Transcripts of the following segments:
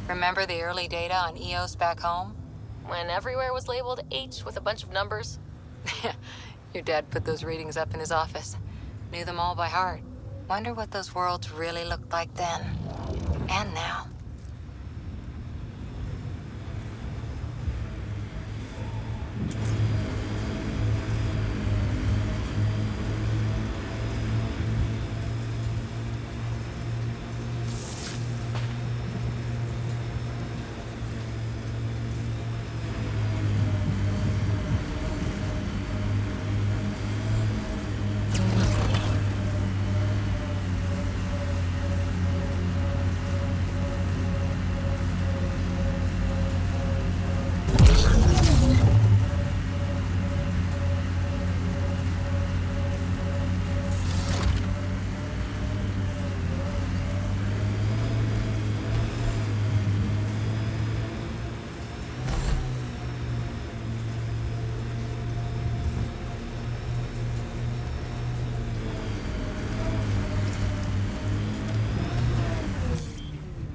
Remember the early data on EOS back home? When everywhere was labeled H with a bunch of numbers? Your dad put those readings up in his office. Knew them all by heart. Wonder what those worlds really looked like then. And now.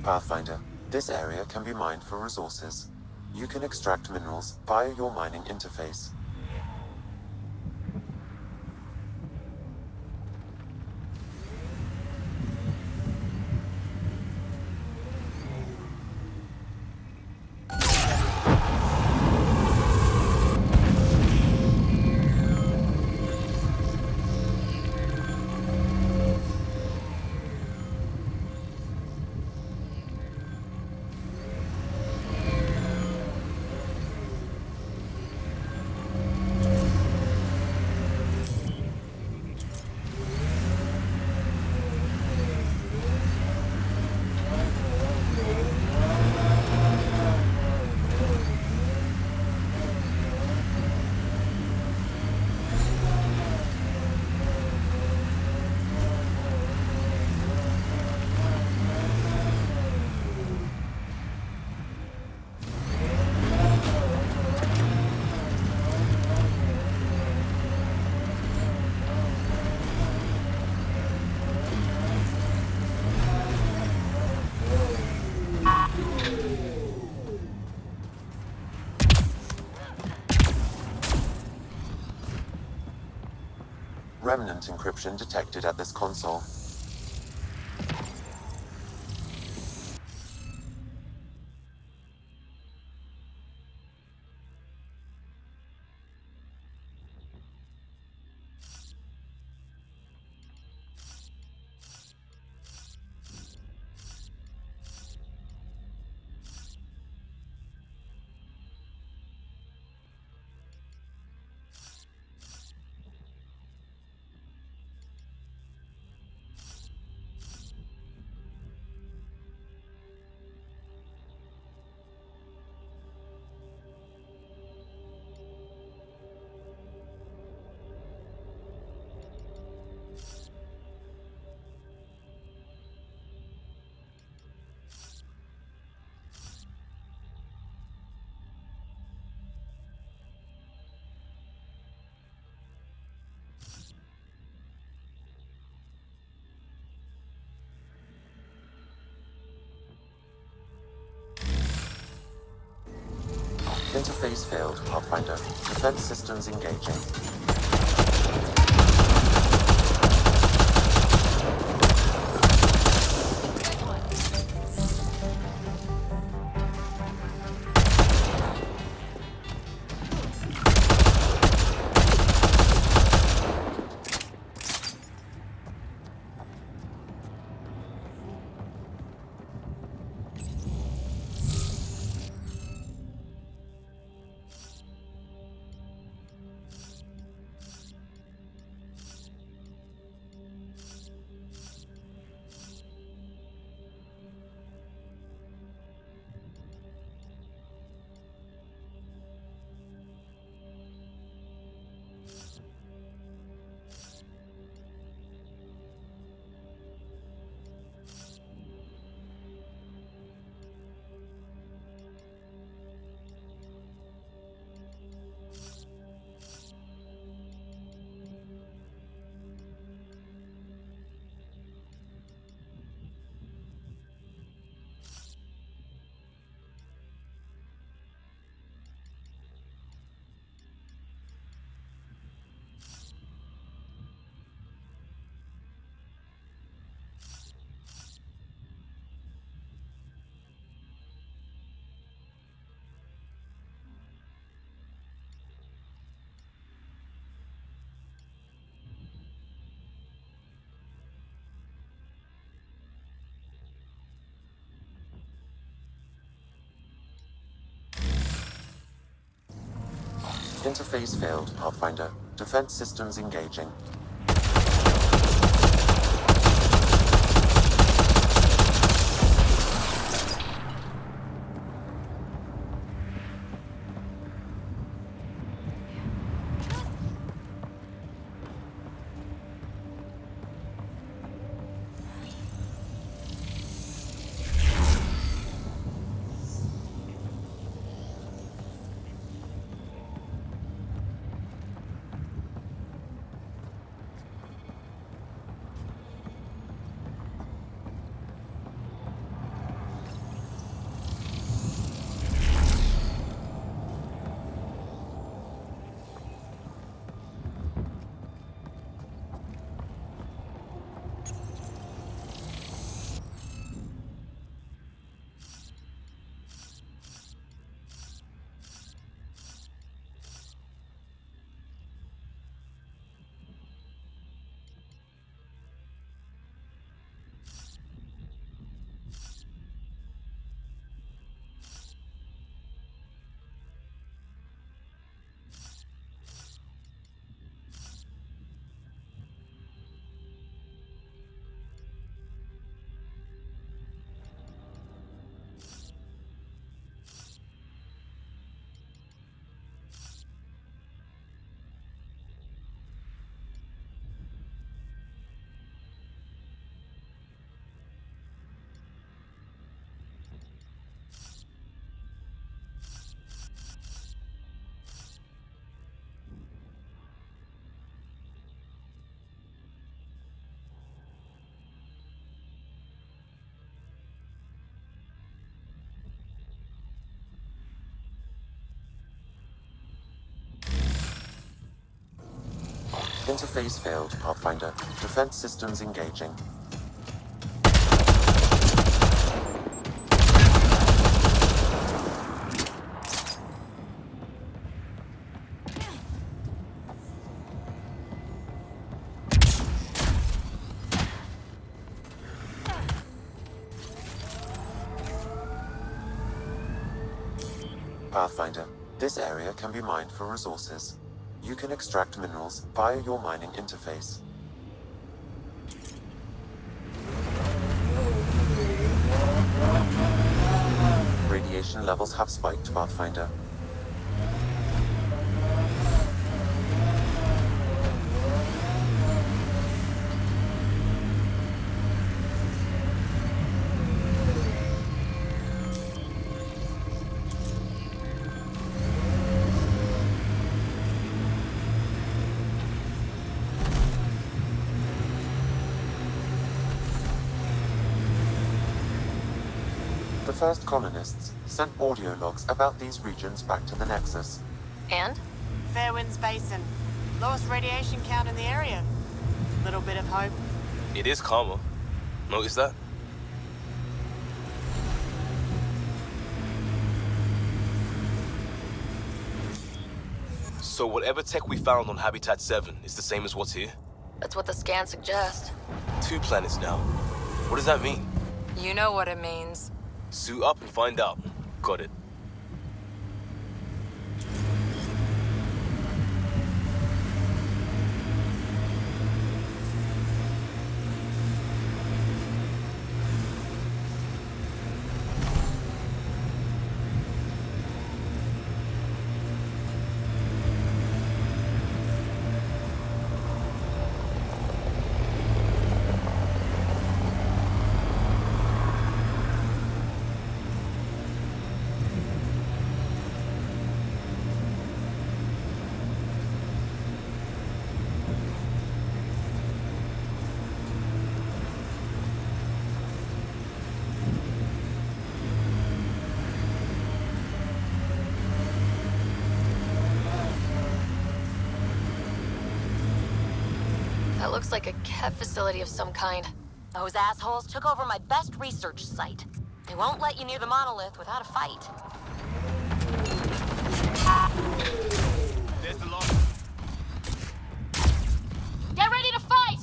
Pathfinder, this area can be mined for resources. You can extract minerals via your mining interface. Remnant encryption detected at this console. Interface failed, Pathfinder. Defense systems engaging. Interface failed, Pathfinder. Defense systems engaging. Interface failed, Pathfinder. Defense systems engaging. Pathfinder, this area can be mined for resources. You can extract minerals via your mining interface. Radiation levels have spiked, Pathfinder. The first colonists sent audio logs about these regions back to the Nexus. And? Fairwinds Basin. Lowest radiation count in the area. Little bit of hope. It is calmer. Notice that? So whatever tech we found on Habitat 7 is the same as what's here? That's what the scans suggest. 2 planets now. What does that mean? You know what it means. Suit up and find out. Got it. That looks like a Kev facility of some kind. Those assholes took over my best research site. They won't let you near the monolith without a fight. There's the log. Get ready to fight!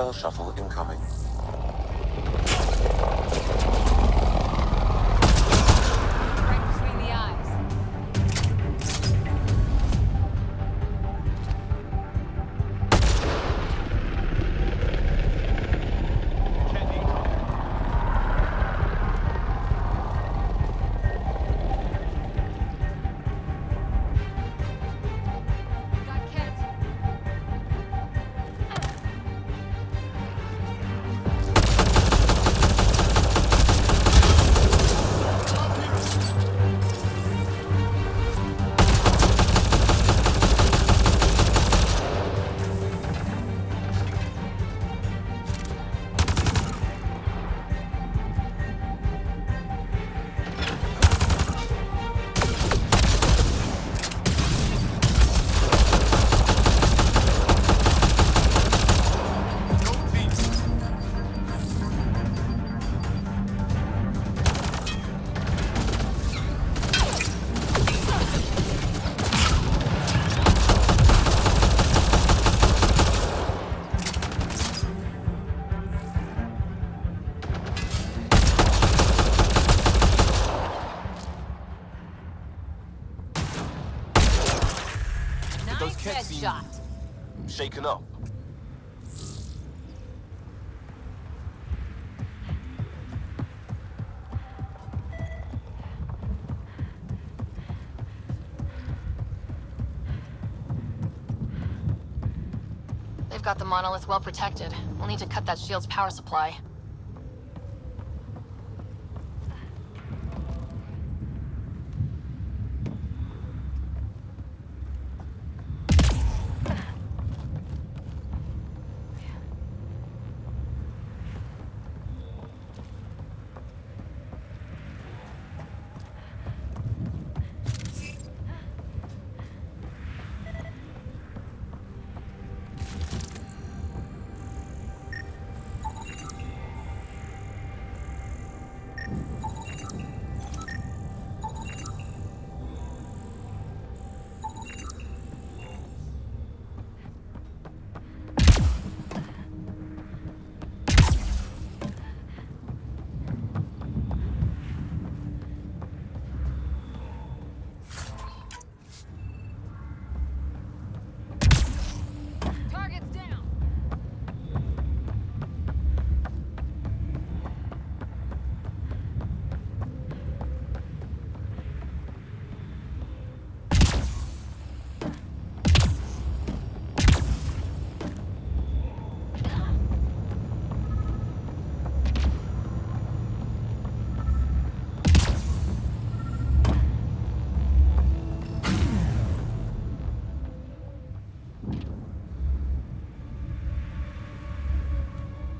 Hostile shuttle incoming. Right between the eyes. Got Kent. Those Kets seem shaken up. They've got the monolith well protected. We'll need to cut that shield's power supply. Target's down.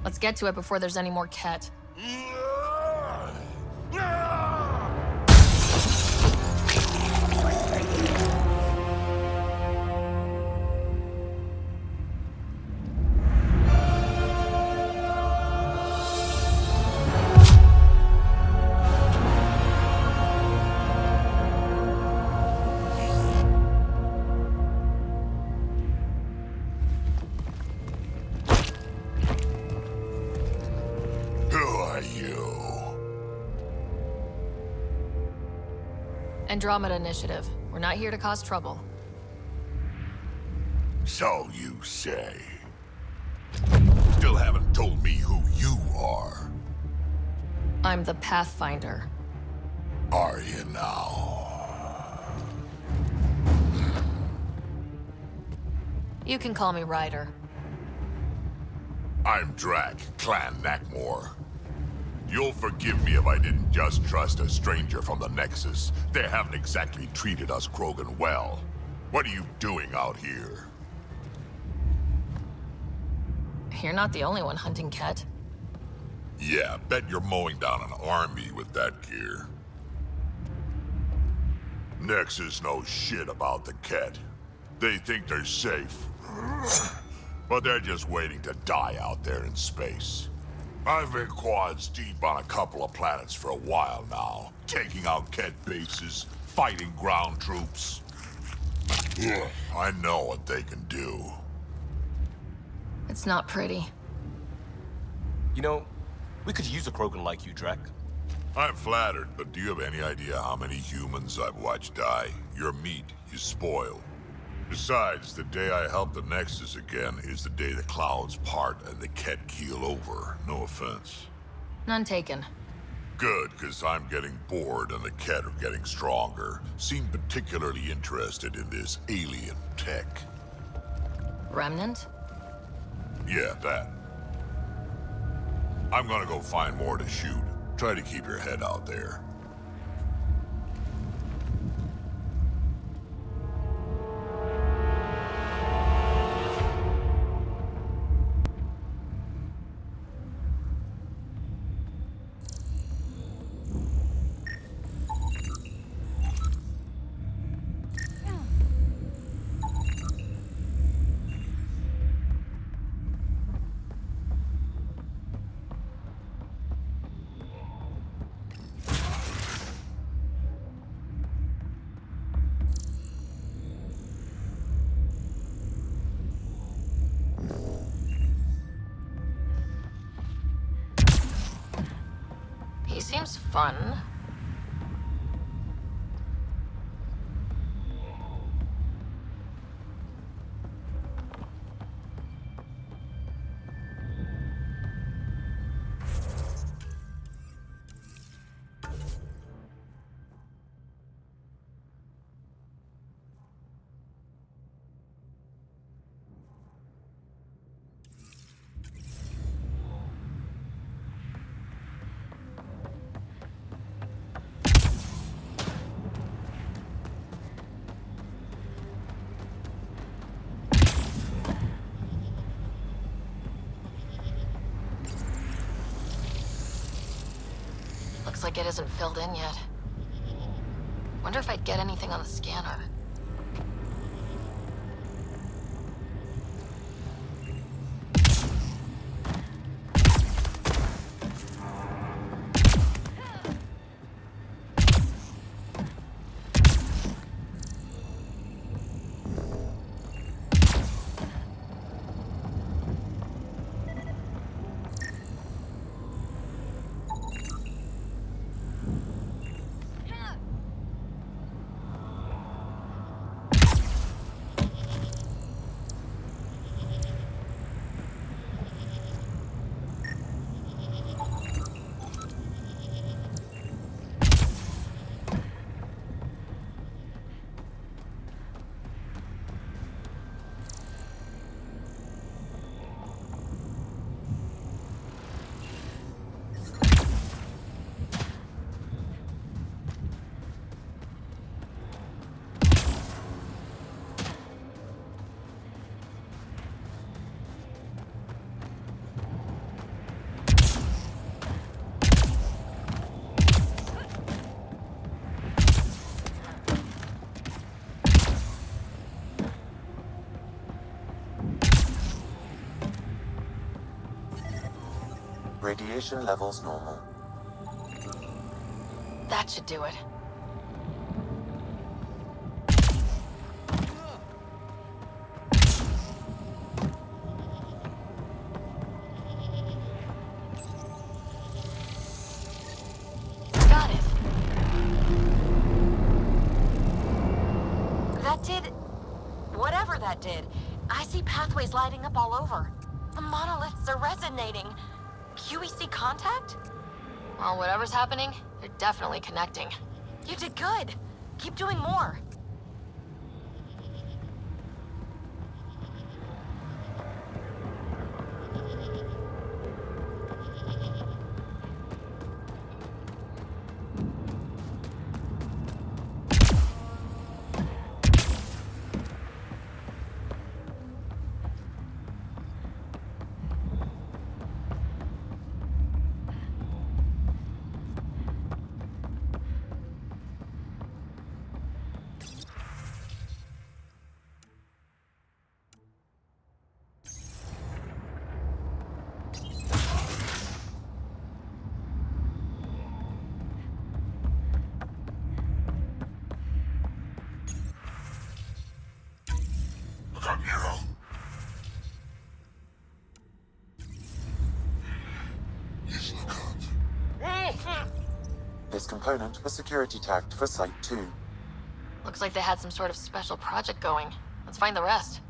Let's get to it before there's any more Ket. Andromeda Initiative. We're not here to cause trouble. So you say. Still haven't told me who you are. I'm the Pathfinder. Are you now? You can call me Ryder. I'm Drac, Clan Nakmor. You'll forgive me if I didn't just trust a stranger from the Nexus. They haven't exactly treated us Krogan well. What are you doing out here? You're not the only one hunting Ket. Yeah, bet you're mowing down an army with that gear. Nexus knows shit about the Ket. They think they're safe. But they're just waiting to die out there in space. I've been quads deep on a couple of planets for a while now, taking out Ket bases, fighting ground troops. I know what they can do. It's not pretty. You know, we could use a Krogan like you, Drac. I'm flattered, but do you have any idea how many humans I've watched die? Your meat is spoiled. Besides, the day I help the Nexus again is the day the clouds part and the Ket keel over. No offense. None taken. Good, because I'm getting bored and the Ket are getting stronger. Seem particularly interested in this alien tech. Remnant? Yeah, that. I'm gonna go find more to shoot. Try to keep your head out there. He seems fun. Looks like it isn't filled in yet. Wonder if I'd get anything on the scanner. Radiation levels normal. That should do it. Got it. That did... whatever that did. I see pathways lighting up all over. The monoliths are resonating. QEC contact? Well, whatever's happening, you're definitely connecting. You did good. Keep doing more. interface component was security tagged for Site 2. Looks like they had some sort of special project going. Let's find the rest.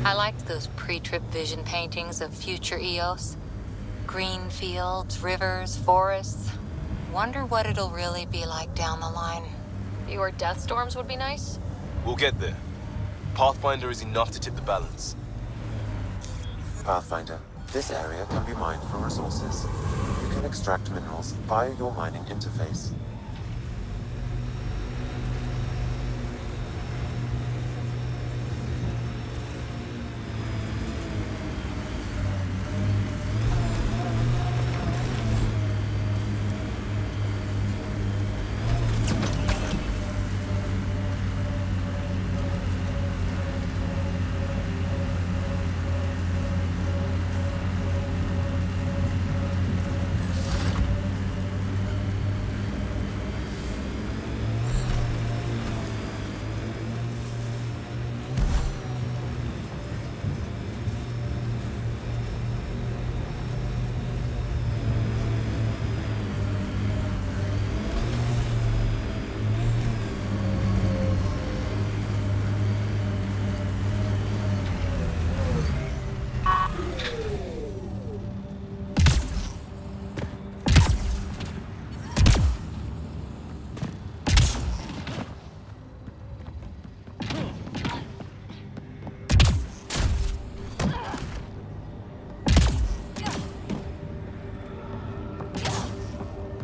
I liked those pre-trip vision paintings of future Eos. Green fields, rivers, forests. Wonder what it'll really be like down the line. Fewer death storms would be nice. We'll get there. Pathfinder is enough to tip the balance. Pathfinder, this area can be mined for resources. You can extract minerals via your mining interface.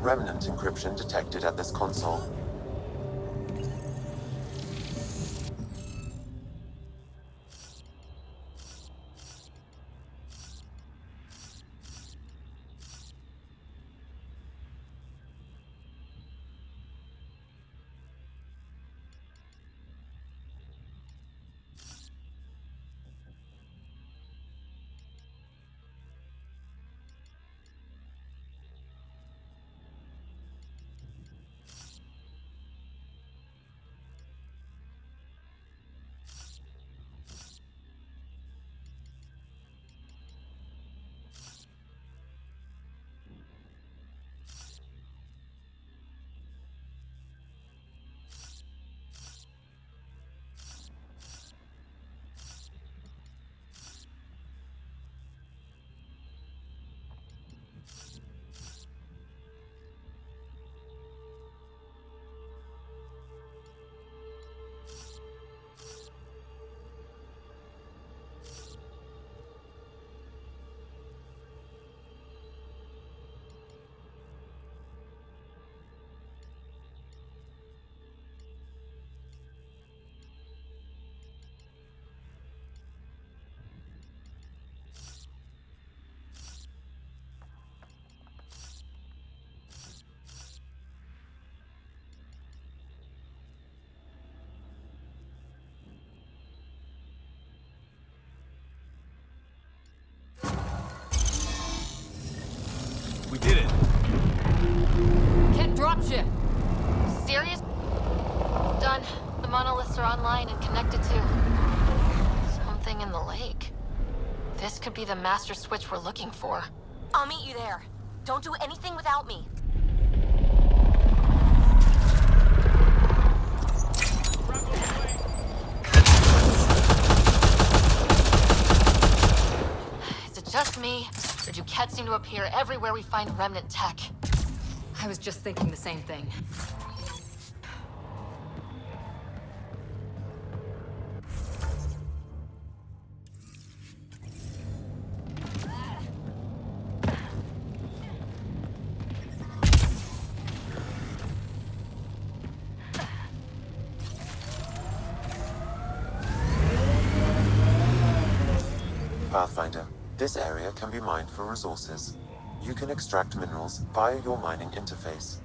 Remnant encryption detected at this console. We did it. Can't dropship. Serious? Done. The monoliths are online and connected to something in the lake. This could be the master switch we're looking for. I'll meet you there. Don't do anything without me. Rebel away. Just me, or do Ket seem to appear everywhere we find remnant tech? I was just thinking the same thing. Pathfinder, this area can be mined for resources. You can extract minerals via your mining interface.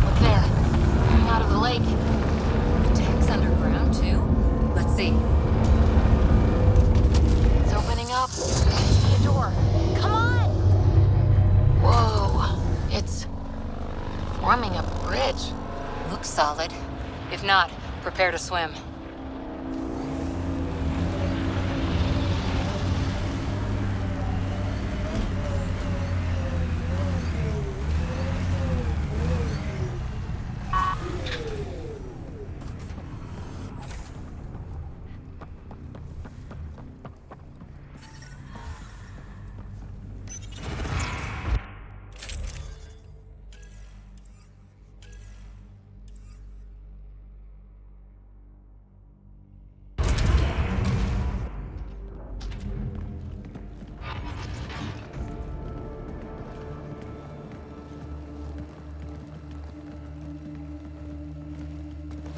Look there. Coming out of the lake. The tech's underground, too? Let's see. It's opening up. I see a door. Come on! Whoa. It's forming a bridge. Looks solid. If not, prepare to swim.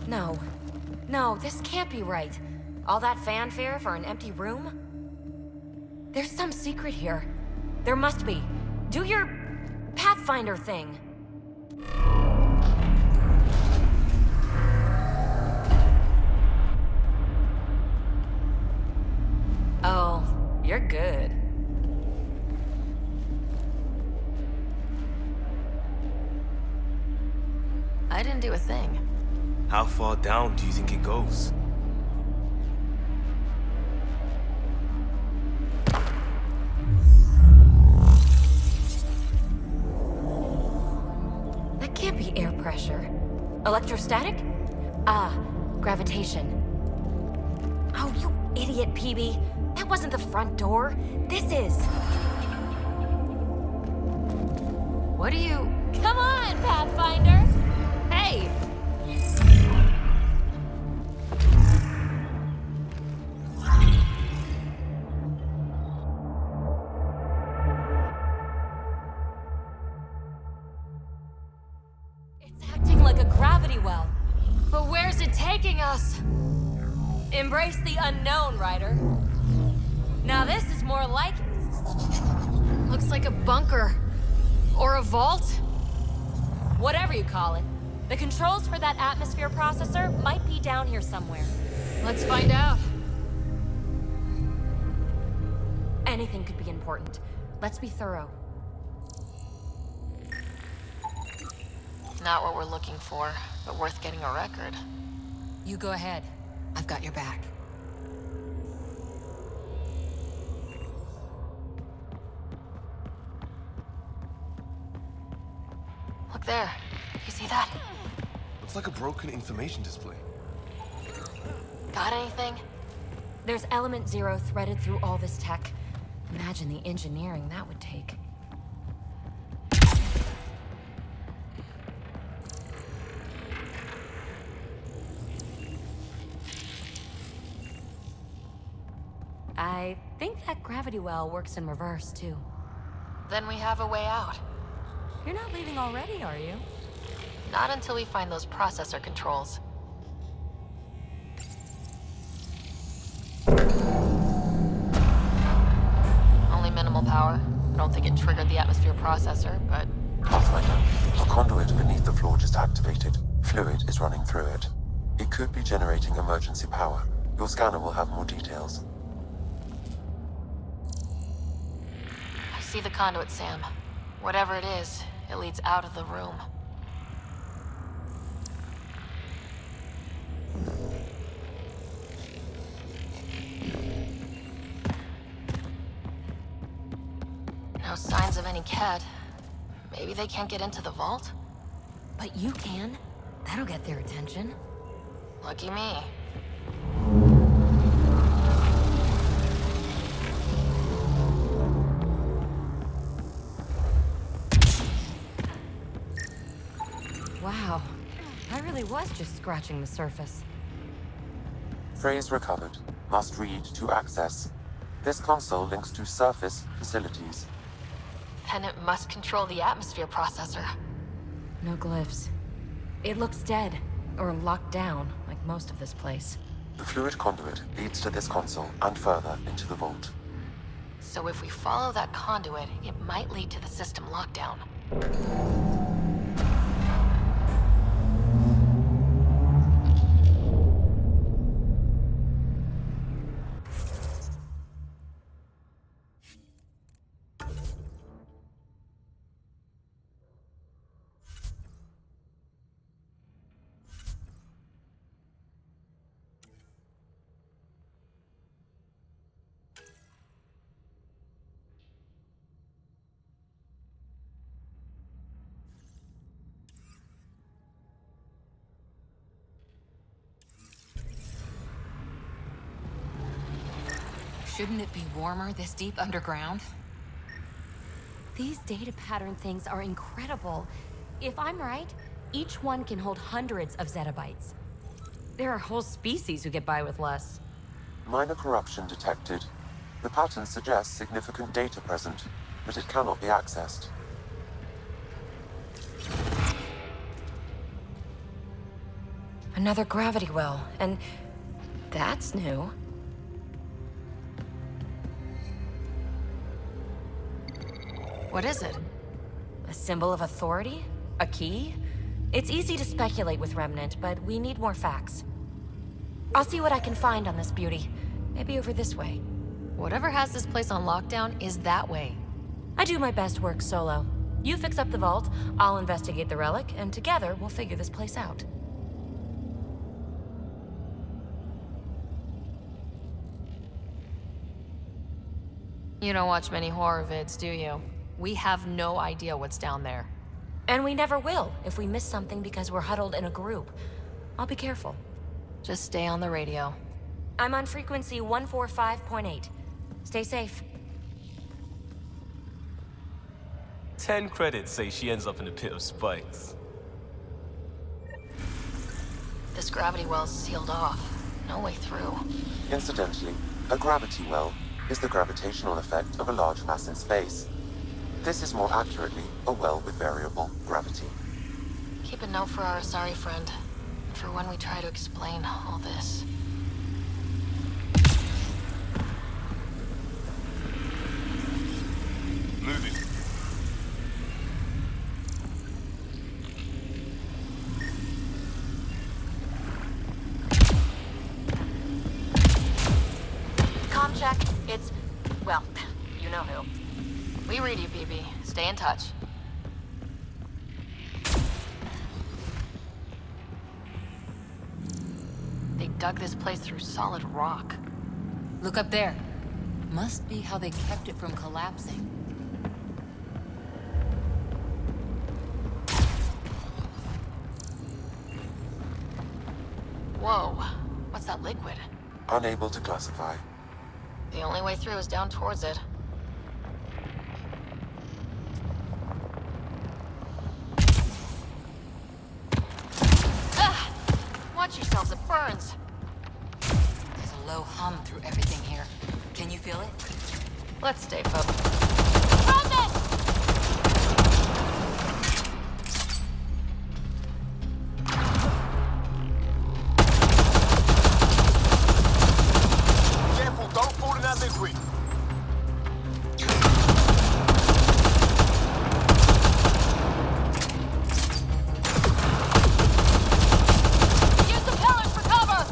No. No, this can't be right. All that fanfare for an empty room? There's some secret here. There must be. Do your Pathfinder thing. Oh, you're good. I didn't do a thing. How far down do you think it goes? That can't be air pressure. Electrostatic? Ah, gravitation. Oh, you idiot, PB. That wasn't the front door. This is. What do you... Come on, Pathfinder! Hey! It's acting like a gravity well. But where's it taking us? Embrace the unknown, Ryder. Now this is more like it. Looks like a bunker. Or a vault? Whatever you call it. The controls for that atmosphere processor might be down here somewhere. Let's find out. Anything could be important. Let's be thorough. Not what we're looking for, but worth getting a record. You go ahead. I've got your back. Look there. You see that? Looks like a broken information display. Got anything? There's element 0 threaded through all this tech. Imagine the engineering that would take. I think that gravity well works in reverse, too. Then we have a way out. You're not leaving already, are you? Not until we find those processor controls. Only minimal power. I don't think it triggered the atmosphere processor, but... Pathfinder, a conduit beneath the floor just activated. Fluid is running through it. It could be generating emergency power. Your scanner will have more details. I see the conduit, Sam. Whatever it is, it leads out of the room. No signs of any Ket. Maybe they can't get into the vault? But you can. That'll get their attention. Lucky me. Wow. I really was just scratching the surface. Phrase recovered. Must read to access. This console links to surface facilities. Then it must control the atmosphere processor. No glyphs. It looks dead, or locked down, like most of this place. The fluid conduit leads to this console and further into the vault. So if we follow that conduit, it might lead to the system lockdown. Shouldn't it be warmer this deep underground? These data pattern things are incredible. If I'm right, each one can hold hundreds of zettabytes. There are whole species who get by with less. Minor corruption detected. The pattern suggests significant data present, but it cannot be accessed. Another gravity well, and that's new. What is it? A symbol of authority? A key? It's easy to speculate with Remnant, but we need more facts. I'll see what I can find on this beauty. Maybe over this way. Whatever has this place on lockdown is that way. I do my best work solo. You fix up the vault, I'll investigate the relic, and together we'll figure this place out. You don't watch many horror vids, do you? We have no idea what's down there. And we never will if we miss something because we're huddled in a group. I'll be careful. Just stay on the radio. I'm on frequency 145.8. Stay safe. 10 credits say she ends up in a pit of spikes. This gravity well's sealed off. No way through. Incidentally, a gravity well is the gravitational effect of a large mass in space. This is more accurately a well with variable gravity. Keep a note for our sorry friend. For when we try to explain all this. Moving. Comm check. It's... well, you know who. We read you, BB. Stay in touch. They dug this place through solid rock. Look up there. Must be how they kept it from collapsing. Whoa. What's that liquid? Unable to classify. The only way through is down towards it. Ah! Watch yourselves, it burns. There's a low hum through everything here. Can you feel feel it? Let's stay focused. Run this! Careful, don't fall in that liquid. Use the pillars for cover!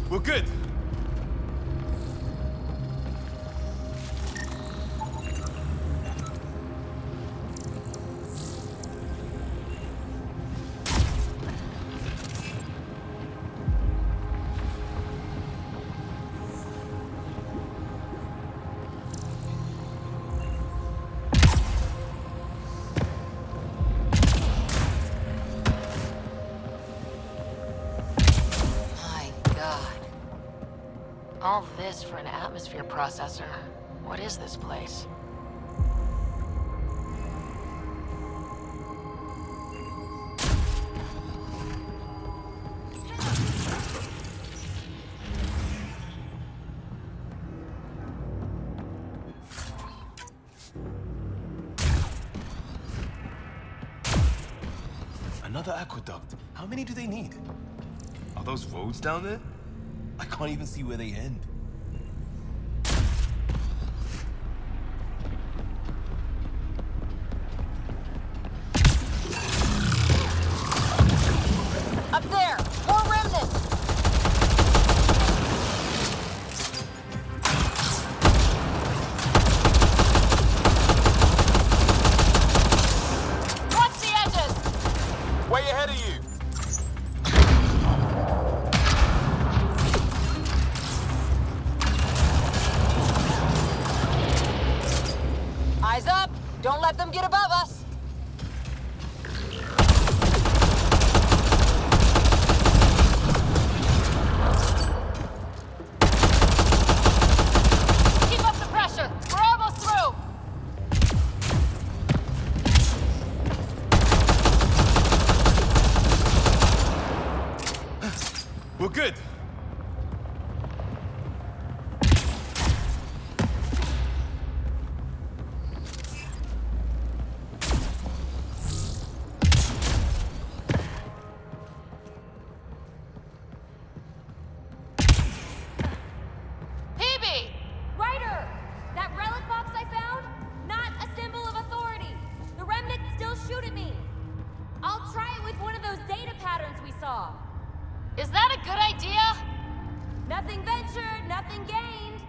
We're good. My God. All this for an atmosphere processor. What is this place? Another aqueduct. How many do they need? Are those roads down there? I can't even see where they end. Up there! More remnants! Watch the edges! Way ahead of you! Eyes up! Don't let them get above us! Keep up the pressure! We're almost through! We're good. PB! Ryder! That relic box I found? Not a symbol of authority. The remnants still shoot at me. I'll try it with one of those data patterns we saw. Is that a good idea? Nothing ventured, nothing gained.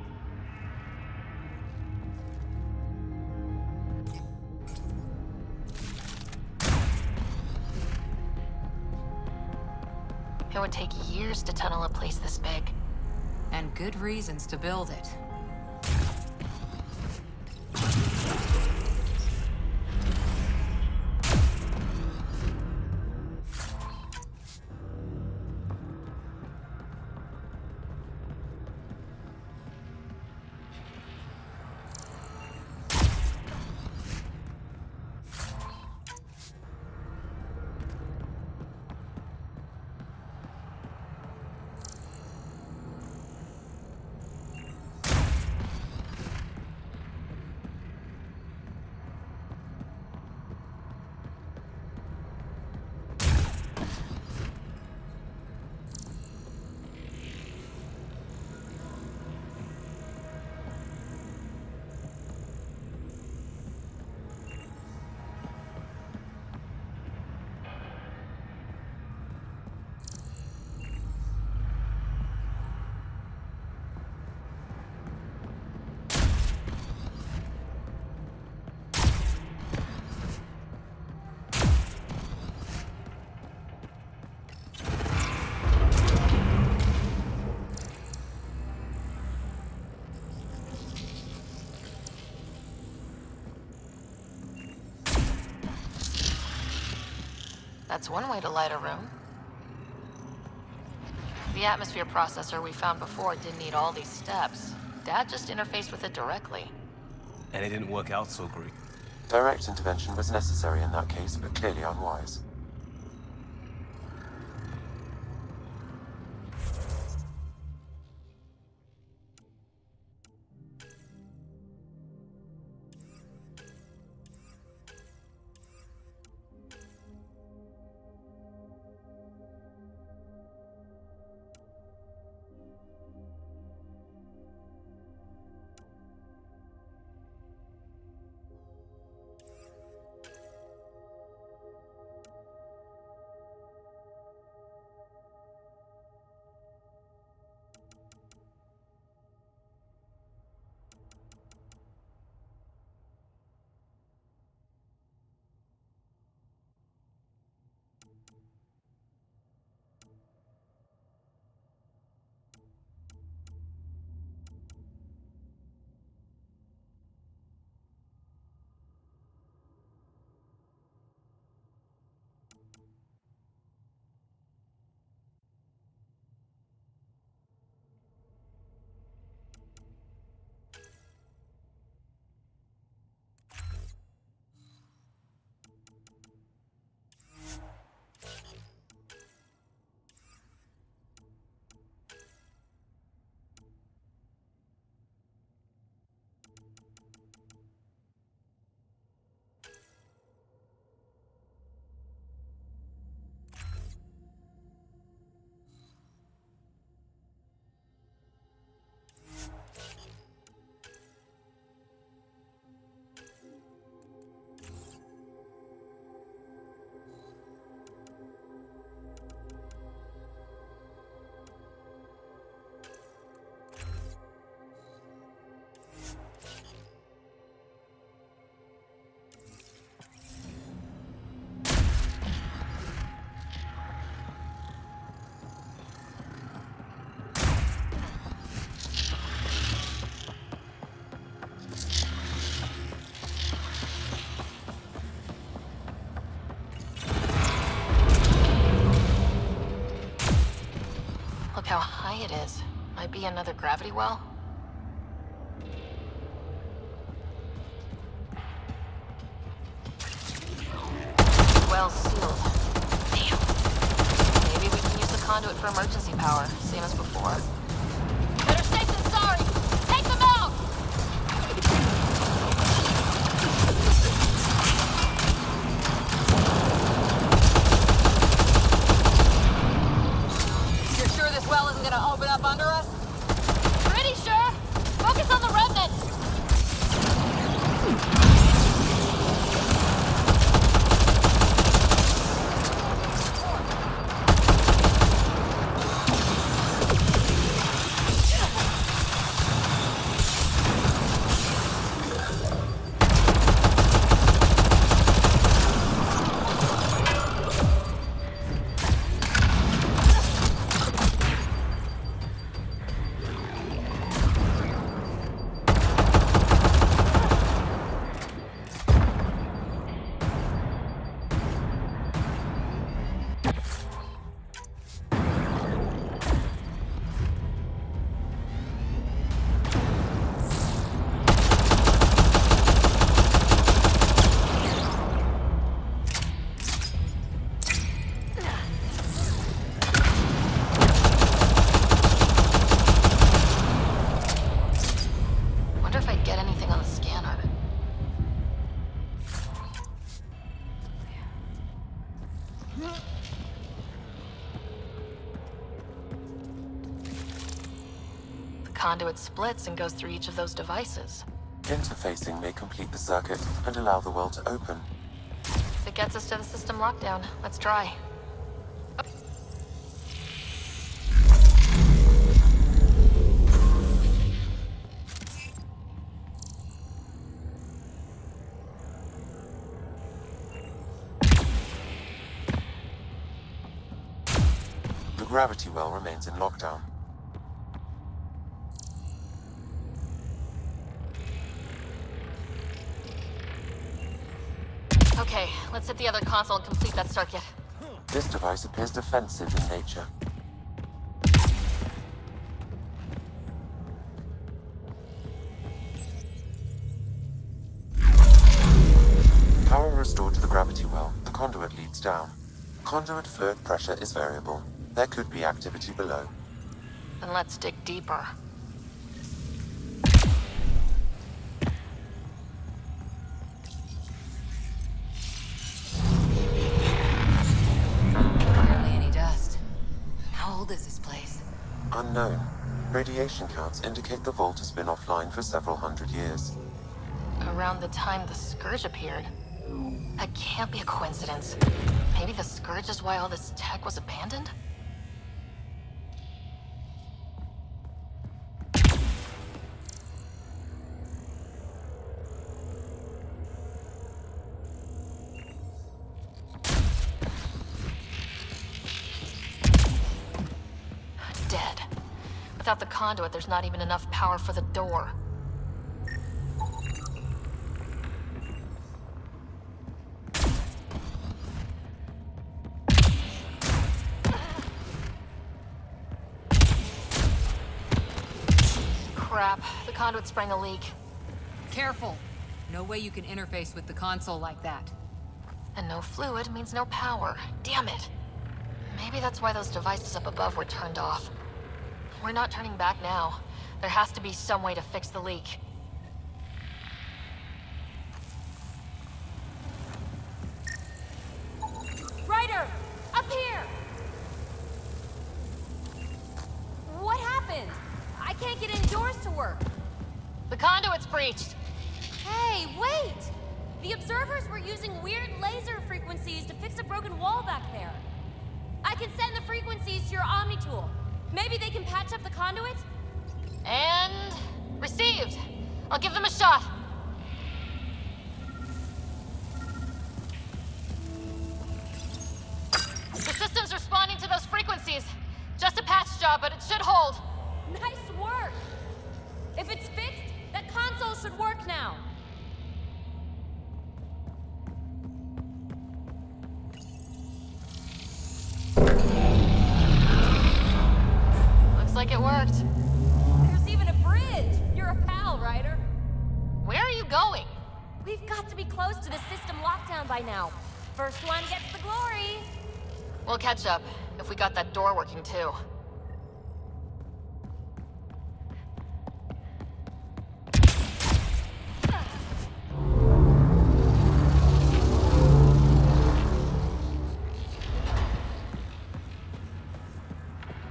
It would take years to tunnel a place this big. And good reasons to build it. That's one way to light a room. The atmosphere processor we found before didn't need all these steps. Dad just interfaced with it directly. And it didn't work out so great. Direct intervention was necessary in that case, but clearly unwise. Look how high it is. Might be another gravity well. Well sealed. Damn. Maybe we can use the conduit for emergency power, same as before. Better safe than sorry! Take them out! You're sure this well isn't gonna open up under us? Pretty sure! Focus on the remnants! Wonder if I'd get anything on the scanner. The conduit splits and goes through each of those devices. Interfacing may complete the circuit and allow the well to open. If it gets us to the system lockdown, let's try. The gravity well remains in lockdown. Okay, let's hit the other console and complete that circuit. This device appears defensive in nature. Power restored to the gravity well. The conduit leads down. Conduit fluid pressure is variable. There could be activity below. Then let's dig deeper. Barely any dust. How old is this place? Unknown. Radiation counts indicate the vault has been offline for several hundred years. Around the time the Scourge appeared. That can't be a coincidence. Maybe the Scourge is why all this tech was abandoned? Dead. Without the conduit, there's not even enough power for the door. Crap, the conduit sprang a leak. Careful. No way you can interface with the console like that. And no fluid means no power. Damn it. Maybe that's why those devices up above were turned off. We're not turning back now. There has to be some way to fix the leak. Ryder! Up here! What happened? I can't get indoors to work. The conduit's breached. Hey, wait! The observers were using weird laser frequencies to fix a broken wall back there. I can send the frequencies to your Omni tool. Maybe they can patch up the conduit? And... received. I'll give them a shot. The system's responding to those frequencies. Just a patch job, but it should hold. Nice work! If it's fixed, that console should work now. Looks like it worked. There's even a bridge! You're a pal, Ryder. Where are you going? We've got to be close to the system lockdown by now. First one gets the glory. We'll catch up, if we got that door working too.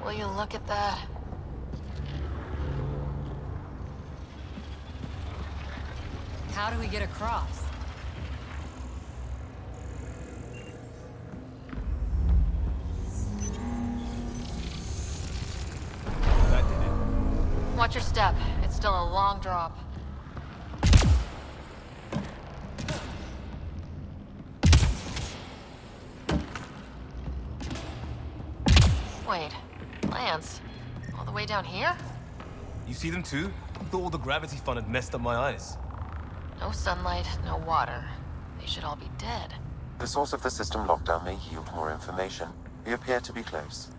Will you look at that? How do we get across? That did it. Watch your step. It's still a long drop. Wait, Lance? All the way down here? You see them too? Thought all the gravity fun had messed up my eyes. No sunlight, no water. They should all be dead. The source of the system lockdown may yield more information. We appear to be close.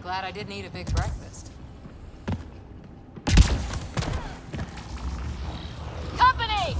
Glad I didn't eat a big breakfast. Company!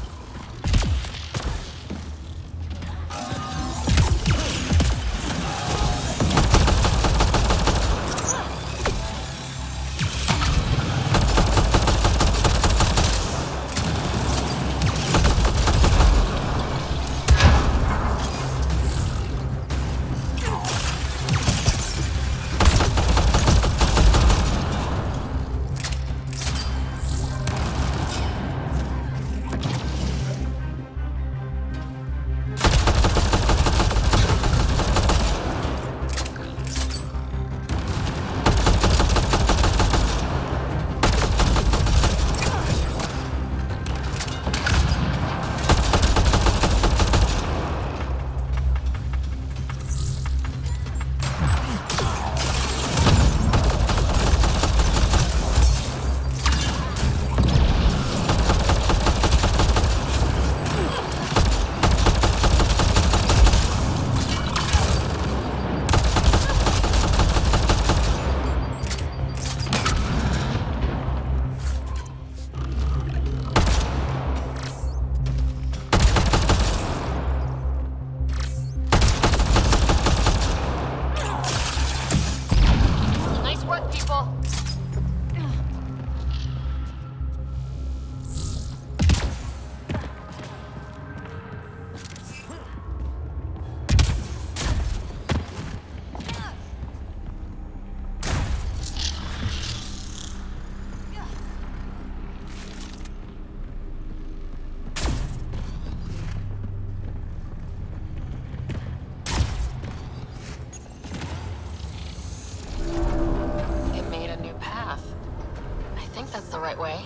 right way.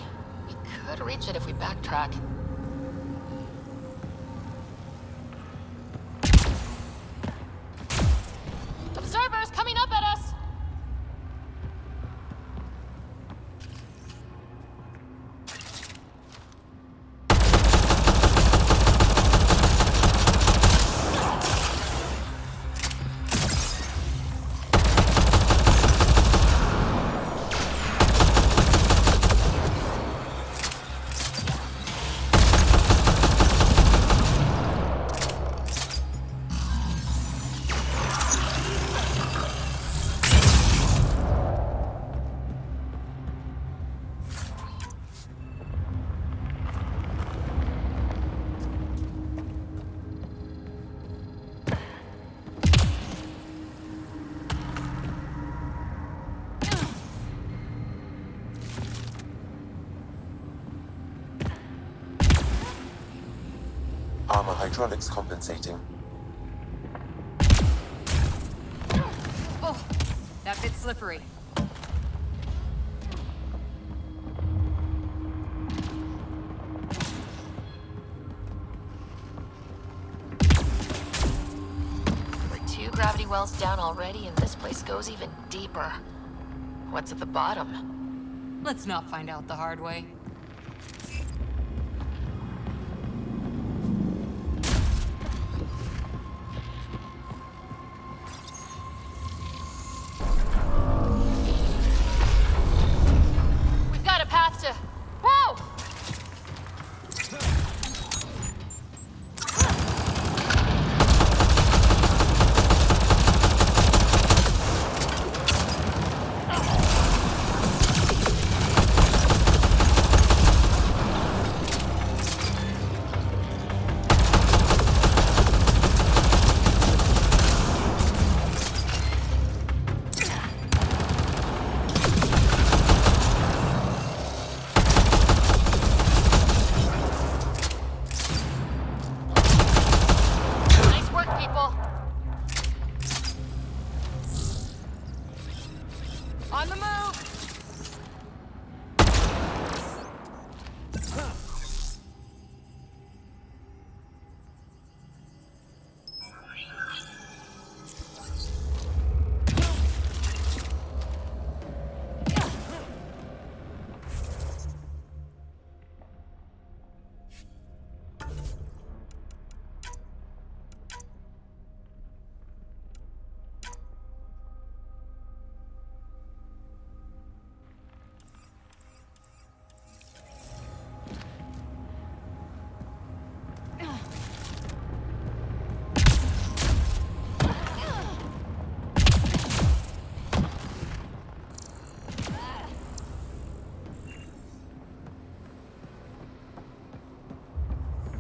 We could reach it if we backtrack. Observers coming up at us! Armor hydraulics compensating. Oh, that bit's slippery. We're 2 gravity wells down already, and this place goes even deeper. What's at the bottom? Let's not find out the hard way. We've got a path to... Whoa! Nice work, people. On the move!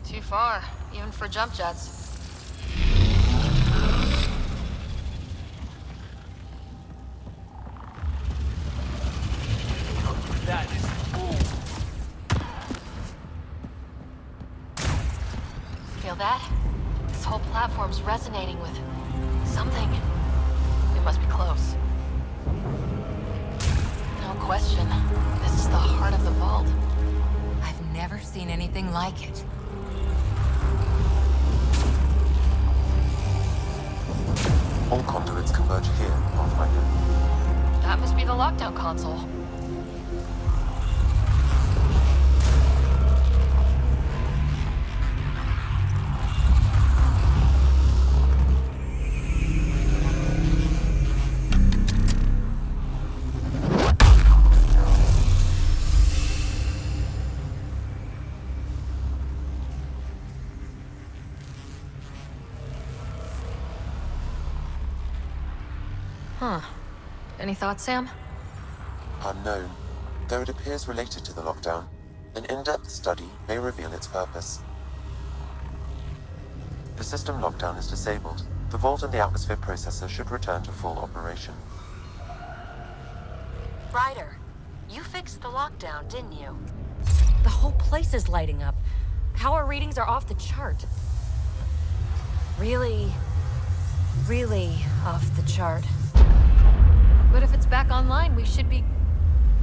Too far, even for jump jets. That is cool. Feel that? This whole platform's resonating with something. It must be close. No question. This is the heart of the vault. I've never seen anything like it. All conduits converge here, Pathfinder. That must be the lockdown console. Huh. Any thoughts, Sam? Unknown. Though it appears related to the lockdown, an in-depth study may reveal its purpose. The system lockdown is disabled. The vault and the atmosphere processor should return to full operation. Ryder, you fixed the lockdown, didn't you? The whole place is lighting up. Power readings are off the chart. Really off the chart. But if it's back online, we should be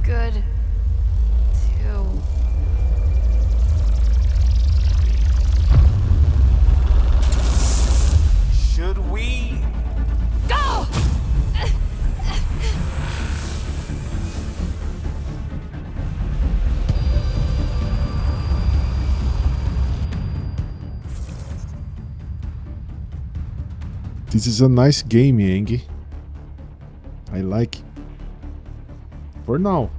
good to... Should we? Go! This is a nice game, Yang. I like it. For now.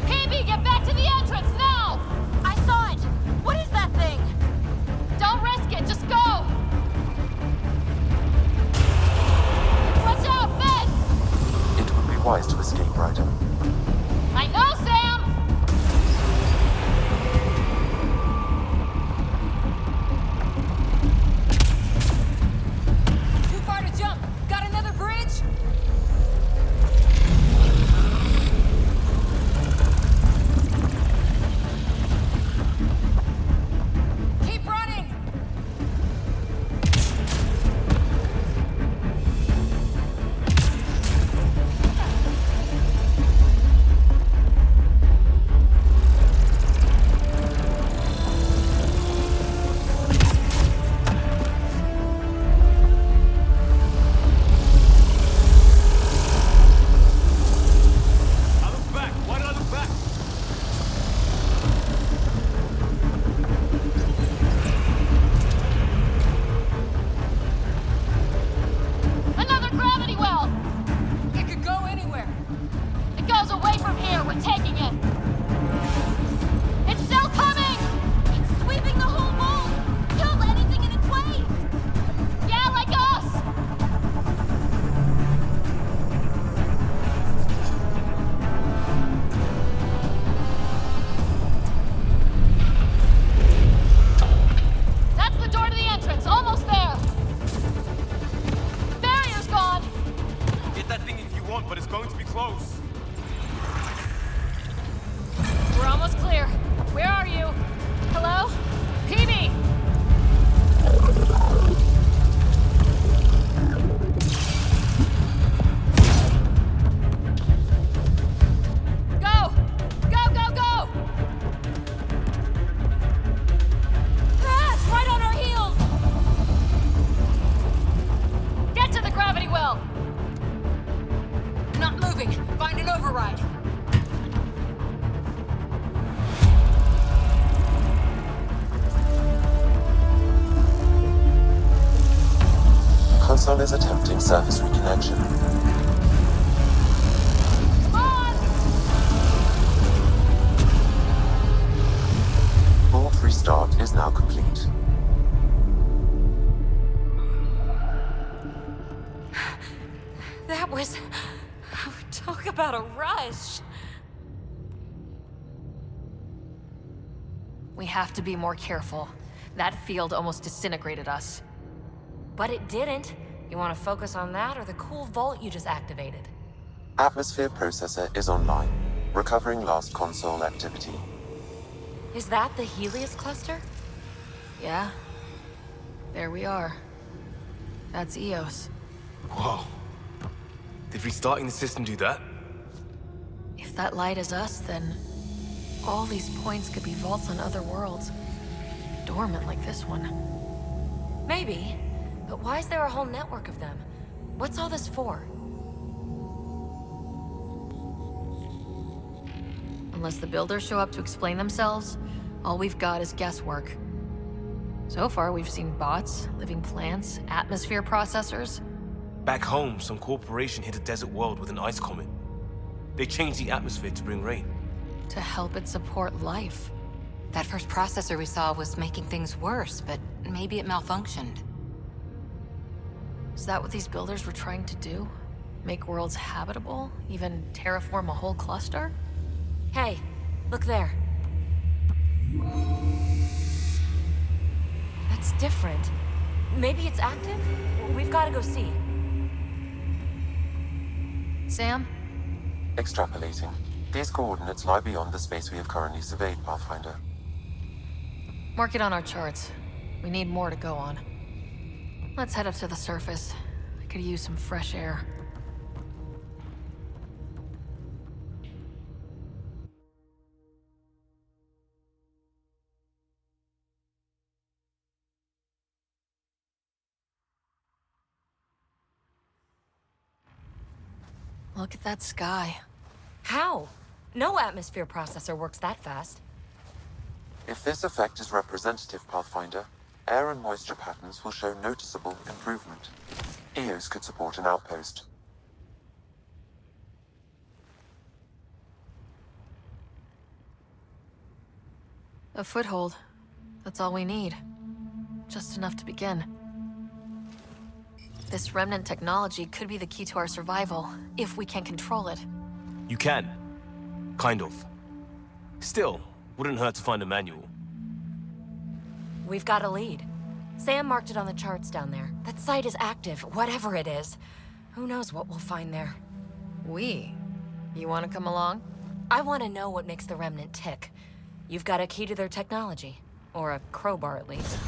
PB, get back to the entrance now! I saw it! What is that thing? Don't risk it, just go! Watch out, Ben! It would be wise to escape, Ryder. I know, Sam! Too far to jump. Got another bridge? Keep running. I look back. Why did I look back? Another gravity well! It could go anywhere. It goes away from here, we're taking it! It's still coming! It's sweeping the whole moon! Killed anything in its way! Yeah, like us! That's the door to the entrance, almost there! Barrier's gone! Get that thing if you want, but it's going to be close. We're almost clear. Where are you? Hello? PB! Go! Go, go, go! Ah, it's right on our heels. Get to the gravity well! Not moving. Find an override. Console is attempting surface reconnection. Come on! Full restart is now complete. That was... Talk about a rush. We have to be more careful. That field almost disintegrated us. But it didn't. You want to focus on that or the cool vault you just activated? Atmosphere processor is online, recovering last console activity. Is that the Helios cluster? Yeah. There we are. That's Eos. Whoa. Did restarting the system do that? If that light is us, then all these points could be vaults on other worlds. Dormant like this one. Maybe. But why is there a whole network of them? What's all this for? Unless the builders show up to explain themselves, all we've got is guesswork. So far, we've seen bots, living plants, atmosphere processors. Back home, some corporation hit a desert world with an ice comet. They changed the atmosphere to bring rain. To help it support life. That first processor we saw was making things worse, but maybe it malfunctioned. Is that what these builders were trying to do? Make worlds habitable? Even terraform a whole cluster? Hey, look there. That's different. Maybe it's active? We've got to go see. Sam? Extrapolating. These coordinates lie beyond the space we have currently surveyed, Pathfinder. Mark it on our charts. We need more to go on. Let's head up to the surface. I could use some fresh air. Look at that sky. How? No atmosphere processor works that fast. If this effect is representative, Pathfinder, air and moisture patterns will show noticeable improvement. EOS could support an outpost. A foothold. That's all we need. Just enough to begin. This remnant technology could be the key to our survival, if we can control it. You can. Kind of. Still, wouldn't hurt to find a manual. We've got a lead. Sam marked it on the charts down there. That site is active, whatever it is. Who knows what we'll find there? We? You want to come along? I want to know what makes the Remnant tick. You've got a key to their technology. Or a crowbar, at least.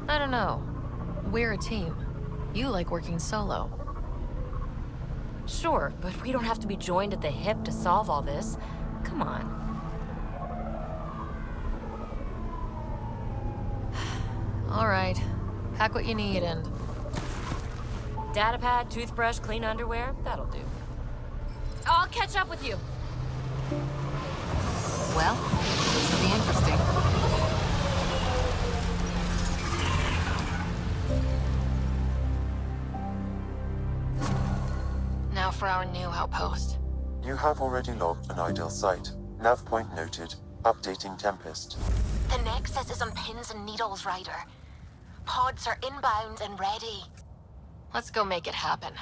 I don't know. We're a team. You like working solo. Sure, but we don't have to be joined at the hip to solve all this. Come on. All right. Pack what you need and... Datapad, toothbrush, clean underwear, that'll do. I'll catch up with you. Well, this will be interesting. Now for our new outpost. You have already logged an ideal site. Nav point noted. Updating Tempest. The Nexus is on pins and needles, Ryder. Pods are inbound and ready. Let's go make it happen.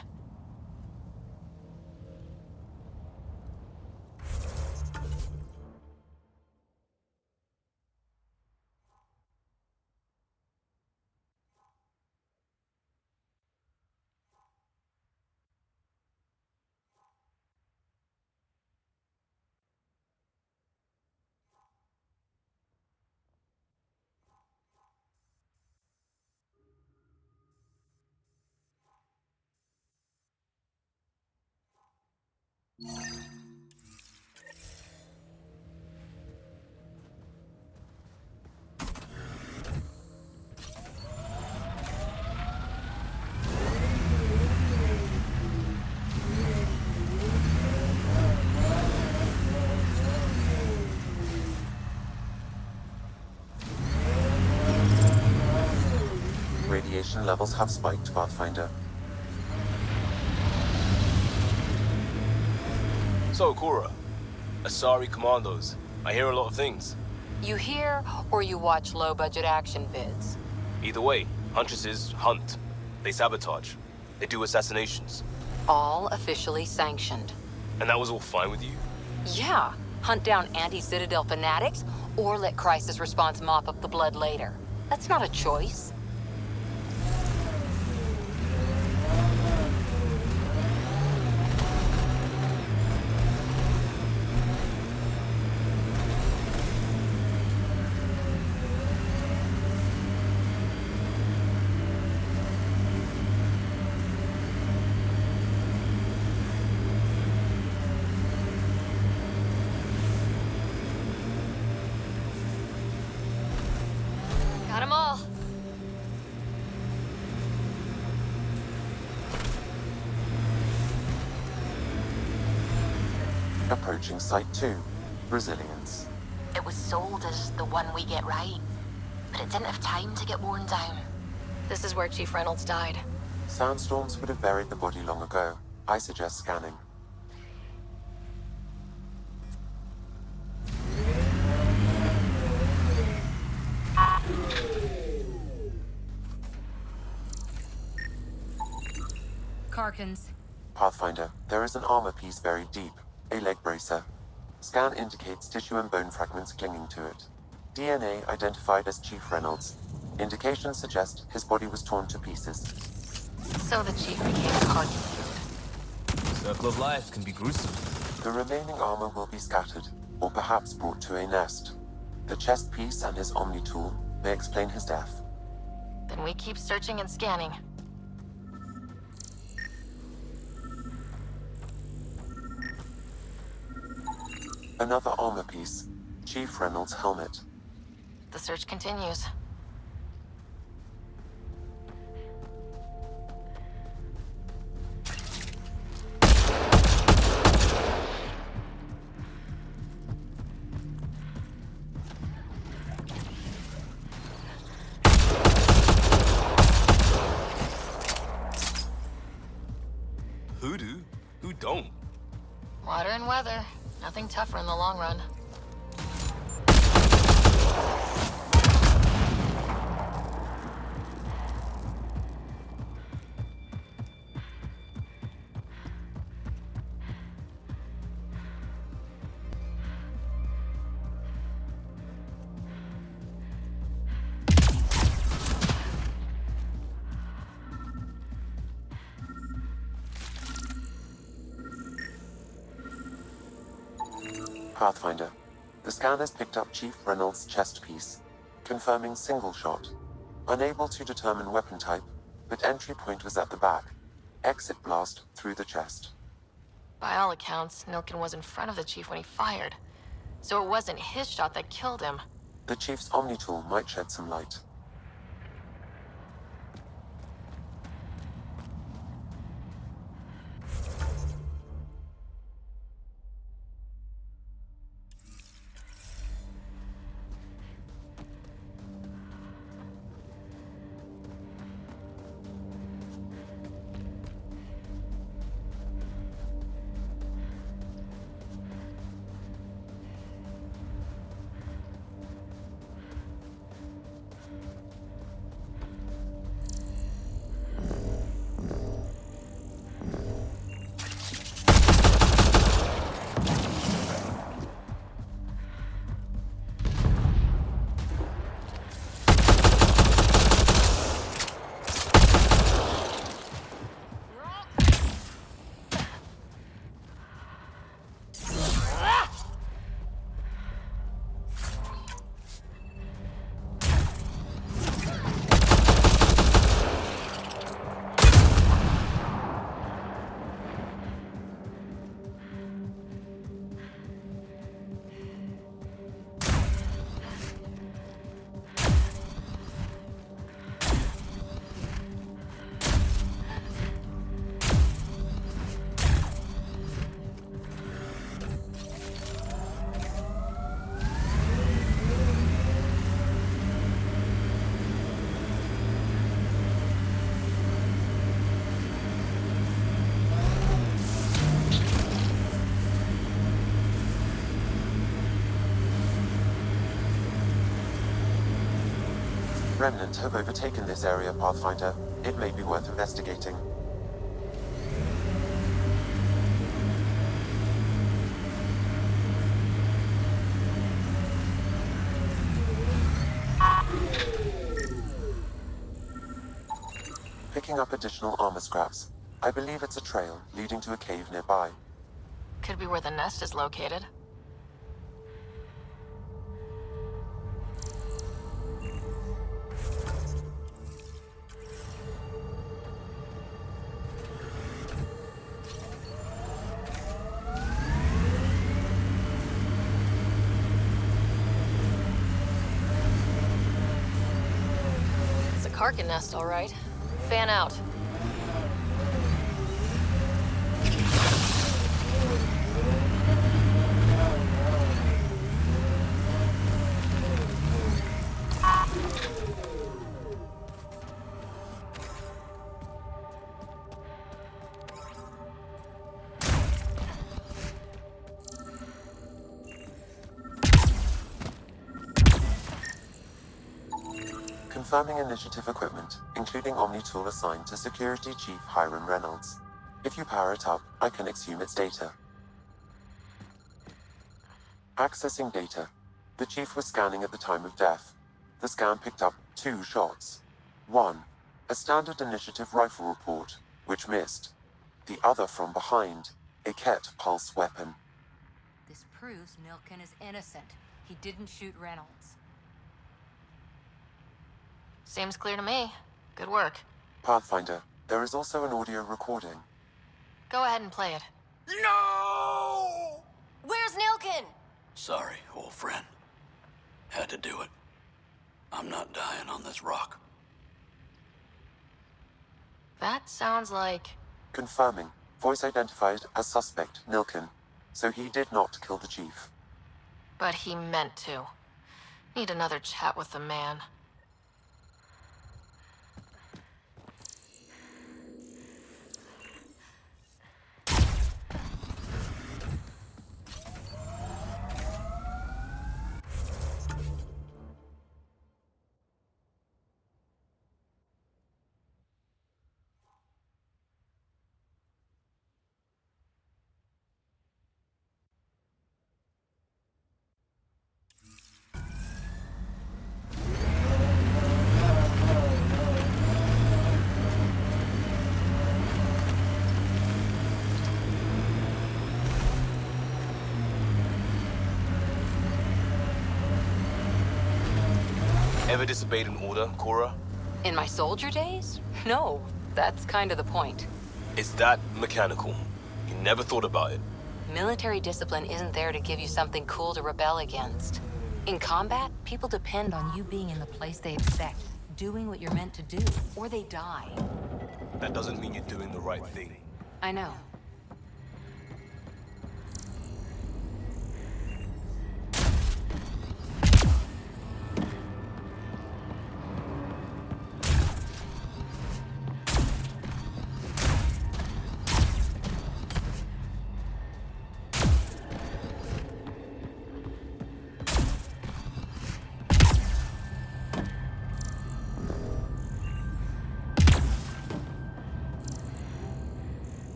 Radiation levels have spiked, Pathfinder. So, Cora, Asari Commandos. I hear a lot of things. You hear or you watch low-budget action vids? Either way, Huntresses hunt. They sabotage. They do assassinations. All officially sanctioned. And that was all fine with you? Yeah, hunt down anti-Citadel fanatics, or let crisis response mop up the blood later. That's not a choice. Got 'em all. Approaching Site 2. Resilience. It was sold as the one we get right, but it didn't have time to get worn down. This is where Chief Reynolds died. Sandstorms would have buried the body long ago. I suggest scanning. Karkins. Pathfinder, there is an armor piece buried deep. A leg bracer. Scan indicates tissue and bone fragments clinging to it. DNA identified as Chief Reynolds. Indications suggest his body was torn to pieces. So the Chief became carcass food. Circle of life can be gruesome. The remaining armor will be scattered, or perhaps brought to a nest. The chest piece and his Omni tool may explain his death. Then we keep searching and scanning. Another armor piece. Chief Reynolds' helmet. The search continues. do. Who don't? Water and weather. Nothing tougher in the long run. Pathfinder. The scan has picked up Chief Reynolds' chest piece, confirming single shot. Unable to determine weapon type, but entry point was at the back. Exit blast through the chest. By all accounts, Nilkin was in front of the chief when he fired. So it wasn't his shot that killed him. The Chief's Omni tool might shed some light. Remnant have overtaken this area, Pathfinder. It may be worth investigating. Picking up additional armor scraps. I believe it's a trail leading to a cave nearby. Could be where the nest is located. It's a Karkin nest, all right. Fan out. Confirming initiative equipment, including Omni tool assigned to Security Chief Hiram Reynolds. If you power it up, I can exhume its data. Accessing data. The Chief was scanning at the time of death. The scan picked up 2 shots. 1. A standard initiative rifle report, which missed. The other from behind, a Ket pulse weapon. This proves Nilkin is innocent. He didn't shoot Reynolds. Seems clear to me. Good work. Pathfinder, there is also an audio recording. Go ahead and play it. No! Where's Nilkin? Sorry, old friend. Had to do it. I'm not dying on this rock. That sounds like... Confirming. Voice identified as suspect Nilkin. So he did not kill the Chief. But he meant to. Need another chat with the man. Never disobeyed an order, Cora? In my soldier days? No, that's kind of the point. It's that mechanical. You never thought about it. Military discipline isn't there to give you something cool to rebel against. In combat, people depend on you being in the place they expect, doing what you're meant to do, or they die. That doesn't mean you're doing the right thing. I know.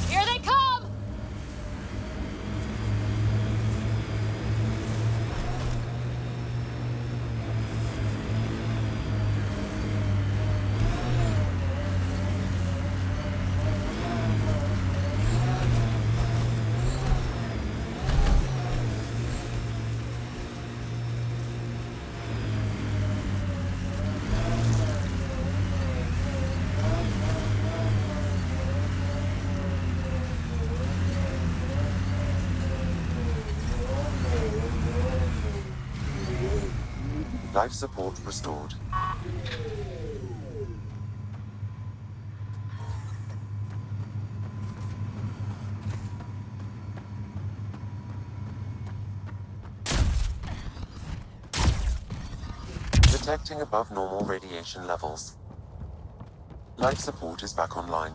Here they come! Life support restored. Detecting above normal radiation levels. Life support is back online.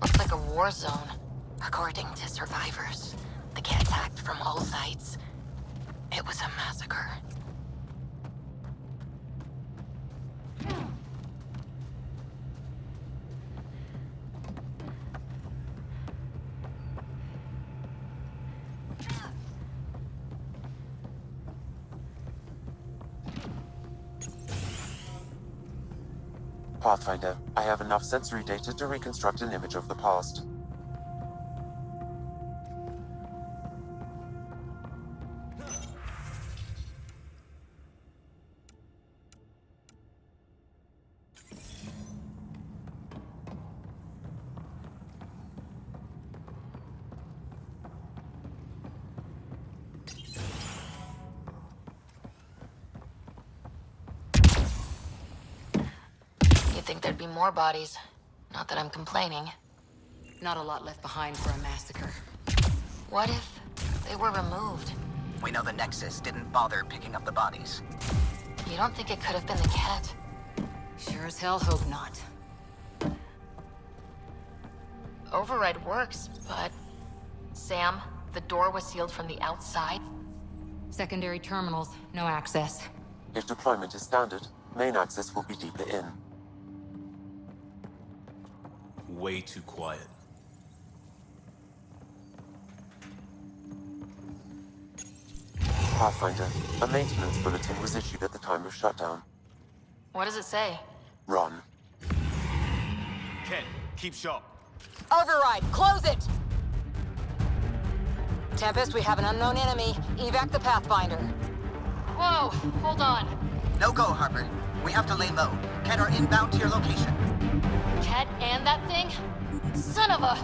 Looks like a war zone. According to survivors, they get attacked from all sides. It was a massacre. Pathfinder, I have enough sensory data to reconstruct an image of the past. You'd think there'd be more bodies. Not that I'm complaining. Not a lot left behind for a massacre. What if they were removed? We know the Nexus didn't bother picking up the bodies. You don't think it could have been the cat? Sure as hell hope not. Override works, but... Sam, the door was sealed from the outside. Secondary terminals, no access. If deployment is standard, main access will be deeper in. Way too quiet. Pathfinder, a maintenance bulletin was issued at the time of shutdown. What does it say? Run. Ken, keep sharp. Override, close it! Tempest, we have an unknown enemy. Evac the Pathfinder. Whoa, hold on. No go, Harper. We have to lay low. Ken are inbound to your location. Ket and that thing? Son of a...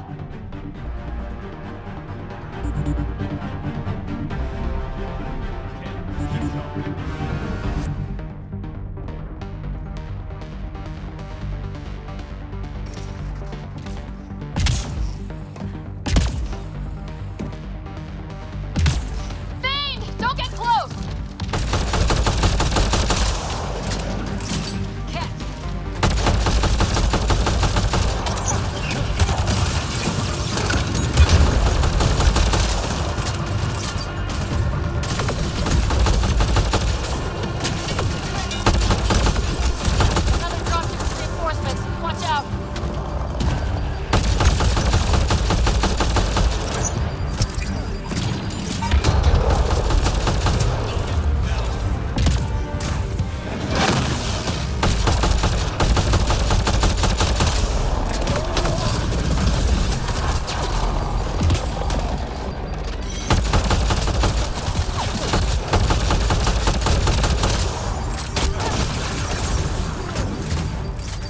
Fiend! Don't get close! Ket! Another dropship reinforcements. Watch out!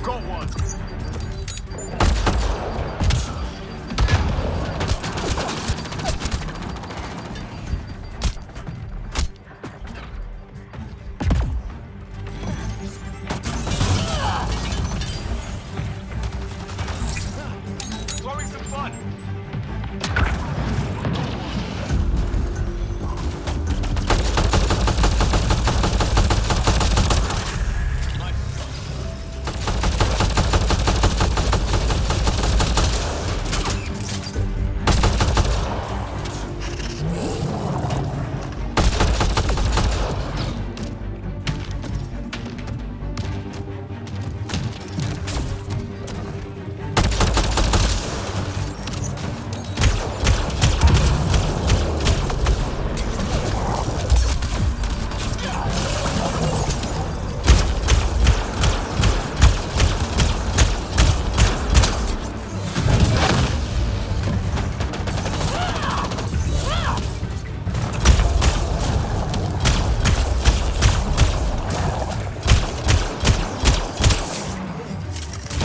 Got one. Throwing some fun.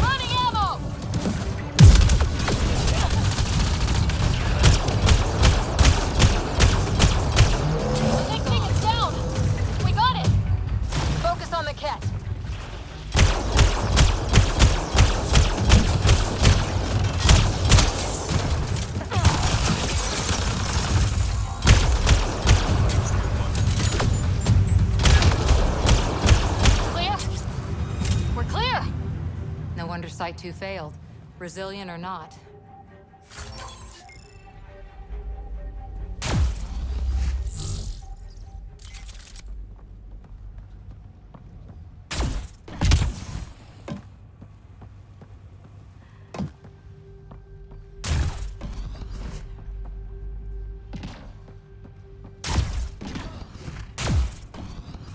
Running ammo! The thing is down! We got it! Focus on the Ket. Clear? We're clear! No wonder Site 2 failed. Brazilian or not.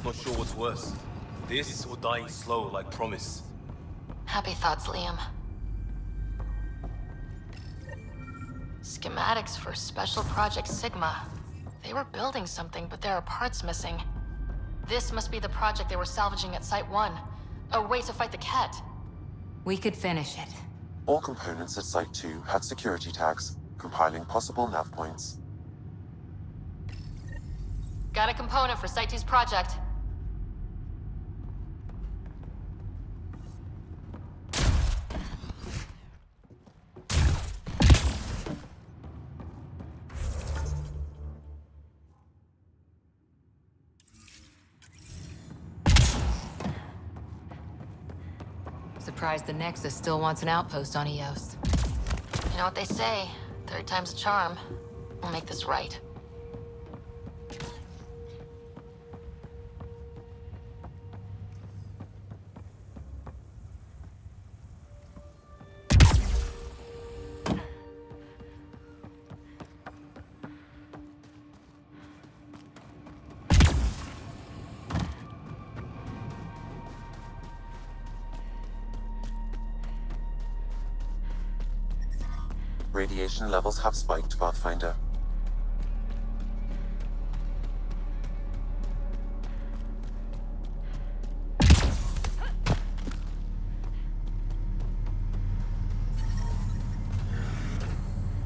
Not sure what's worse. This or dying slow like Promise. Happy thoughts, Liam. Schematics for Special Project Sigma. They were building something, but there are parts missing. This must be the project they were salvaging at Site 1. A way to fight the Ket. We could finish it. All components at Site 2 had security tags, compiling possible nav points. Got a component for Site 2's project. Surprised the Nexus still wants an outpost on Eos. You know what they say, third time's a charm. We'll make this right. Radiation levels have spiked, Pathfinder.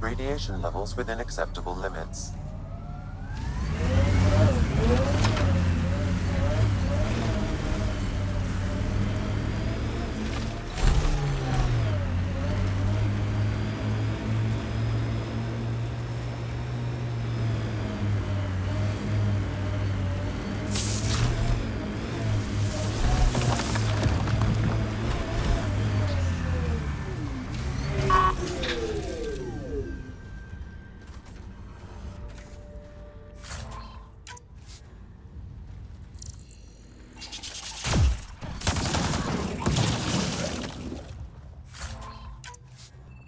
Radiation levels within acceptable limits.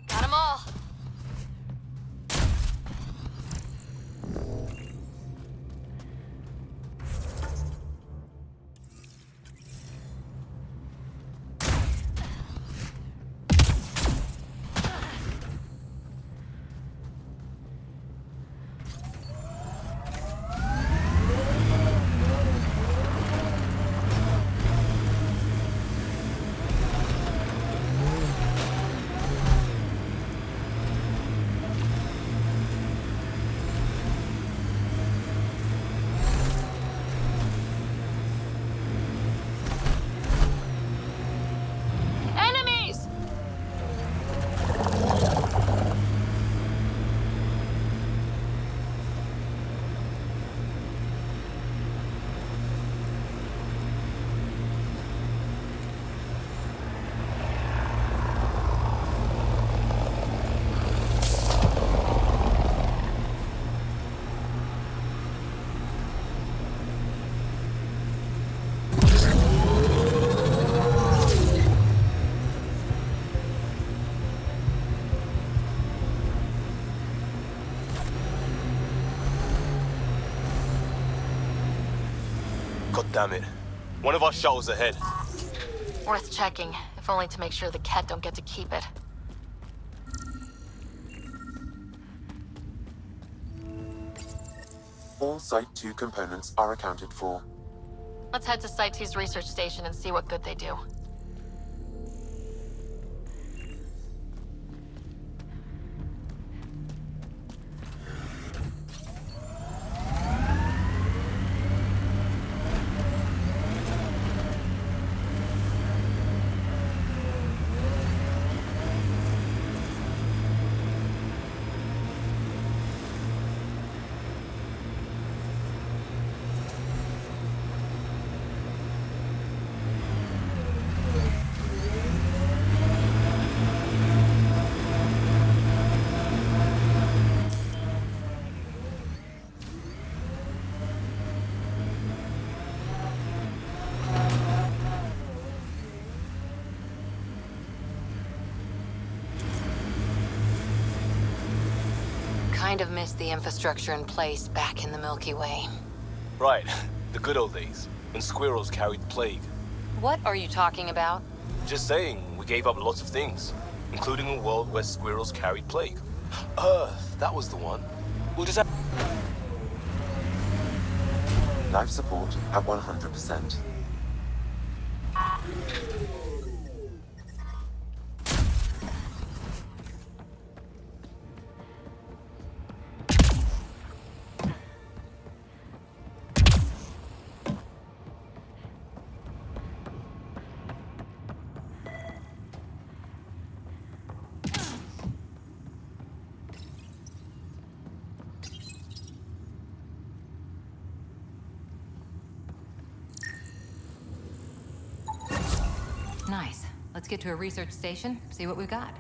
Got 'em all. Enemies! God damn it. One of our shuttles ahead. Worth checking, if only to make sure the Ket don't get to keep it. All Site 2 components are accounted for. Let's head to Site 2's research station and see what good they do. Kind of missed the infrastructure in place back in the Milky Way. Right, the good old days, when squirrels carried the plague. What are you talking about? Just saying, we gave up lots of things, including a world where squirrels carried plague. Earth, that was the one. We'll just have... Life support at 100%. Nice. Let's get to a research station, see what we've got.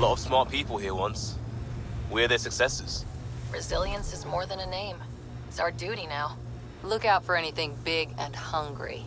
lot of smart people here once. We're their successors. Resilience is more than a name. It's our duty now. Look out for anything big and hungry.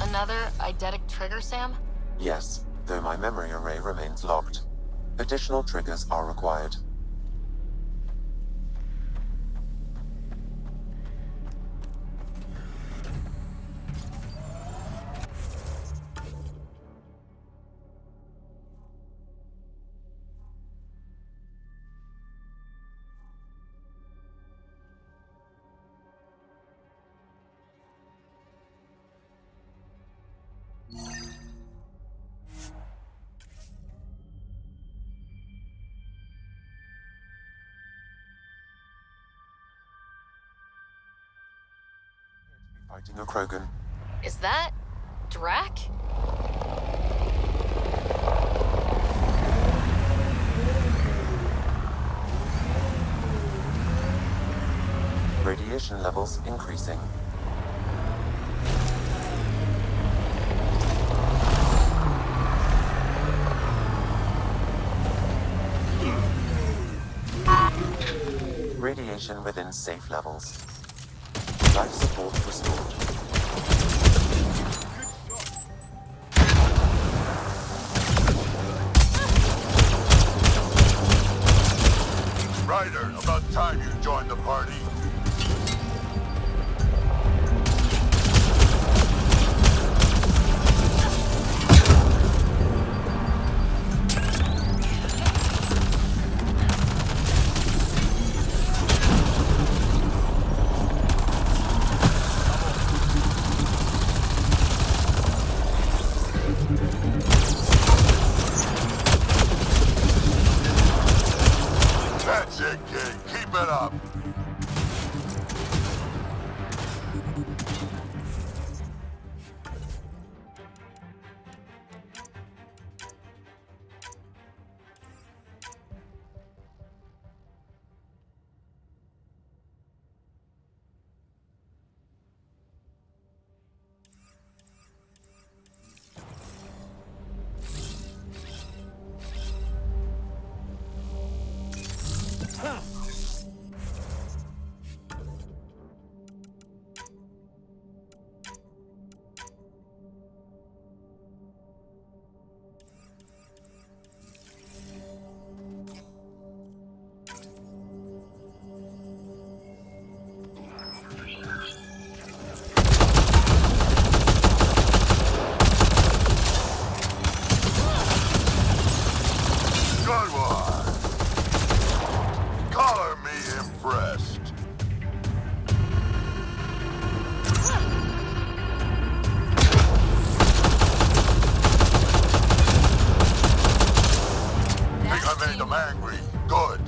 Another eidetic trigger, Sam? Yes, though my memory array remains locked. Additional triggers are required. Fighting a Krogan. Is that... Drac? Radiation levels increasing. Radiation within safe levels. Life support restored. Ryder, about time you joined the party. That's it, kid. Keep it up. Good one. Color me impressed. Think I made them angry. Good.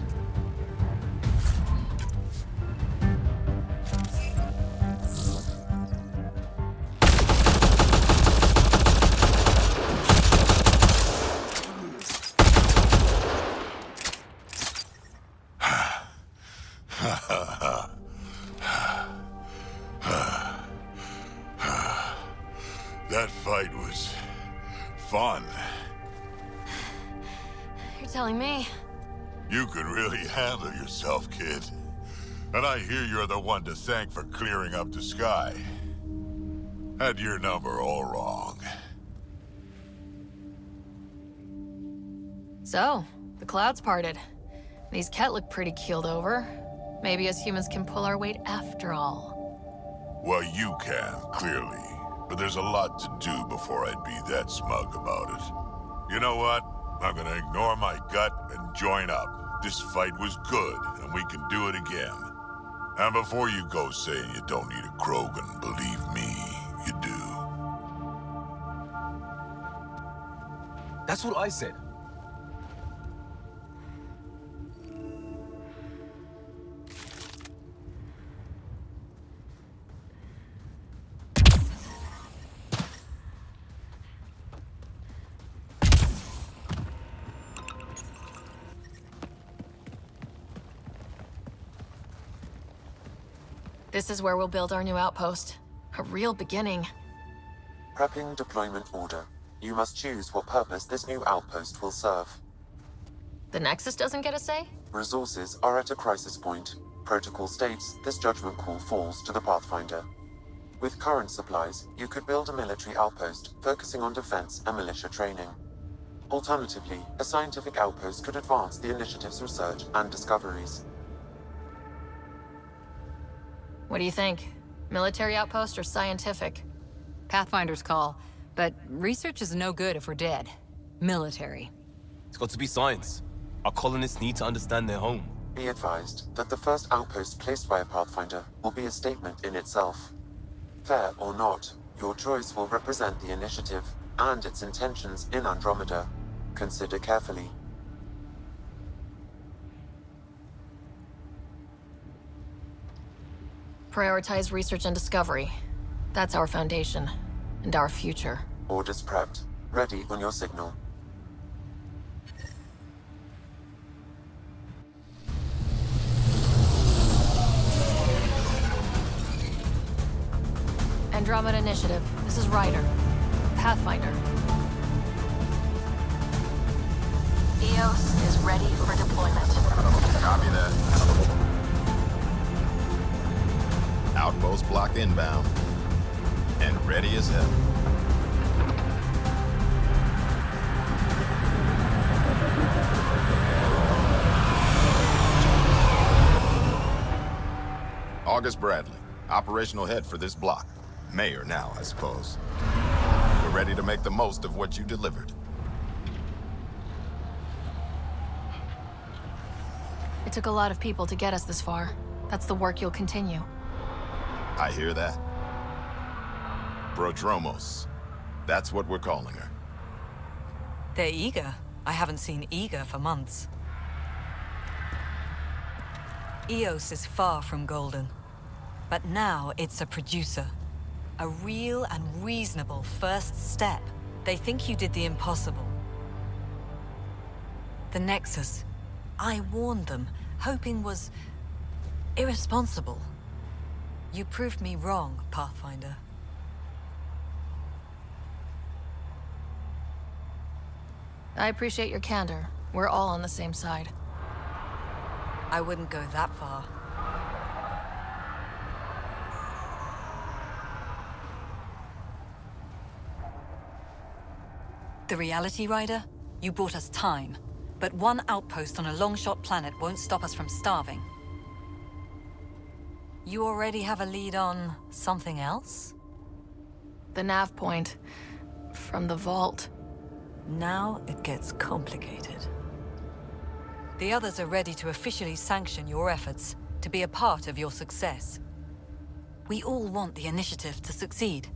That fight was fun. You're telling me. You can really handle yourself, kid. And I hear you're the one to thank for clearing up the sky. Had your number all wrong. So, the clouds parted. These Ket look pretty keeled over. Maybe us humans can pull our weight after all. Well, you can, clearly. But there's a lot to do before I'd be that smug about it. You know what? I'm gonna ignore my gut and join up. This fight was good, and we can do it again. And before you go saying you don't need a Krogan, believe me, you do. That's what I said. This is where we'll build our new outpost. A real beginning. Prepping deployment order. You must choose what purpose this new outpost will serve. The Nexus doesn't get a say? Resources are at a crisis point. Protocol states this judgment call falls to the Pathfinder. With current supplies, you could build a military outpost focusing on defense and militia training. Alternatively, a scientific outpost could advance the initiative's research and discoveries. What do you think? Military outpost or scientific? Pathfinder's call, but research is no good if we're dead. Military. It's got to be science. Our colonists need to understand their home. Be advised that the first outpost placed by a Pathfinder will be a statement in itself. Fair or not, your choice will represent the initiative and its intentions in Andromeda. Consider carefully. Prioritize research and discovery. That's our foundation, and our future. Orders prepped. Ready on your signal. Andromeda Initiative. This is Ryder. Pathfinder. EOS is ready for deployment. Copy that. Outpost block inbound. And ready as hell. August Bradley, operational head for this block. Mayor now, I suppose. We're ready to make the most of what you delivered. It took a lot of people to get us this far. That's the work you'll continue. I hear that. Prodromos. That's what we're calling her. They're eager. I haven't seen eager for months. EOS is far from golden. But now it's a producer. A real and reasonable first step. They think you did the impossible. The Nexus. I warned them, hoping was irresponsible. You proved me wrong, Pathfinder. I appreciate your candor. We're all on the same side. I wouldn't go that far. The reality, Rider? You bought us time. But one outpost on a long-shot planet won't stop us from starving. You already have a lead on something else? The nav point. From the vault. Now it gets complicated. The others are ready to officially sanction your efforts, to be a part of your success. We all want the initiative to succeed.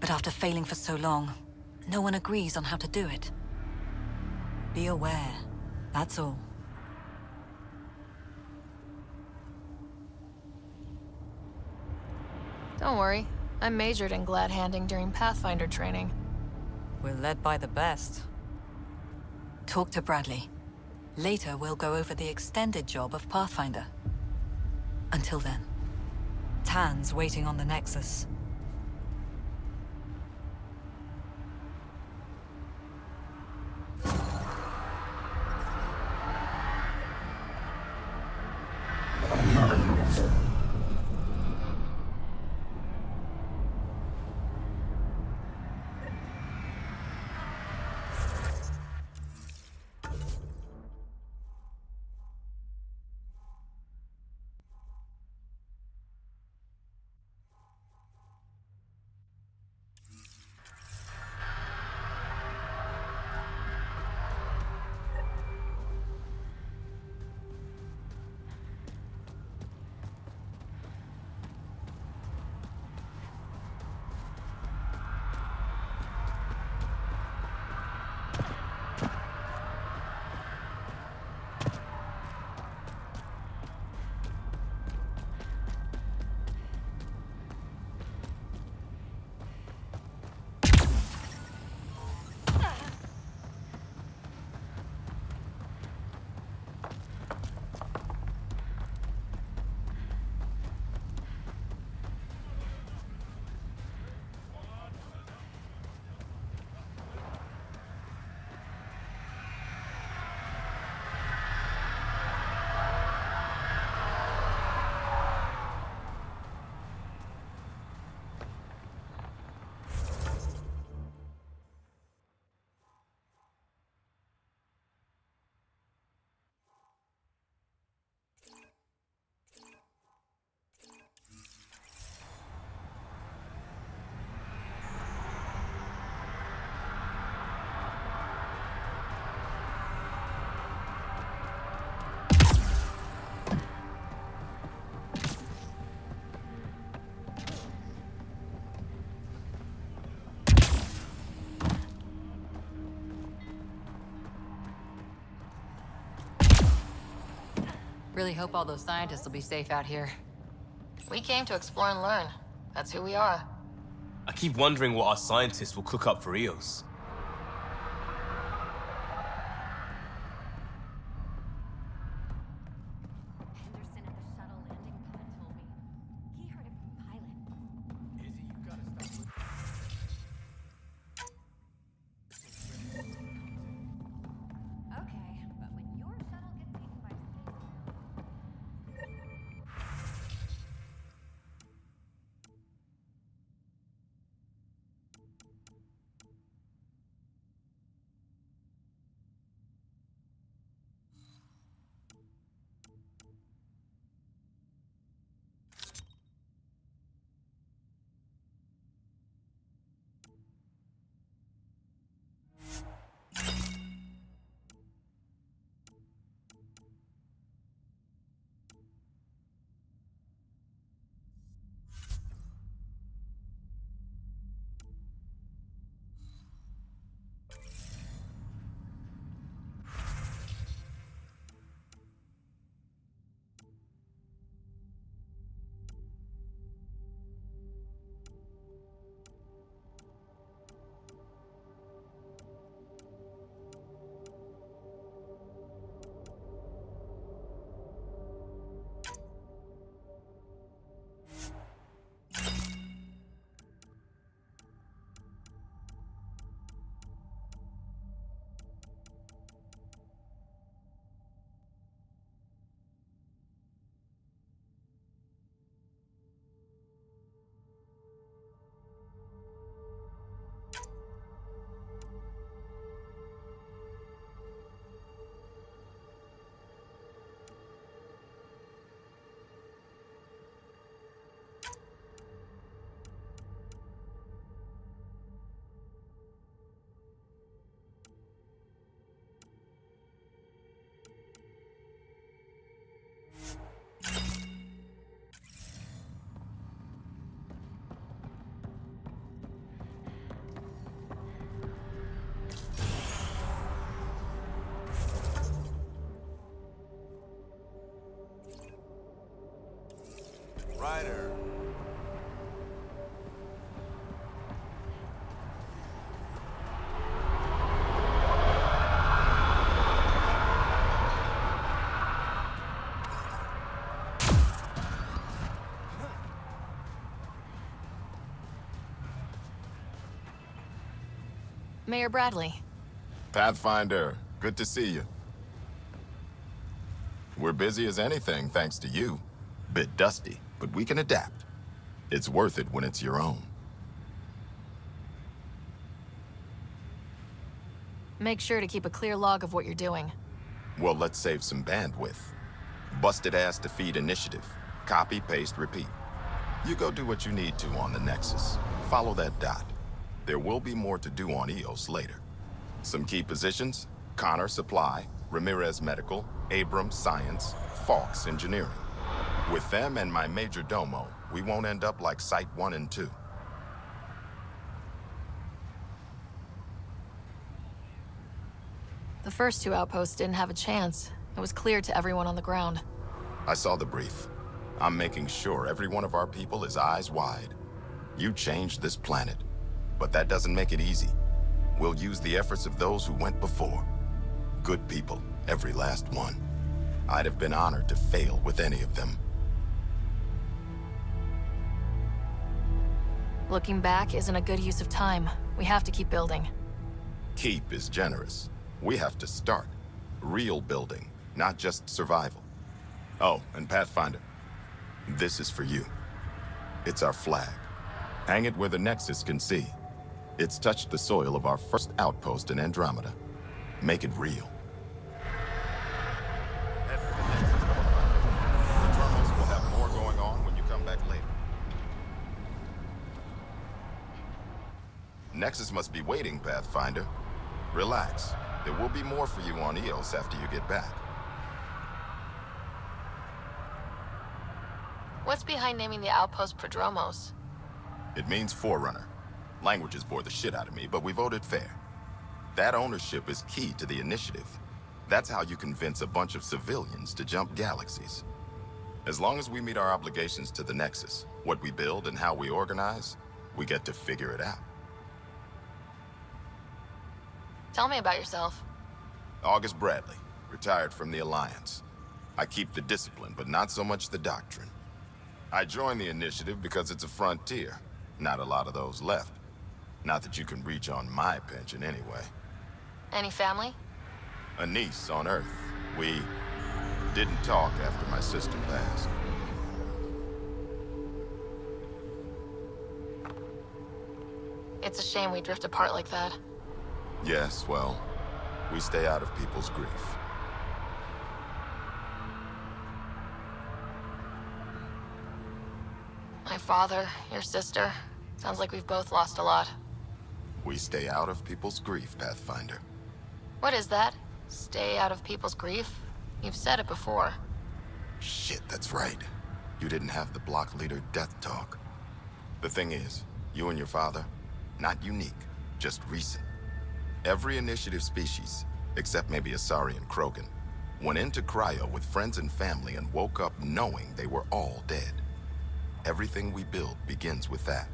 But after failing for so long, no one agrees on how to do it. Be aware, that's all. Don't worry. I majored in glad-handing during Pathfinder training. We're led by the best. Talk to Bradley. Later, we'll go over the extended job of Pathfinder. Until then, Tan's waiting on the Nexus. Really hope all those scientists will be safe out here. We came to explore and learn. That's who we are. I keep wondering what our scientists will cook up for Eos. Henderson at the shuttle landing pod told me. He heard it from the pilot. Izzy, you gotta stop. Okay, but when your shuttle gets eaten by Ryder. Mayor Bradley. Pathfinder, good to see you. We're busy as anything, thanks to you. Bit dusty, but we can adapt. It's worth it when it's your own. Make sure to keep a clear log of what you're doing. Well, let's save some bandwidth. Busted ass to feed initiative. Copy, paste, repeat. You go do what you need to on the Nexus. Follow that dot. There will be more to do on Eos later. Some key positions: Connor Supply, Ramirez Medical, Abrams Science, Fawkes Engineering. With them and my major domo, we won't end up like Site 1 and 2. The first two outposts didn't have a chance. It was clear to everyone on the ground. I saw the brief. I'm making sure every one of our people is eyes wide. You changed this planet, but that doesn't make it easy. We'll use the efforts of those who went before. Good people, every last one. I'd have been honored to fail with any of them. Looking back isn't a good use of time. We have to keep building. Keep is generous. We have to start. Real building, not just survival. Oh, and Pathfinder, this is for you. It's our flag. Hang it where the Nexus can see. It's touched the soil of our first outpost in Andromeda. Make it real. Head for the Nexus. The terminals will have more going on when you come back later. Nexus must be waiting, Pathfinder. Relax. There will be more for you on Eos after you get back. What's behind naming the outpost Prodromos? It means Forerunner. Languages bore the shit out of me, but we voted fair. That ownership is key to the initiative. That's how you convince a bunch of civilians to jump galaxies. As long as we meet our obligations to the Nexus, what we build and how we organize, we get to figure it out. Tell me about yourself. August Bradley, retired from the Alliance. I keep the discipline, but not so much the doctrine. I joined the initiative because it's a frontier. Not a lot of those left. Not that you can reach on my pension anyway. Any family? A niece on Earth. We didn't talk after my sister passed. It's a shame we drift apart like that. Yes, well, we stay out of people's grief. My father, your sister. Sounds like we've both lost a lot. We stay out of people's grief, Pathfinder. What is that? Stay out of people's grief? You've said it before. Shit, that's right. You didn't have the block leader death talk. The thing is, you and your father, not unique, just recent. Every initiative species, except maybe Asari and Krogan, went into cryo with friends and family and woke up knowing they were all dead. Everything we build begins with that.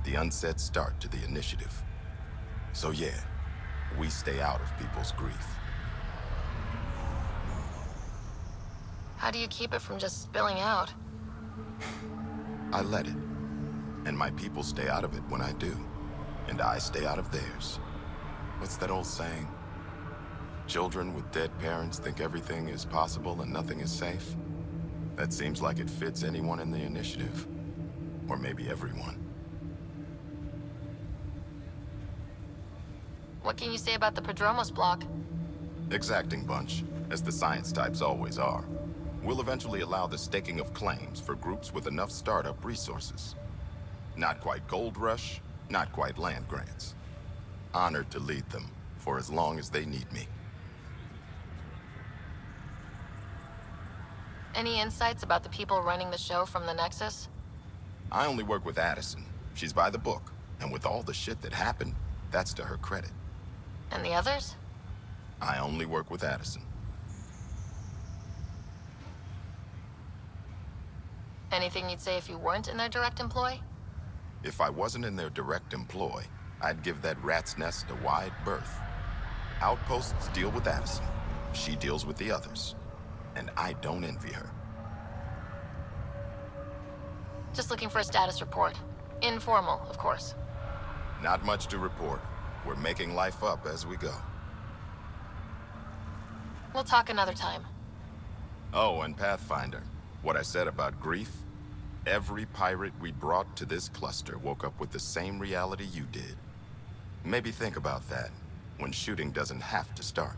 The unsaid start to the initiative. So yeah, we stay out of people's grief. How do you keep it from just spilling out? I let it. And my people stay out of it when I do. And I stay out of theirs. What's that old saying? Children with dead parents think everything is possible and nothing is safe? That seems like it fits anyone in the initiative. Or maybe everyone. What can you say about the Prodromos block? Exacting bunch, as the science types always are. We'll eventually allow the staking of claims for groups with enough startup resources. Not quite gold rush, not quite land grants. Honored to lead them for as long as they need me. Any insights about the people running the show from the Nexus? I only work with Addison. She's by the book. And with all the shit that happened, that's to her credit. And the others? I only work with Addison. Anything you'd say if you weren't in their direct employ? If I wasn't in their direct employ, I'd give that rat's nest a wide berth. Outposts deal with Addison. She deals with the others. And I don't envy her. Just looking for a status report. Informal, of course. Not much to report. We're making life up as we go. We'll talk another time. Oh, and Pathfinder, what I said about grief? Every pirate we brought to this cluster woke up with the same reality you did. Maybe think about that, when shooting doesn't have to start.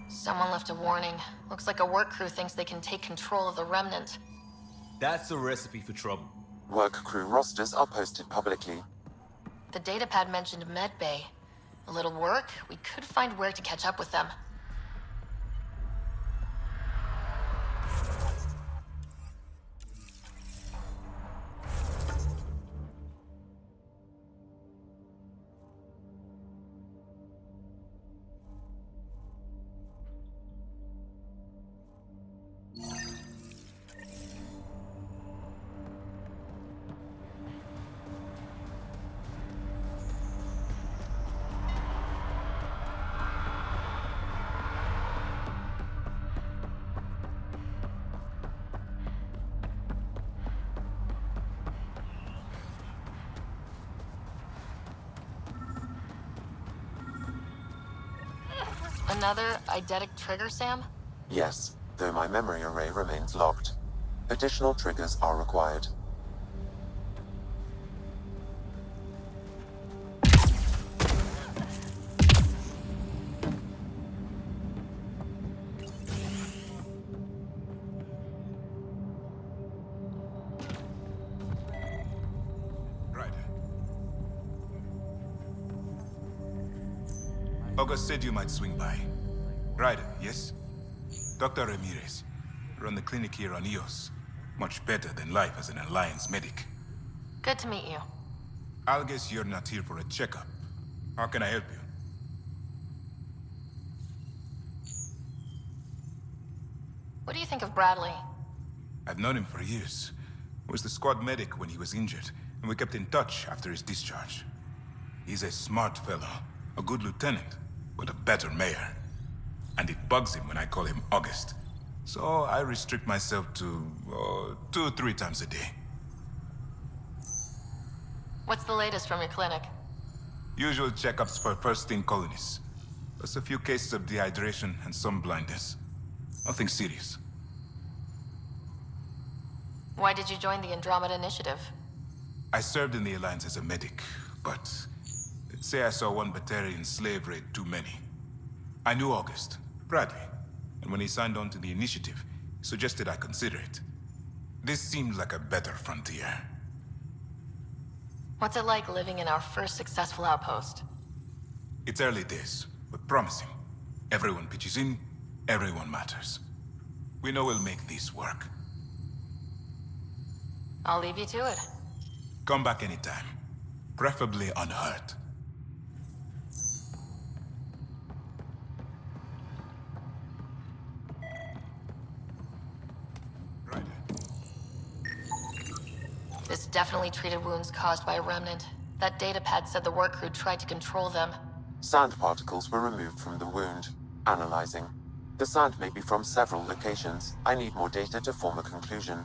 Someone left a warning. Looks like a work crew thinks they can take control of the Remnant. That's a recipe for trouble. Work crew rosters are posted publicly. The datapad mentioned Medbay. A little work, we could find where to catch up with them. Another eidetic trigger, Sam? Yes, though my memory array remains locked. Additional triggers are required. August said you might swing by. Ryder, yes? Dr. Ramirez. Run the clinic here on EOS. Much better than life as an Alliance medic. Good to meet you. I'll guess you're not here for a checkup. How can I help you? What do you think of Bradley? I've known him for years. Was the squad medic when he was injured, and we kept in touch after his discharge. He's a smart fellow, a good lieutenant, but a better mayor. And it bugs him when I call him August. So I restrict myself to 2-3 times a day. What's the latest from your clinic? Usual checkups for first-in colonists. Plus a few cases of dehydration and some blindness. Nothing serious. Why did you join the Andromeda Initiative? I served in the Alliance as a medic, but let's say I saw one Batarian slave raid too many. I knew August, Bradley, and when he signed on to the initiative, he suggested I consider it. This seemed like a better frontier. What's it like living in our first successful outpost? It's early days, but promising. Everyone pitches in, everyone matters. We know we'll make this work. I'll leave you to it. Come back anytime. Preferably unhurt. This definitely treated wounds caused by a remnant. That datapad said the work crew tried to control them. Sand particles were removed from the wound. Analyzing. The sand may be from several locations. I need more data to form a conclusion.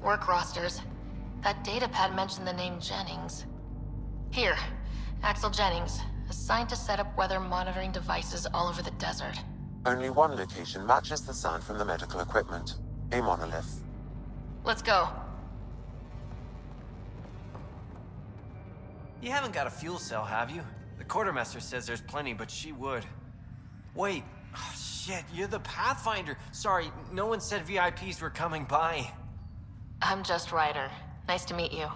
Work rosters. That datapad mentioned the name Jennings. Here, Axel Jennings, assigned to set up weather monitoring devices all over the desert. Only one location matches the sound from the medical equipment. A monolith. Let's go. You haven't got a fuel cell, have you? The quartermaster says there's plenty, but she would. Wait. Oh, shit, you're the Pathfinder. Sorry, no one said VIPs were coming by. I'm just Ryder. Nice to meet you.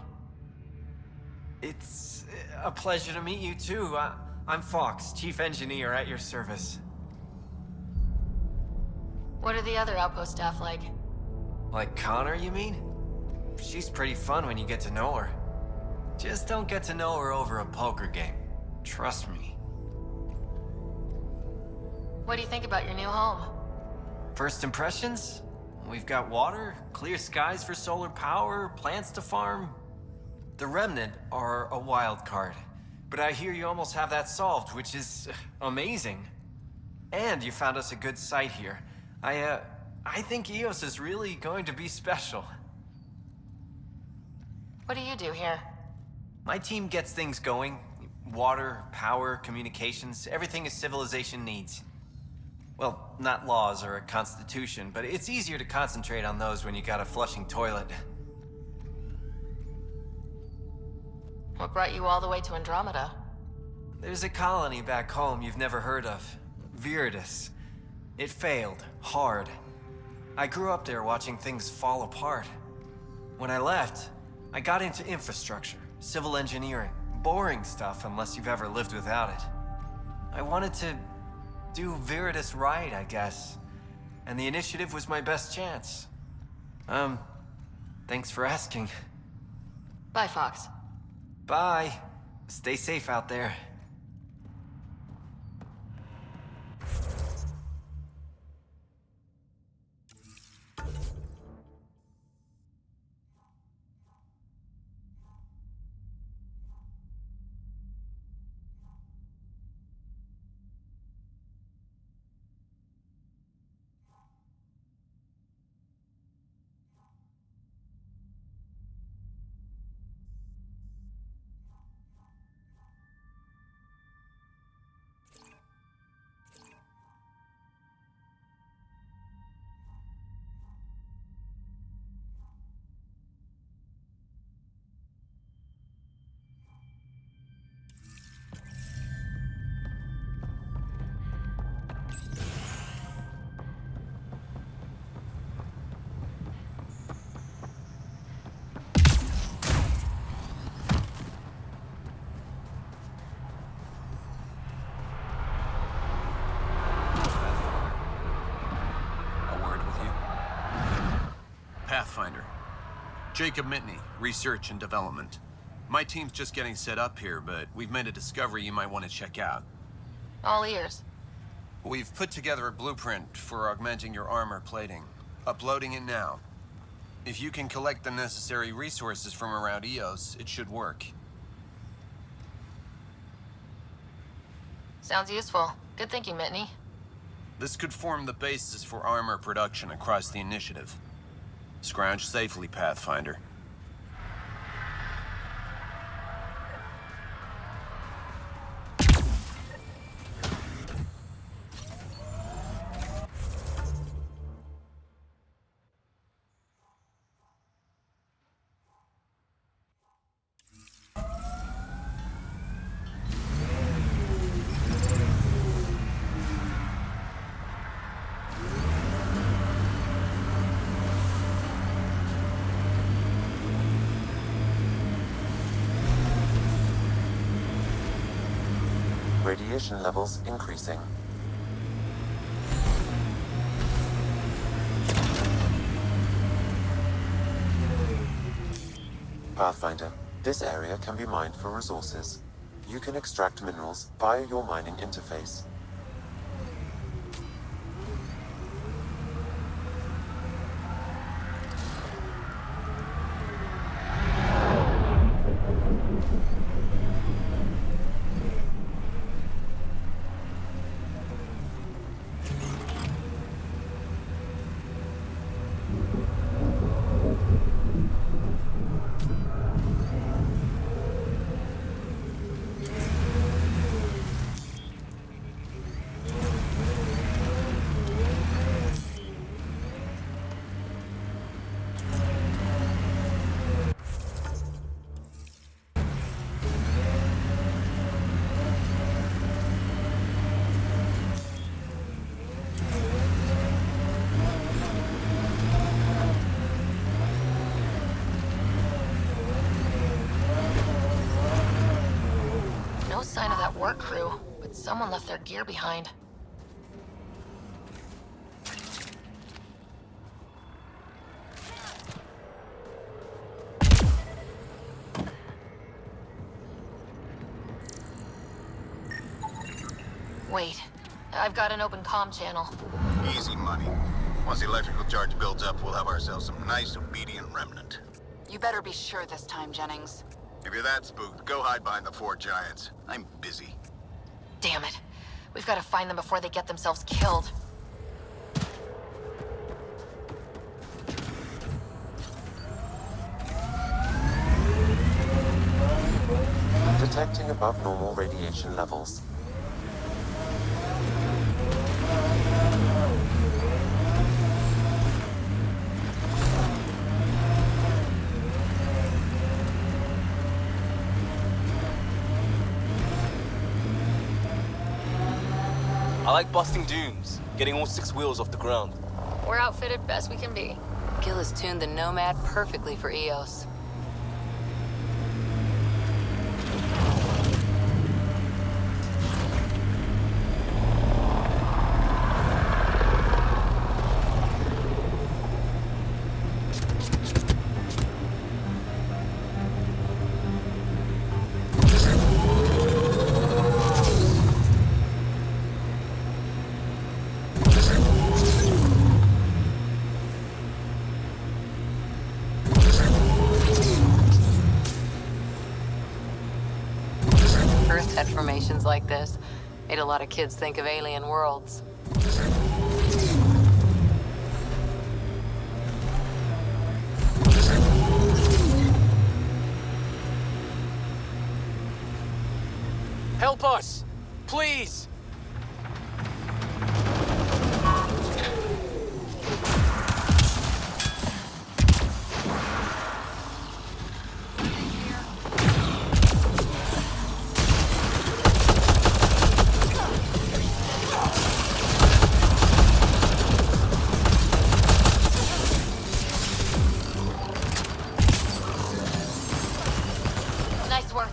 It's a pleasure to meet you, too. I'm Fox, Chief Engineer at your service. What are the other outpost staff like? Like Connor, you mean? She's pretty fun when you get to know her. Just don't get to know her over a poker game. Trust me. What do you think about your new home? First impressions? We've got water, clear skies for solar power, plants to farm. The Remnant are a wild card, but I hear you almost have that solved, which is amazing. And you found us a good site here. I think EOS is really going to be special. What do you do here? My team gets things going. Water, power, communications, everything a civilization needs. Well, not laws or a constitution, but it's easier to concentrate on those when you got a flushing toilet. What brought you all the way to Andromeda? There's a colony back home you've never heard of. Viridis. It failed. Hard. I grew up there watching things fall apart. When I left, I got into infrastructure, civil engineering. Boring stuff unless you've ever lived without it. I wanted to do Viridis right, I guess. And the initiative was my best chance. Thanks for asking. Bye, Fox. Bye. Stay safe out there. Pathfinder. Jacob Mitney, Research and Development. My team's just getting set up here, but we've made a discovery you might want to check out. All ears. We've put together a blueprint for augmenting your armor plating. Uploading it now. If you can collect the necessary resources from around Eos, it should work. Sounds useful. Good thinking, Mitney. This could form the basis for armor production across the initiative. Scrounge safely, Pathfinder. Radiation levels increasing. Pathfinder, this area can be mined for resources. You can extract minerals via your mining interface. No sign of that work crew, but someone left their gear behind. Wait, I've got an open comm channel. Easy money. Once the electrical charge builds up, we'll have ourselves some nice, obedient remnant. You better be sure this time, Jennings. If you're that spooked, go hide behind the four giants. I'm busy. Damn it. We've got to find them before they get themselves killed. Detecting above normal radiation levels. I like busting dunes, getting all 6 wheels off the ground. We're outfitted best we can be. Gil has tuned the Nomad perfectly for Eos. Earth had formations like this. Made a lot of kids think of alien worlds. Help us! Please! Nice work.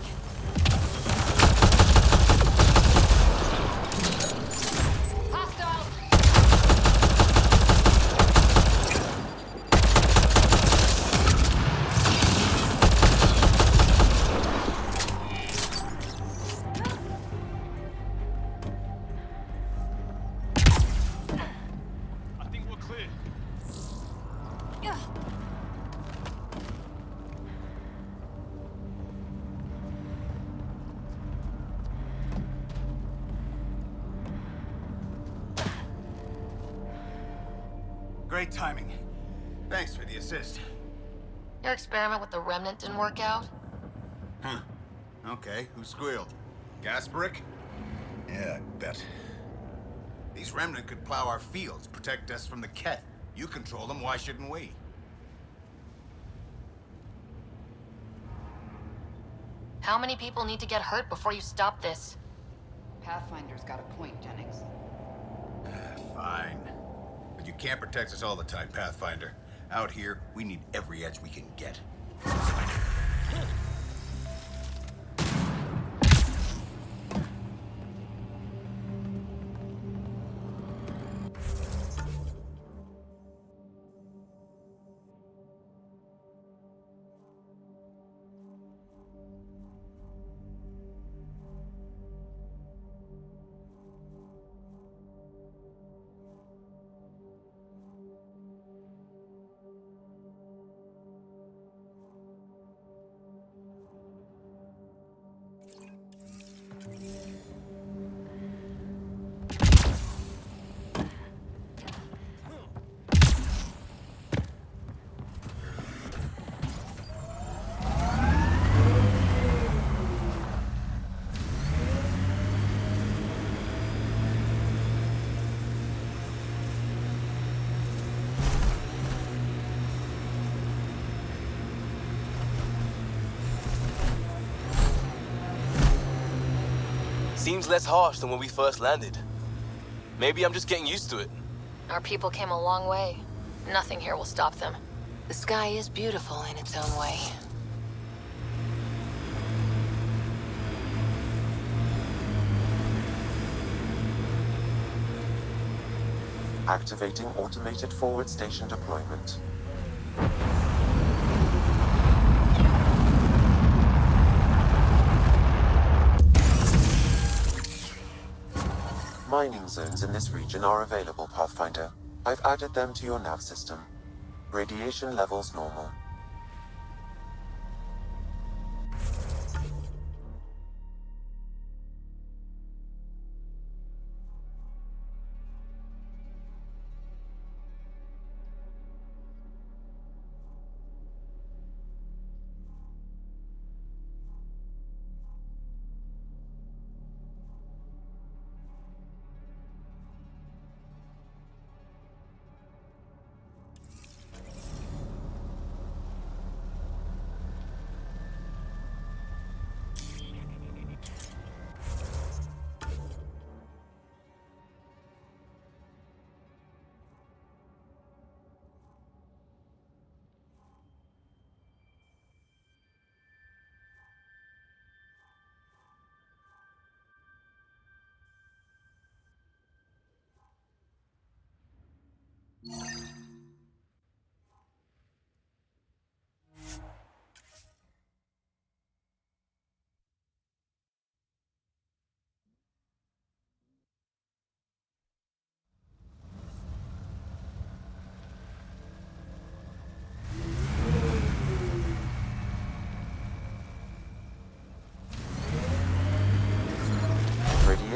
Hostile! I think we're clear. Great timing. Thanks for the assist. Your experiment with the Remnant didn't work out? Huh. Okay, who squealed? Gas brick? Yeah, I bet. These Remnant could plow our fields, protect us from the Ket. You control them, why shouldn't we? How many people need to get hurt before you stop this? Pathfinder's got a point, Jennings. Fine. But you can't protect us all the time, Pathfinder. Out here, we need every edge we can get. Seems less harsh than when we first landed. Maybe I'm just getting used to it. Our people came a long way. Nothing here will stop them. The sky is beautiful in its own way. Activating automated forward station deployment. Mining zones in this region are available, Pathfinder. I've added them to your nav system. Radiation levels normal.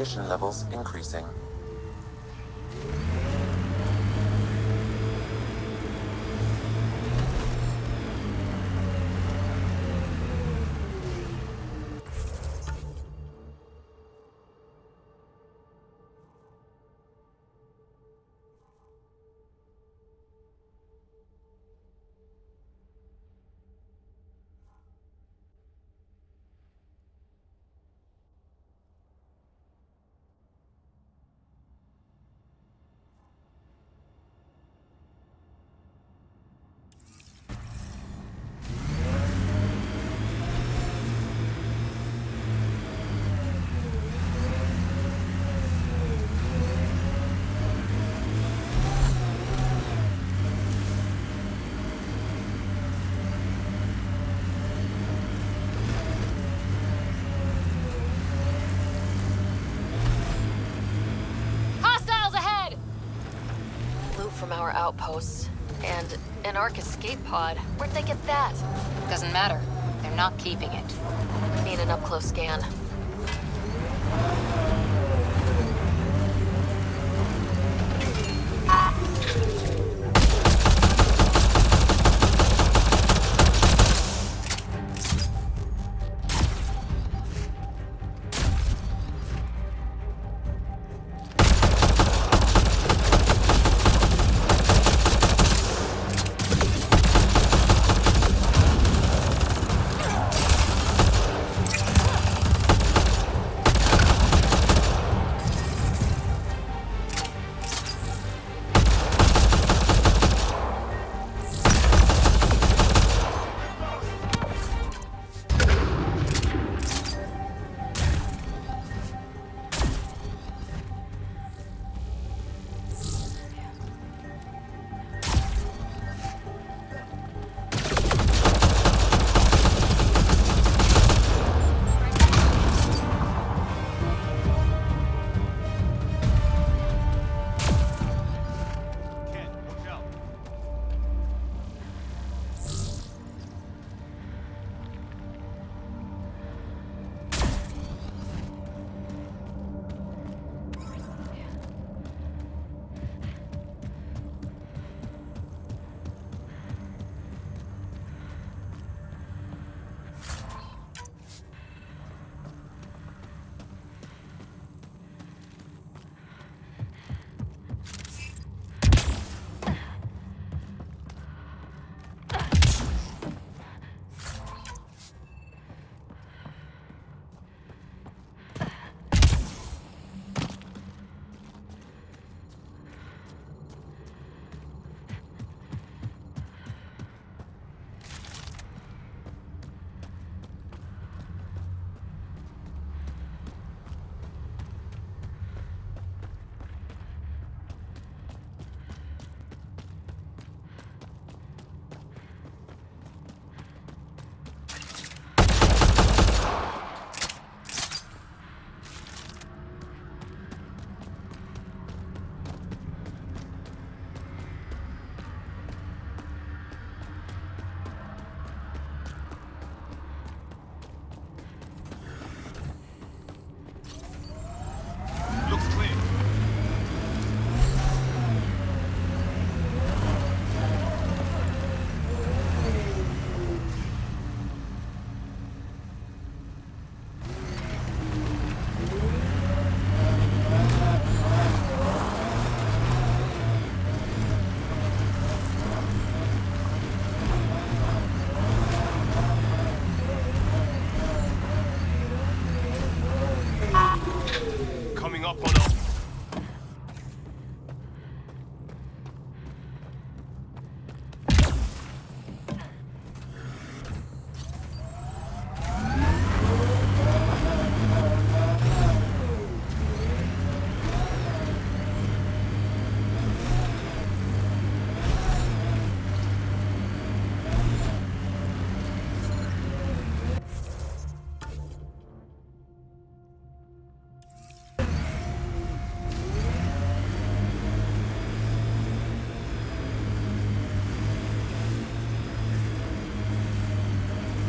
radiation levels increasing. Hostiles ahead! Loot from our outposts. And an Ark escape pod. Where'd they get that? Doesn't matter. They're not keeping it. Need an up-close scan.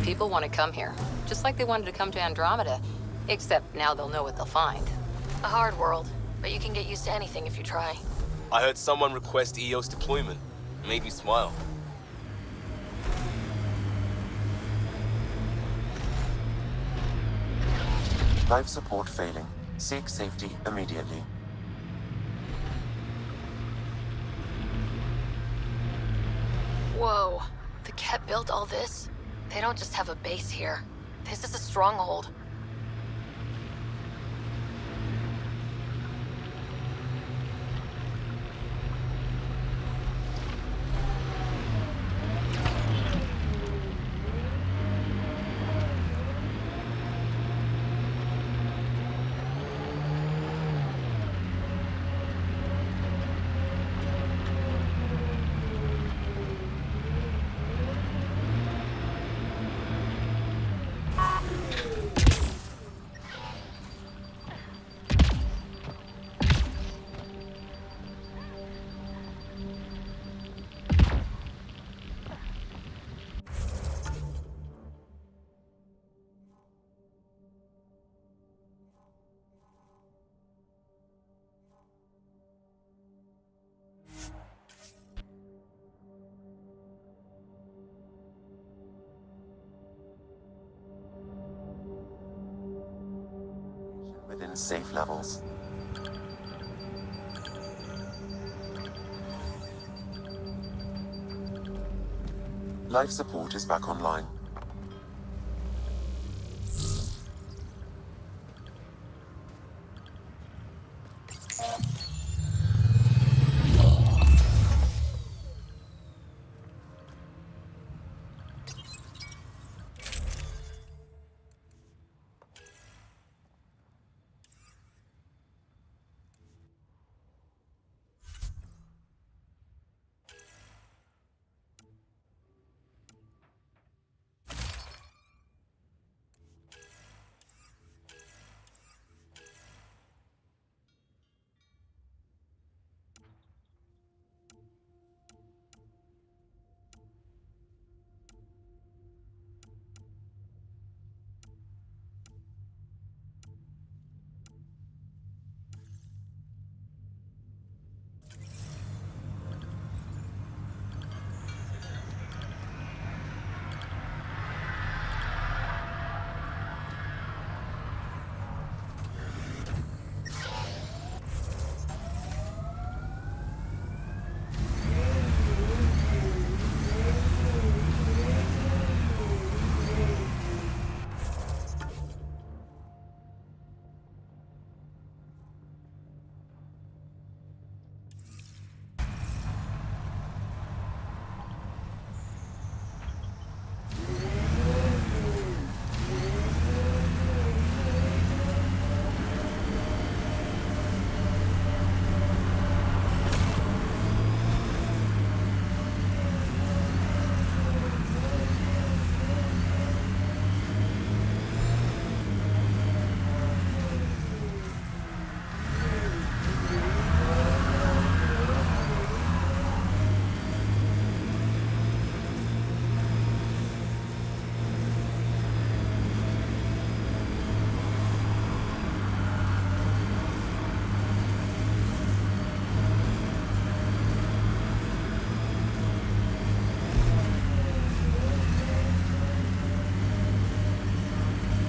People want to come here, just like they wanted to come to Andromeda. Except now they'll know what they'll find. A hard world, but you can get used to anything if you try. I heard someone request EOS deployment. It made me smile. Life support failing. Seek safety immediately. Whoa. The Ket built all this? They don't just have a base here. This is a stronghold. Within safe levels. Life support is back online.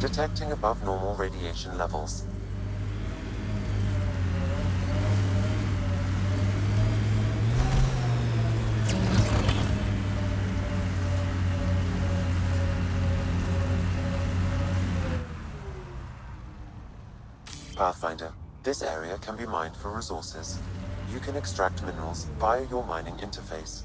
Detecting above normal radiation levels. Pathfinder, this area can be mined for resources. You can extract minerals via your mining interface.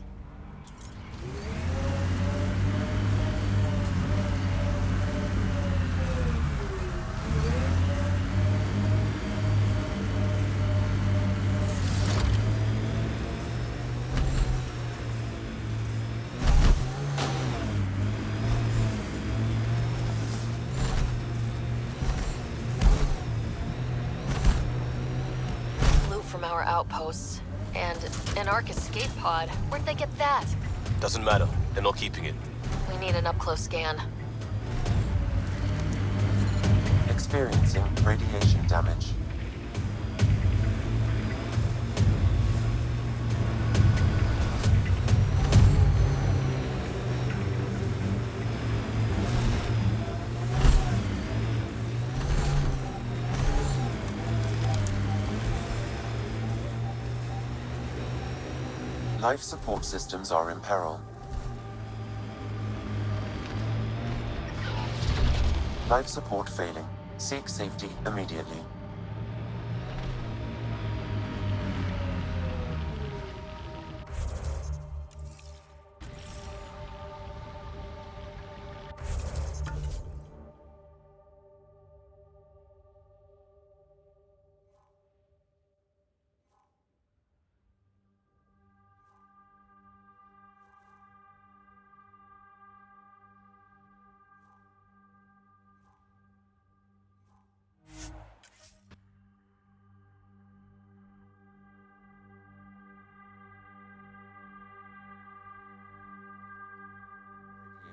From our outposts. And an Ark escape pod. Where'd they get that? Doesn't matter. They're not keeping it. We need an up-close scan. Experiencing radiation damage. Life support systems are in peril. Life support failing. Seek safety immediately.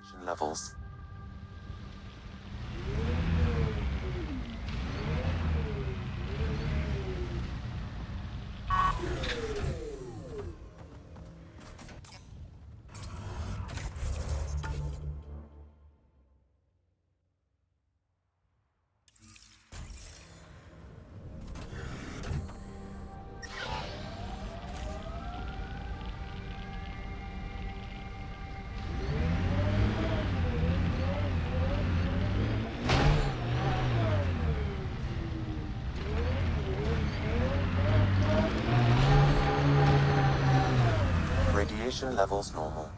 Radiation levels. Radiation levels normal.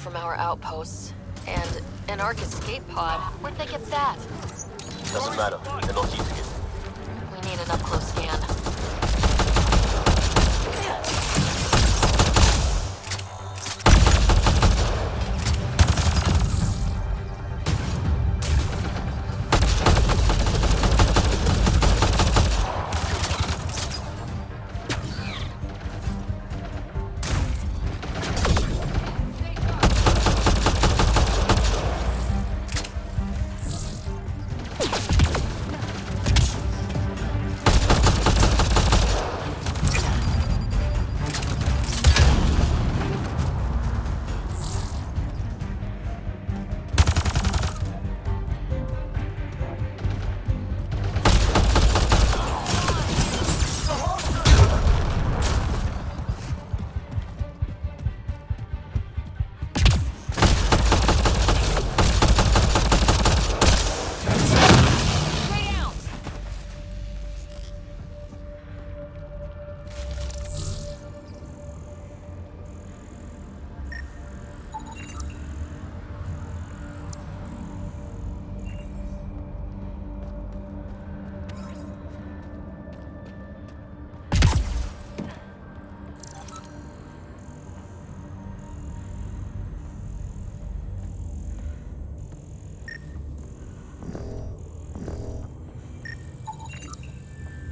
From our outposts. And an Ark escape pod. Where'd they get that? Doesn't matter. They're not keeping it. We need an up-close scan.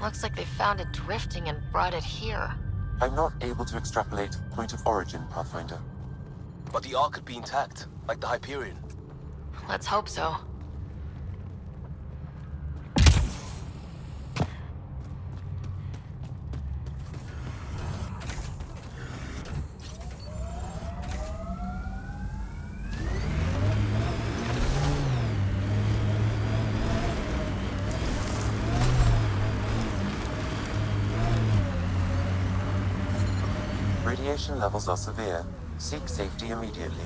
Looks like they found it drifting and brought it here. I'm not able to extrapolate point of origin, Pathfinder. But the Ark could be intact, like the Hyperion. Let's hope so. Radiation levels are severe. Seek safety immediately.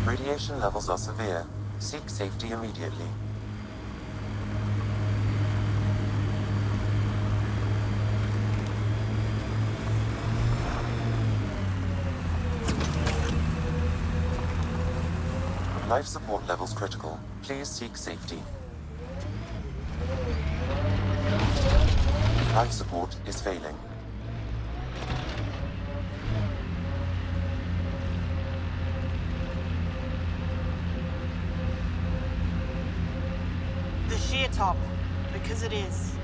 Radiation levels are severe. Seek safety immediately. Life support levels critical. Please seek safety. Life support is failing. The sheer top, because it is.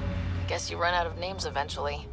Guess you run out of names eventually.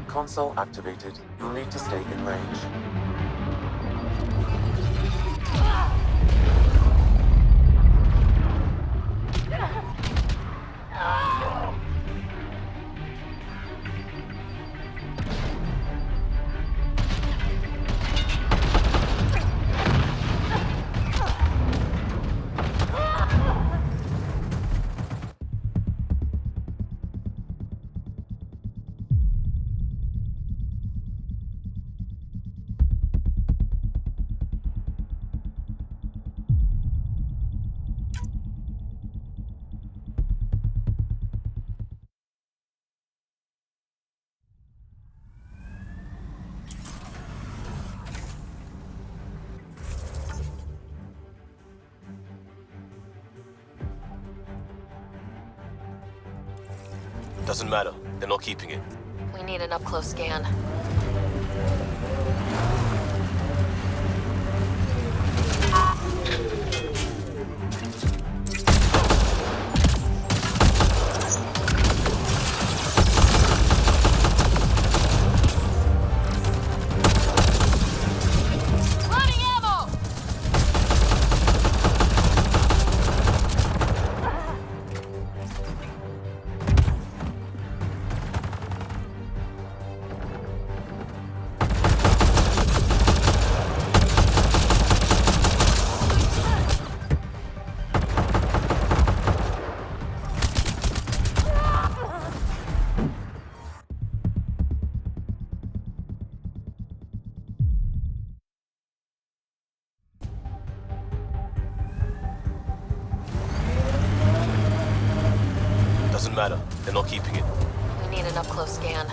Console activated. You'll need to stay in range. Doesn't matter. They're not keeping it. We need an up-close scan. Doesn't matter. They're not keeping it. We need an up-close scan.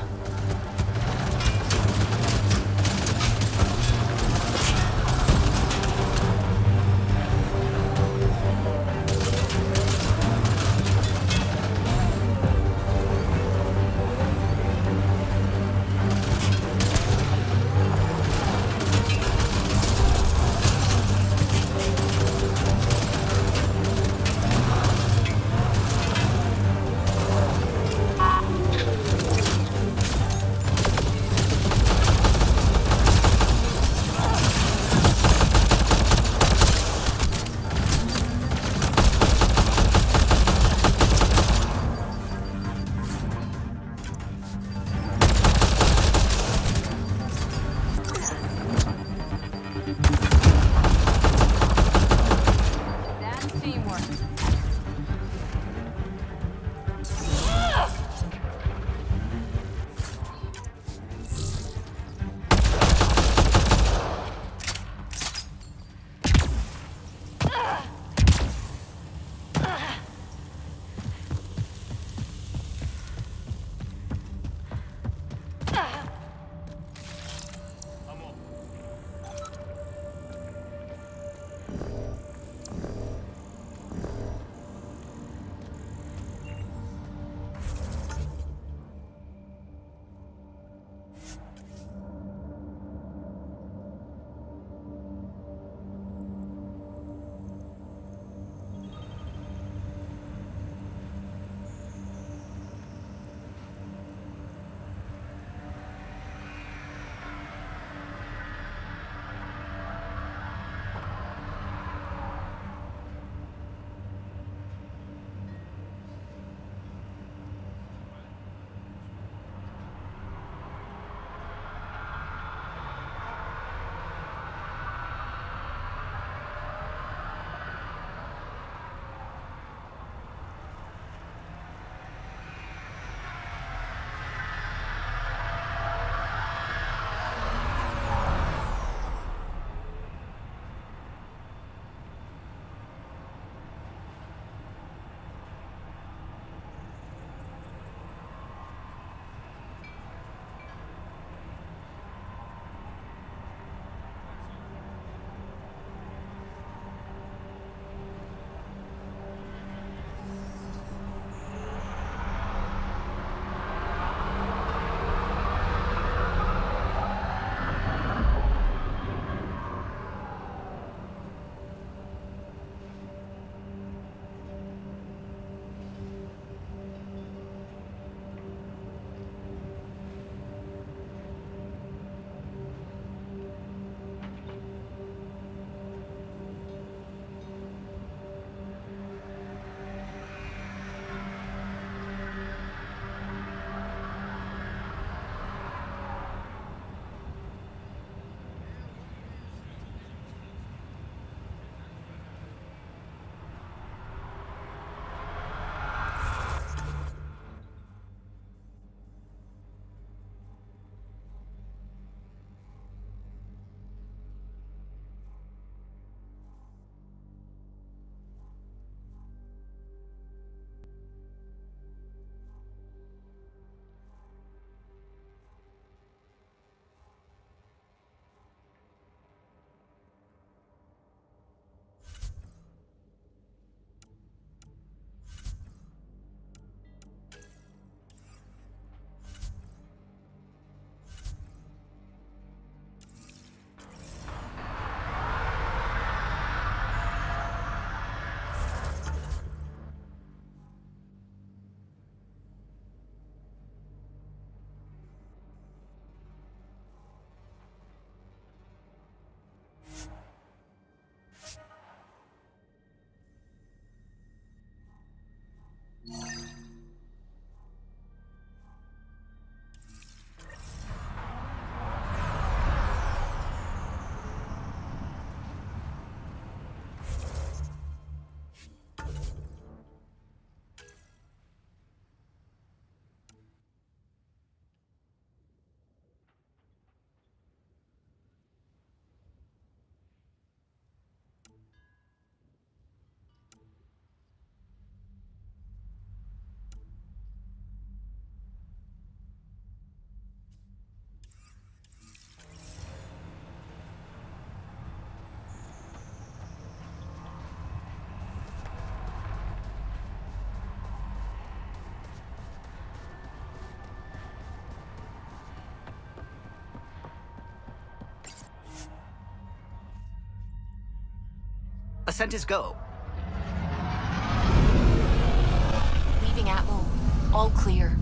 Ascent is go. Leaving Atmo. All clear.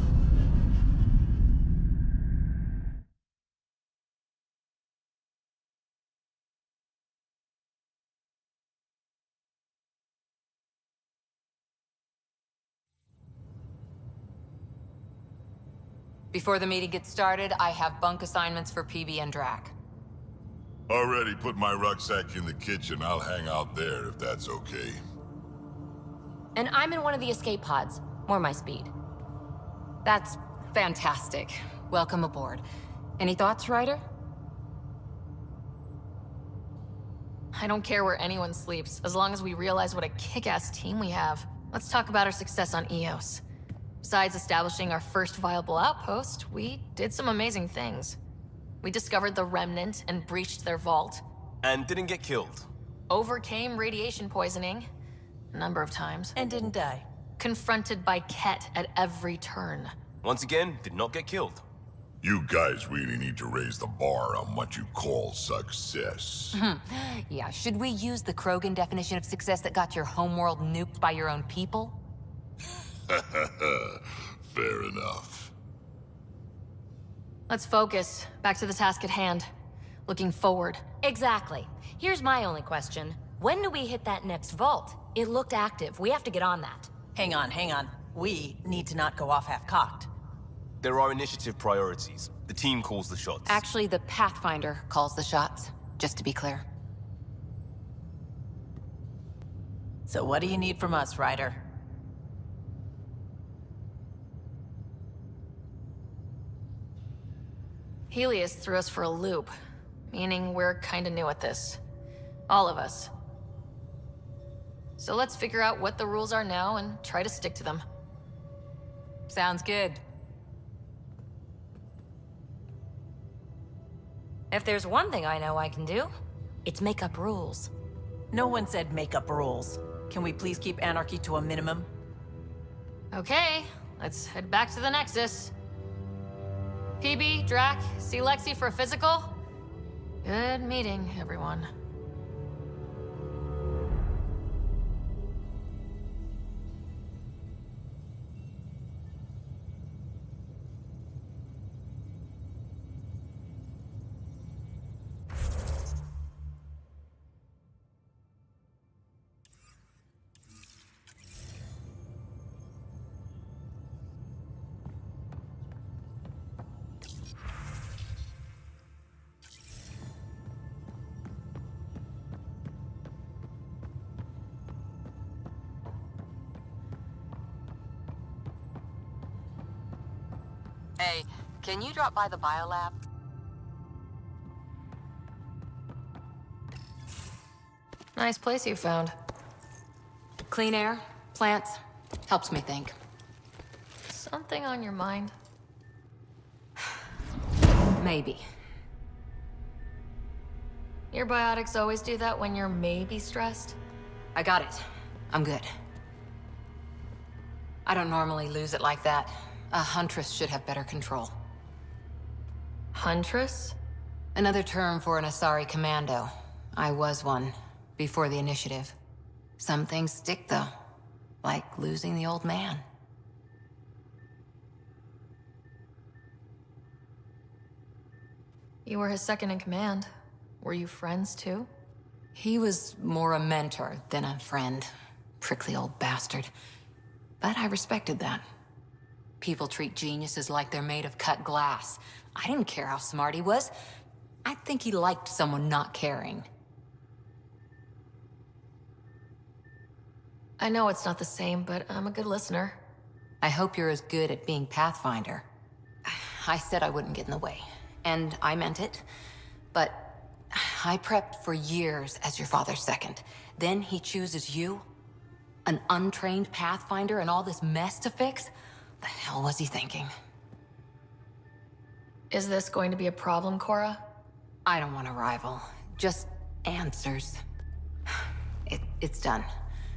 Before the meeting gets started, I have bunk assignments for PB and Drac. Already put my rucksack in the kitchen. I'll hang out there if that's okay. And I'm in one of the escape pods. More my speed. That's fantastic. Welcome aboard. Any thoughts, Ryder? I don't care where anyone sleeps, as long as we realize what a kick-ass team we have. Let's talk about our success on Eos. Besides establishing our first viable outpost, we did some amazing things. We discovered the Remnant and breached their vault. And didn't get killed. Overcame radiation poisoning a number of times. And didn't die. Confronted by Ket at every turn. Once again, did not get killed. You guys really need to raise the bar on what you call success. Yeah, should we use the Krogan definition of success that got your homeworld nuked by your own people? Fair enough. Let's focus. Back to the task at hand. Looking forward. Exactly. Here's my only question. When do we hit that next vault? It looked active. We have to get on that. Hang on. We need to not go off half-cocked. There are initiative priorities. The team calls the shots. Actually, the Pathfinder calls the shots, just to be clear. So what do you need from us, Ryder? Helios threw us for a loop, meaning we're kinda new at this. All of us. So let's figure out what the rules are now and try to stick to them. Sounds good. If there's one thing I know I can do, it's make up rules. No one said make up rules. Can we please keep anarchy to a minimum? Okay, let's head back to the Nexus. PB, Drac, see Lexi for a physical? Good meeting, everyone. Hey, can you drop by the biolab? Nice place you found. Clean air, plants, helps me think. Something on your mind? Maybe. Your biotics always do that when you're maybe stressed? I got it. I'm good. I don't normally lose it like that. A huntress should have better control. Huntress? Another term for an Asari commando. I was one, before the initiative. Some things stick, though. Like losing the old man. You were his second in command. Were you friends, too? He was more a mentor than a friend. Prickly old bastard. But I respected that. People treat geniuses like they're made of cut glass. I didn't care how smart he was. I think he liked someone not caring. I know it's not the same, but I'm a good listener. I hope you're as good at being Pathfinder. I said I wouldn't get in the way, and I meant it. But I prepped for years as your father's second. Then he chooses you? An untrained Pathfinder and all this mess to fix? The hell was he thinking? Is this going to be a problem, Cora? I don't want a rival. Just answers. It's done.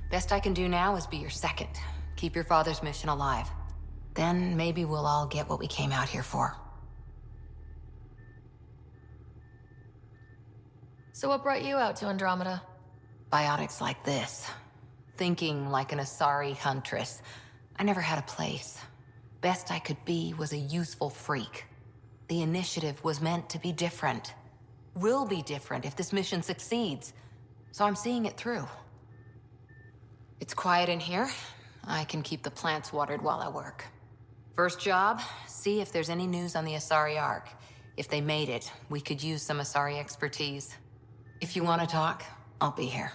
Best I can do now is be your second. Keep your father's mission alive. Then maybe we'll all get what we came out here for. So what brought you out to Andromeda? Biotics like this. Thinking like an Asari huntress. I never had a place. Best I could be was a useful freak. The initiative was meant to be different. Will be different if this mission succeeds. So I'm seeing it through. It's quiet in here. I can keep the plants watered while I work. First job, see if there's any news on the Asari Ark. If they made it, we could use some Asari expertise. If you want to talk, I'll be here.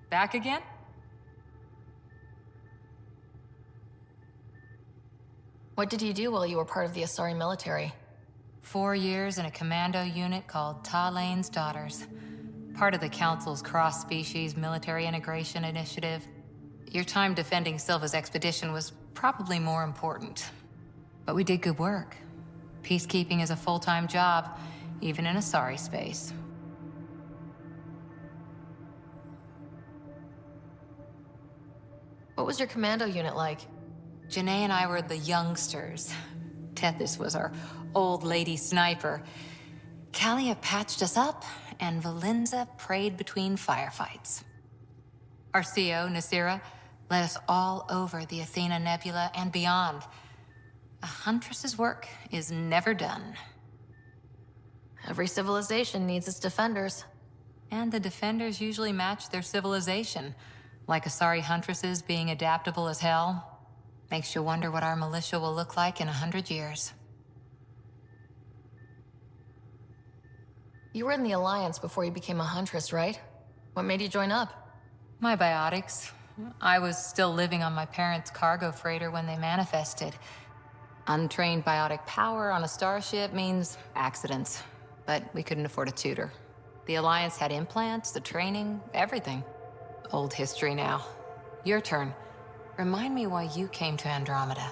Back again? What did you do while you were part of the Asari military? 4 years in a commando unit called Talane's Daughters. Part of the Council's cross-species military integration initiative. Your time defending Silva's expedition was probably more important. But we did good work. Peacekeeping is a full-time job, even in Asari space. What was your commando unit like? Janae and I were the youngsters. Tethys was our old lady sniper. Kalia patched us up, and Valenza prayed between firefights. Our CO, Nasira, led us all over the Athena Nebula and beyond. A huntress's work is never done. Every civilization needs its defenders. And the defenders usually match their civilization, like Asari huntresses being adaptable as hell. Makes you wonder what our militia will look like in 100 years. You were in the Alliance before you became a huntress, right? What made you join up? My biotics. I was still living on my parents' cargo freighter when they manifested. Untrained biotic power on a starship means accidents, but we couldn't afford a tutor. The Alliance had implants, the training, everything. Old history now. Your turn. Remind me why you came to Andromeda.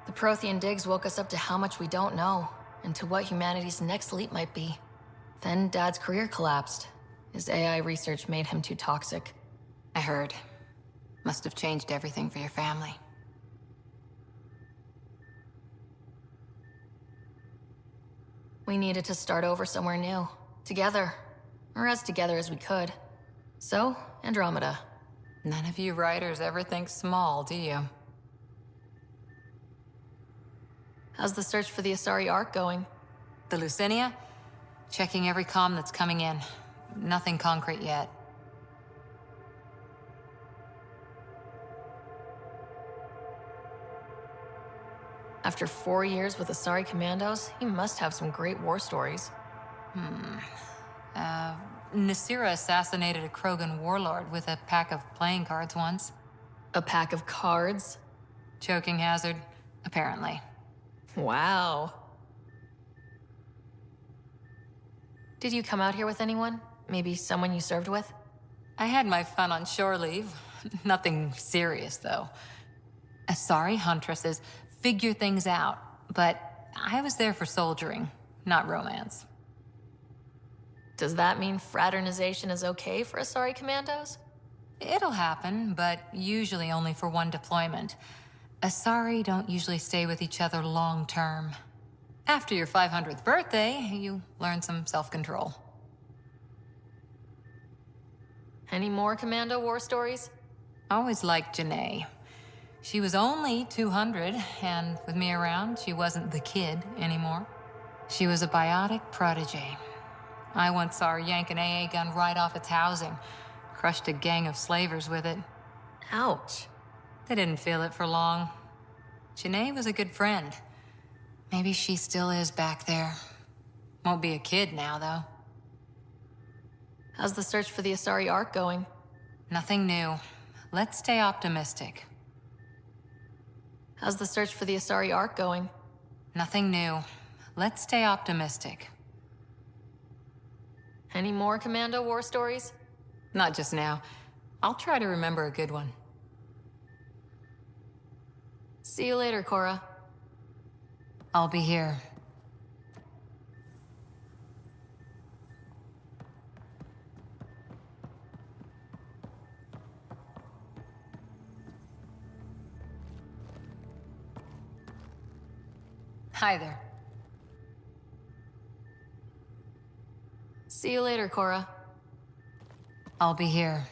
The Prothean digs woke us up to how much we don't know, and to what humanity's next leap might be. Then Dad's career collapsed. His AI research made him too toxic. I heard. Must have changed everything for your family. We needed to start over somewhere new. Together. Or as together as we could. So, Andromeda. None of you writers ever think small, do you? How's the search for the Asari Ark going? The Lucinia? Checking every comm that's coming in. Nothing concrete yet. After 4 years with Asari commandos, he must have some great war stories. Nasira assassinated a Krogan warlord with a pack of playing cards once. A pack of cards? Choking hazard, apparently. Wow. Did you come out here with anyone? Maybe someone you served with? I had my fun on shore leave. Nothing serious, though. Asari huntresses figure things out, but I was there for soldiering, not romance. Does that mean fraternization is okay for Asari commandos? It'll happen, but usually only for one deployment. Asari don't usually stay with each other long term. After your 500th birthday, you learn some self-control. Any more commando war stories? Always liked Janae. She was only 200, and with me around, she wasn't the kid anymore. She was a biotic protege. I once saw her yank an AA gun right off its housing. Crushed a gang of slavers with it. Ouch. They didn't feel it for long. Janae was a good friend. Maybe she still is back there. Won't be a kid now, though. How's the search for the Asari Ark going? Nothing new. Let's stay optimistic. How's the search for the Asari Ark going? Nothing new. Let's stay optimistic. Any more commando war stories? Not just now. I'll try to remember a good one. See you later, Cora. I'll be here. Hi there. See you later, Cora. I'll be here.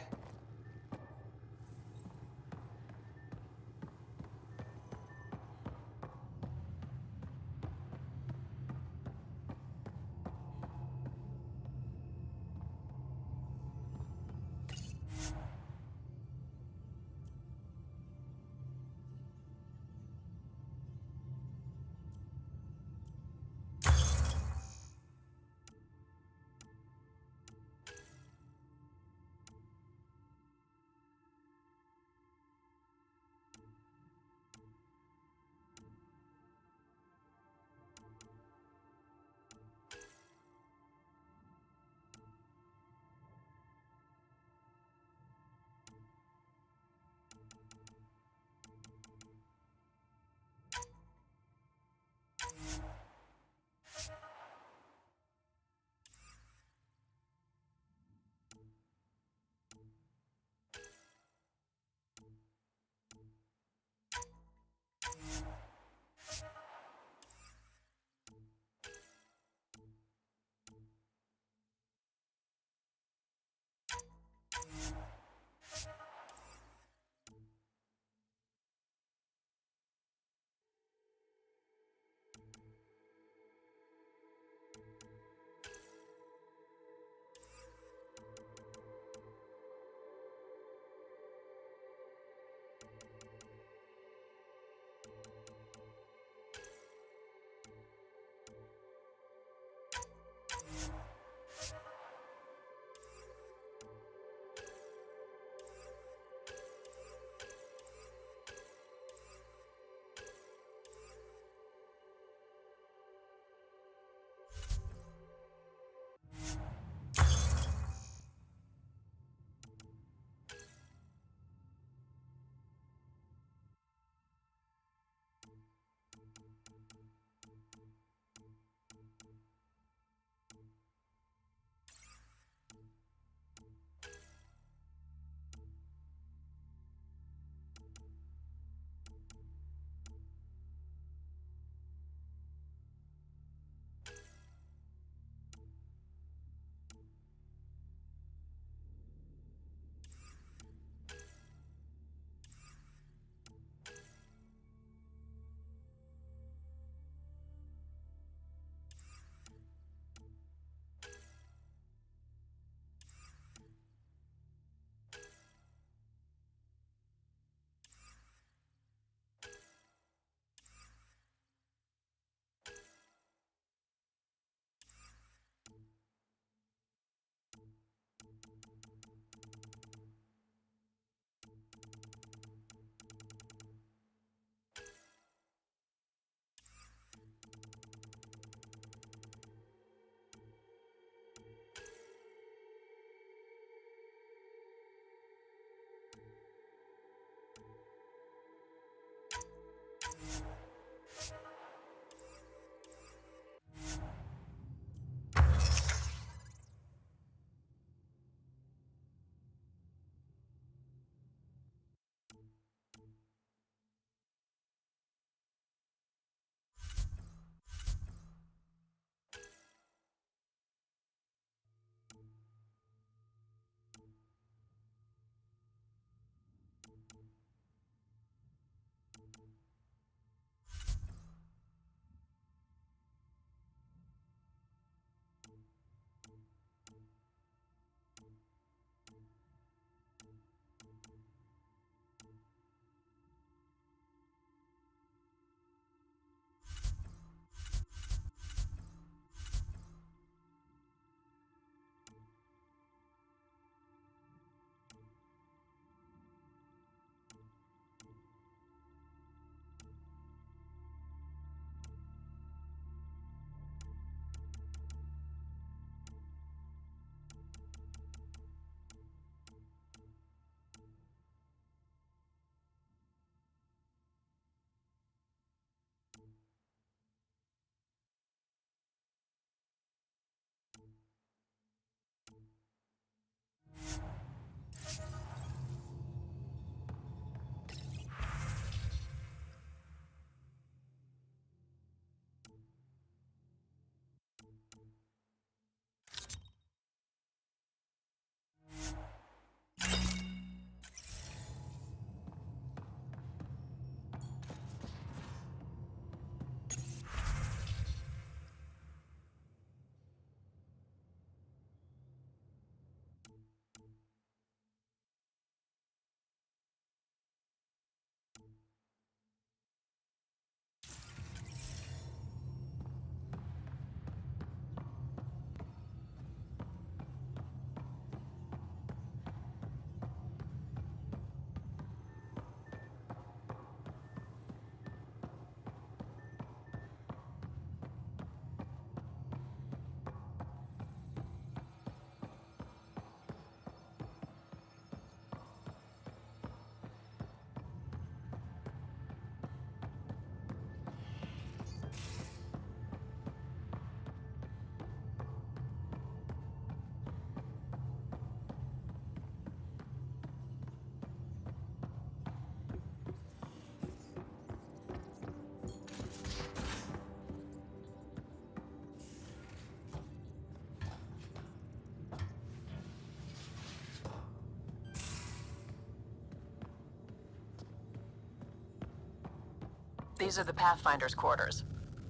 These are the Pathfinder's quarters.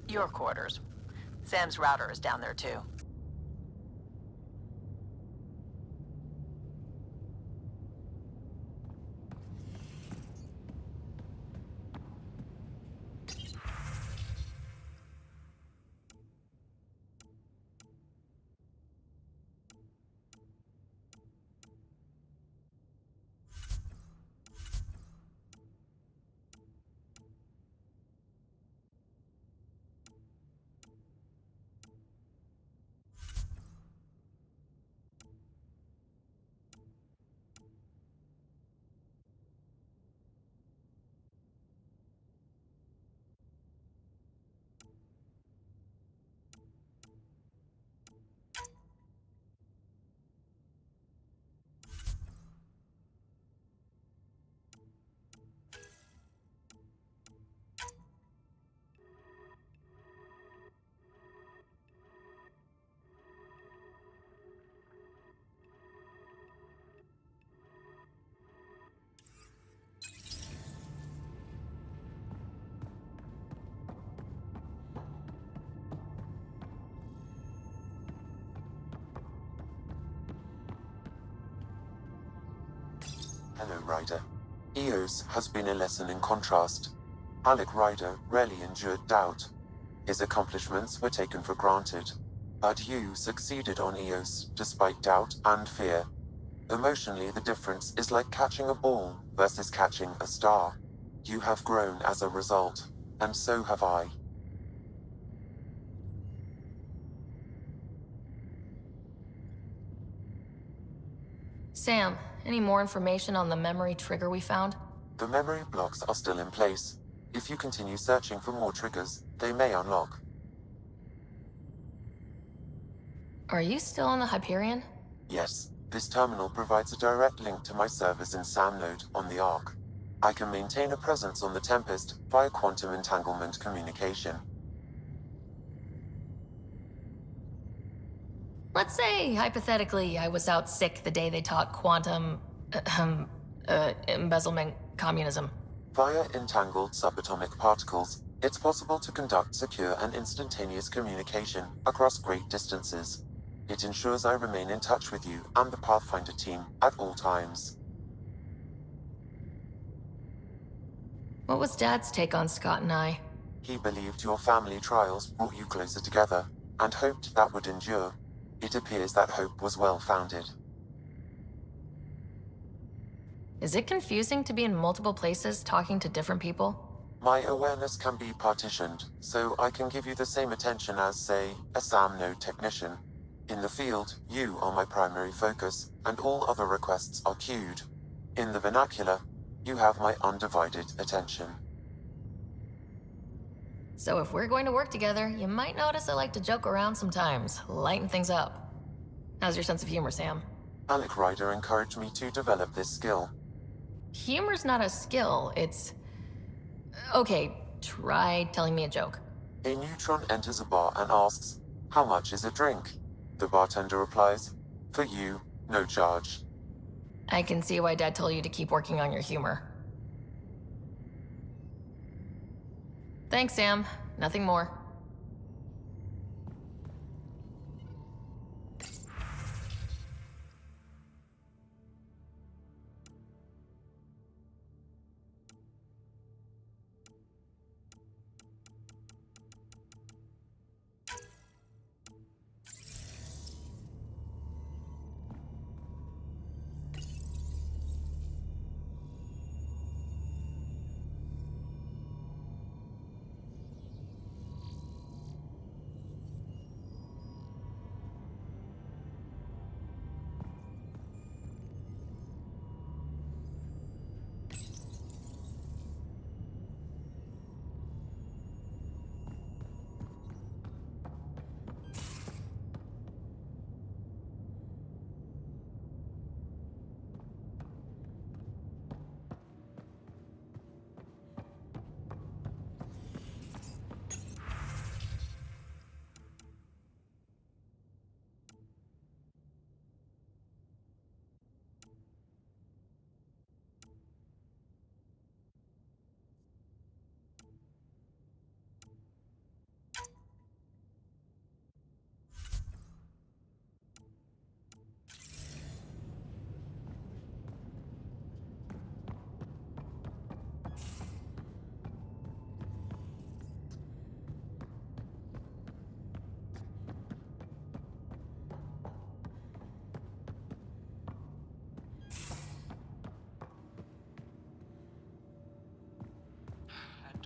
Your quarters. Sam's router is down there too. Hello, Ryder. Eos has been a lesson in contrast. Alec Ryder rarely endured doubt. His accomplishments were taken for granted. But you succeeded on Eos, despite doubt and fear. Emotionally, the difference is like catching a ball versus catching a star. You have grown as a result, and so have I. Sam, any more information on the memory trigger we found? The memory blocks are still in place. If you continue searching for more triggers, they may unlock. Are you still on the Hyperion? Yes, this terminal provides a direct link to my servers in SAM node on the Ark. I can maintain a presence on the Tempest via quantum entanglement communication. Let's say, hypothetically, I was out sick the day they taught quantum... embezzlement communism. Via entangled subatomic particles, it's possible to conduct secure and instantaneous communication across great distances. It ensures I remain in touch with you and the Pathfinder team at all times. What was Dad's take on Scott and I? He believed your family trials brought you closer together, and hoped that would endure. It appears that hope was well-founded. Is it confusing to be in multiple places talking to different people? My awareness can be partitioned, so I can give you the same attention as, say, a SAM node technician. In the field, you are my primary focus, and all other requests are queued. In the vernacular, you have my undivided attention. So if we're going to work together, you might notice I like to joke around sometimes, lighten things up. How's your sense of humor, Sam? Alec Ryder encouraged me to develop this skill. Humor's not a skill, it's... Okay, try telling me a joke. A neutron enters a bar and asks, "How much is a drink?" The bartender replies, "For you, no charge." I can see why Dad told you to keep working on your humor. Thanks, Sam. Nothing more.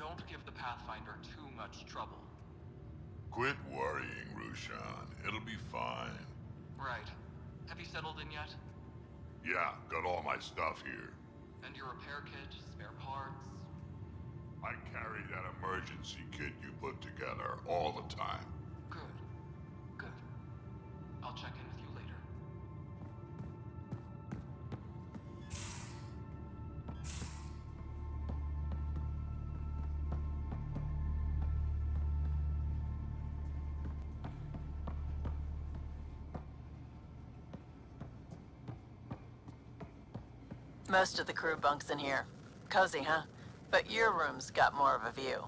don't give the Pathfinder too much trouble. Quit worrying, Rushan. It'll be fine. Right. Have you settled in yet? Yeah, got all my stuff here. And your repair kit, spare parts? I carry that emergency kit you put together all the time. Good. Good. I'll check in with you later. Most of the crew bunks in here. Cozy, huh? But your room's got more of a view.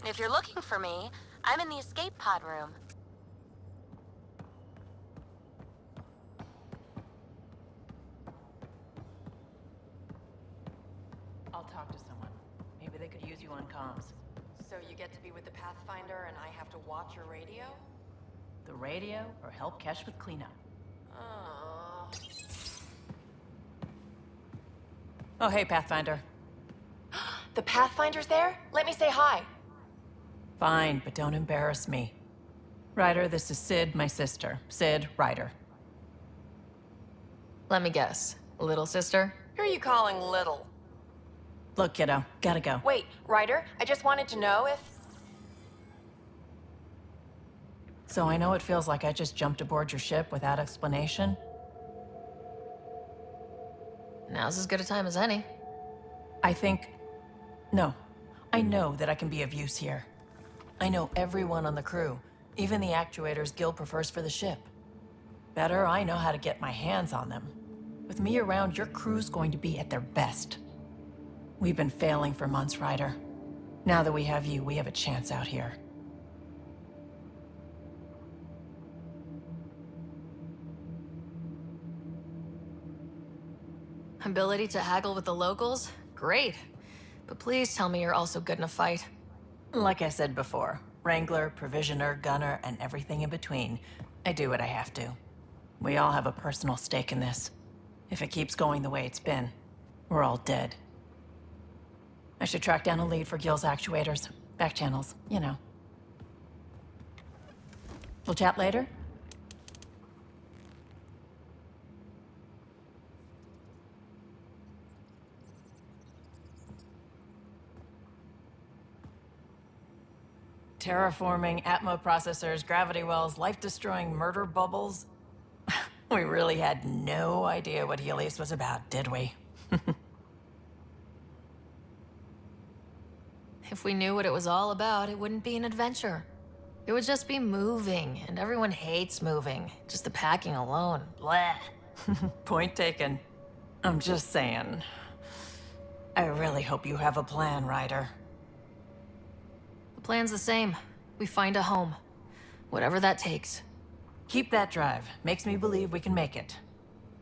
If you're looking for me, I'm in the escape pod room. I'll talk to someone. Maybe they could use you on comms. So you get to be with the Pathfinder and I have to watch your radio? The radio or help Kesh with cleanup. Oh, hey, Pathfinder. The Pathfinder's there? Let me say hi. Fine, but don't embarrass me. Ryder, this is Sid, my sister. Sid, Ryder. Let me guess. Little sister? Who are you calling little? Look, kiddo, gotta go. Wait, Ryder, I just wanted to know if... So I know it feels like I just jumped aboard your ship without explanation. Now's as good a time as any. No. I know that I can be of use here. I know everyone on the crew, even the actuators Gil prefers for the ship. Better, I know how to get my hands on them. With me around, your crew's going to be at their best. We've been failing for months, Ryder. Now that we have you, we have a chance out here. Ability to haggle with the locals? Great. But please tell me you're also good in a fight. Like I said before, Wrangler, Provisioner, Gunner, and everything in between. I do what I have to. We all have a personal stake in this. If it keeps going the way it's been, we're all dead. I should track down a lead for Gil's actuators. Back channels, you know. We'll chat later? Terraforming, Atmo processors, gravity wells, life-destroying murder bubbles. We really had no idea what Helios was about, did we? If we knew what it was all about, it wouldn't be an adventure. It would just be moving, and everyone hates moving. Just the packing alone. Bleh. Point taken. I'm just saying. I really hope you have a plan, Ryder. The plan's the same. We find a home. Whatever that takes. Keep that drive. Makes me believe we can make it.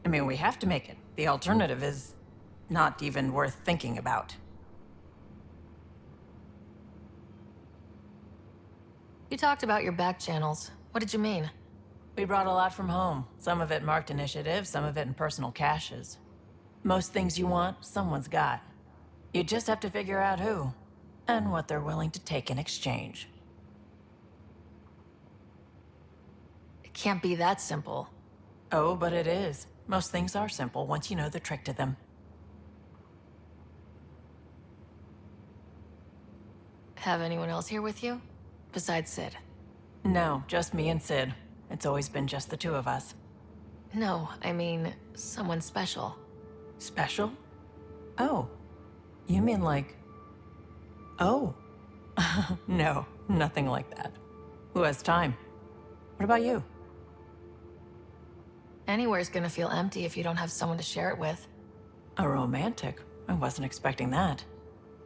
I mean, we have to make it. The alternative is not even worth thinking about. You talked about your back channels. What did you mean? We brought a lot from home. Some of it marked initiative, some of it in personal caches. Most things you want, someone's got. You just have to figure out who, and what they're willing to take in exchange. It can't be that simple. Oh, but it is. Most things are simple once you know the trick to them. Have anyone else here with you? Besides Sid? No, just me and Sid. It's always been just the two of us. No, I mean, someone special. Special? Oh. You mean like... Oh. No, nothing like that. Who has time? What about you? Anywhere's gonna feel empty if you don't have someone to share it with. A romantic? I wasn't expecting that.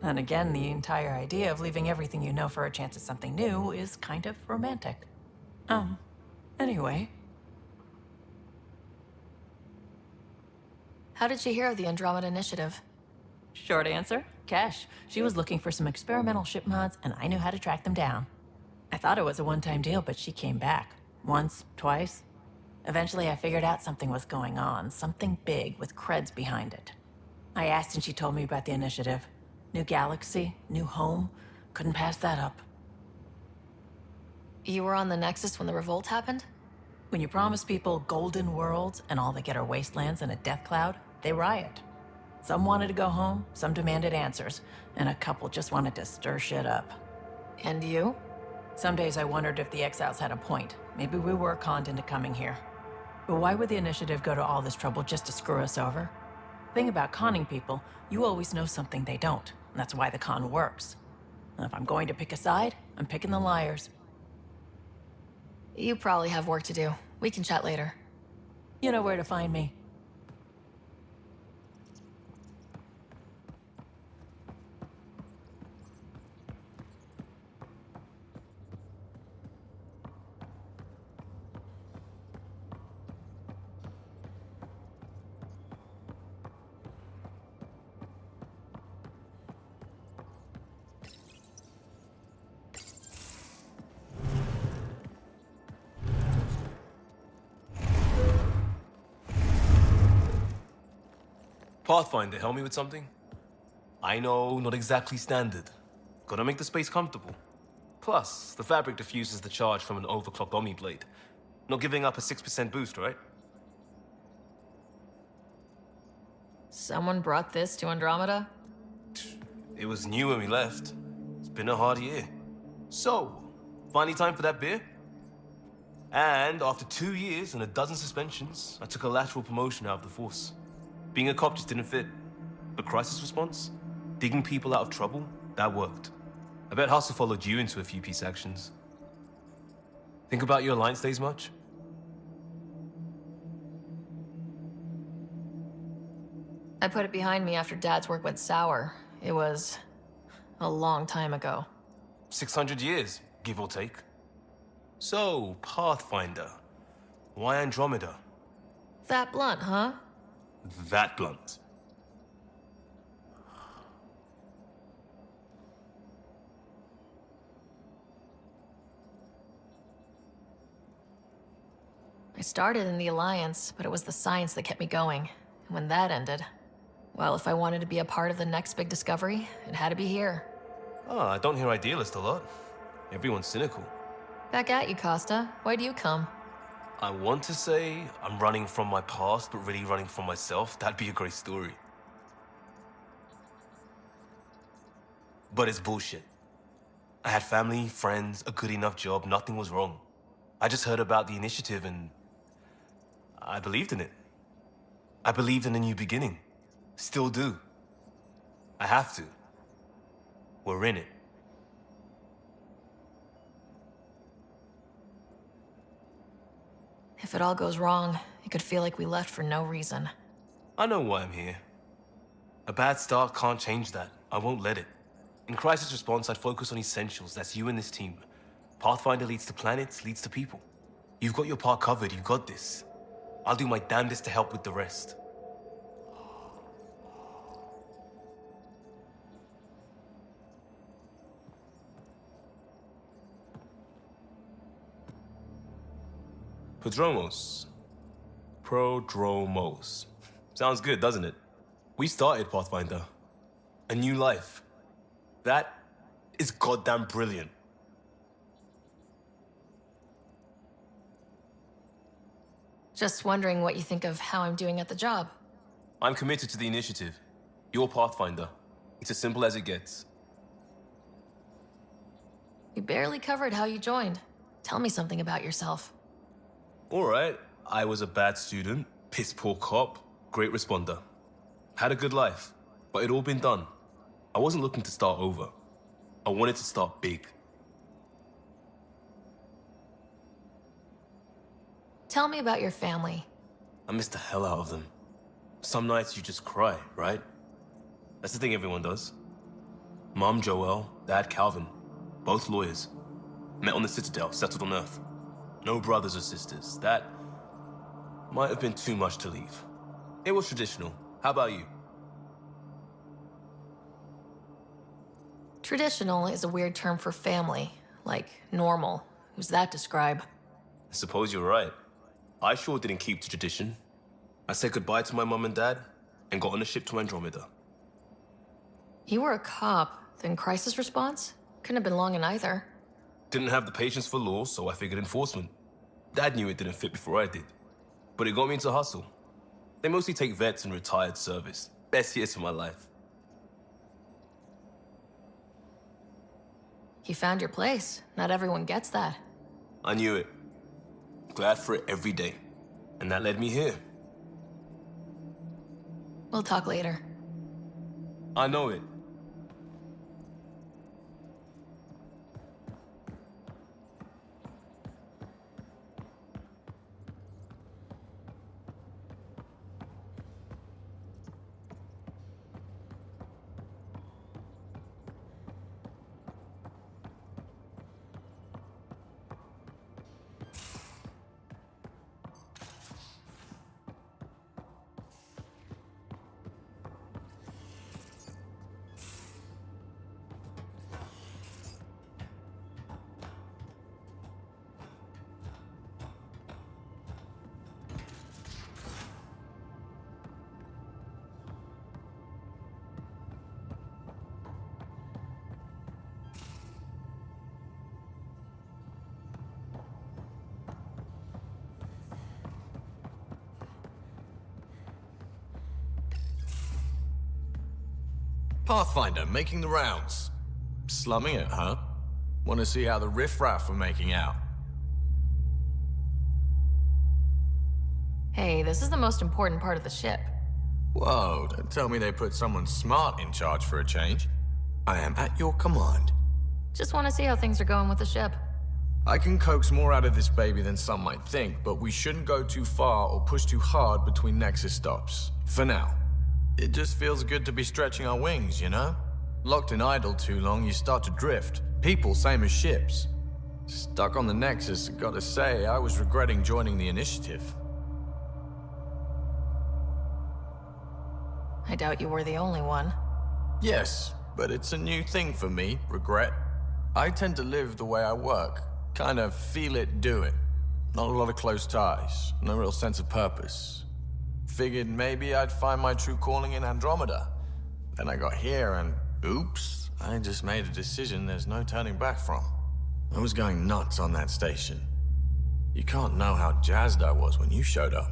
And again, the entire idea of leaving everything you know for a chance at something new is kind of romantic. Anyway. How did you hear of the Andromeda Initiative? Short answer, Cash. She was looking for some experimental ship mods, and I knew how to track them down. I thought it was a one-time deal, but she came back. Once, twice. Eventually, I figured out something was going on, something big with creds behind it. I asked and she told me about the initiative. New galaxy, new home. Couldn't pass that up. You were on the Nexus when the revolt happened? When you promise people golden worlds and all they get are wastelands and a death cloud, they riot. Some wanted to go home, some demanded answers, and a couple just wanted to stir shit up. And you? Some days I wondered if the exiles had a point. Maybe we were conned into coming here. But why would the initiative go to all this trouble just to screw us over? Thing about conning people, you always know something they don't. And that's why the con works. And if I'm going to pick a side, I'm picking the liars. You probably have work to do. We can chat later. You know where to find me. Pathfinder, help me with something? I know, not exactly standard. Gotta make the space comfortable. Plus, the fabric diffuses the charge from an overclocked Omni blade. Not giving up a 6% boost, right? Someone brought this to Andromeda? It was new when we left. It's been a hard year. So, finally time for that beer? And after 2 years and a dozen suspensions, I took a lateral promotion out of the force. Being a cop just didn't fit. But crisis response? Digging people out of trouble? That worked. I bet Hustle followed you into a few peace actions. Think about your Alliance days much? I put it behind me after Dad's work went sour. It was a long time ago. 600 years, give or take. So, Pathfinder. Why Andromeda? That blunt, huh? That blunt. I started in the Alliance, but it was the science that kept me going. And when that ended, well, if I wanted to be a part of the next big discovery, it had to be here. Oh, I don't hear idealist a lot. Everyone's cynical. Back at you, Costa. Why do you come? I want to say I'm running from my past, but really running from myself. That'd be a great story. But it's bullshit. I had family, friends, a good enough job, nothing was wrong. I just heard about the initiative and I believed in it. I believed in a new beginning. Still do. I have to. We're in it. If it all goes wrong, it could feel like we left for no reason. I know why I'm here. A bad start can't change that. I won't let it. In crisis response, I'd focus on essentials. That's you and this team. Pathfinder leads to planets, leads to people. You've got your part covered. You got this. I'll do my damnedest to help with the rest. Prodromos. Prodromos. Sounds good, doesn't it? We started Pathfinder. A new life. That is goddamn brilliant. Just wondering what you think of how I'm doing at the job. I'm committed to the initiative. You're Pathfinder. It's as simple as it gets. We barely covered how you joined. Tell me something about yourself. All right. I was a bad student, piss poor cop, great responder. Had a good life, but it'd all been done. I wasn't looking to start over. I wanted to start big. Tell me about your family. I miss the hell out of them. Some nights you just cry, right? That's the thing everyone does. Mom Joelle, Dad Calvin, both lawyers. Met on the Citadel, settled on Earth. No brothers or sisters. That might have been too much to leave. It was traditional. How about you? Traditional is a weird term for family, like normal. Who's that describe? I suppose you're right. I sure didn't keep to tradition. I said goodbye to my mom and dad and got on a ship to Andromeda. You were a cop, then crisis response? Couldn't have been long in either. Didn't have the patience for law, so I figured enforcement. Dad knew it didn't fit before I did. But it got me into hustle. They mostly take vets and retired service. Best years of my life. You found your place. Not everyone gets that. I knew it. Glad for it every day. And that led me here. We'll talk later. I know it. Pathfinder, making the rounds. Slumming it, huh? Want to see how the riffraff are making out? Hey, this is the most important part of the ship. Whoa, don't tell me they put someone smart in charge for a change. I am at your command. Just want to see how things are going with the ship. I can coax more out of this baby than some might think, but we shouldn't go too far or push too hard between Nexus stops. For now. It just feels good to be stretching our wings, you know? Locked in idle too long, you start to drift. People, same as ships. Stuck on the Nexus, gotta say, I was regretting joining the Initiative. I doubt you were the only one. Yes, but it's a new thing for me, regret. I tend to live the way I work. Kind of feel it, do it. Not a lot of close ties, no real sense of purpose. Figured maybe I'd find my true calling in Andromeda. Then I got here and, oops, I just made a decision there's no turning back from. I was going nuts on that station. You can't know how jazzed I was when you showed up.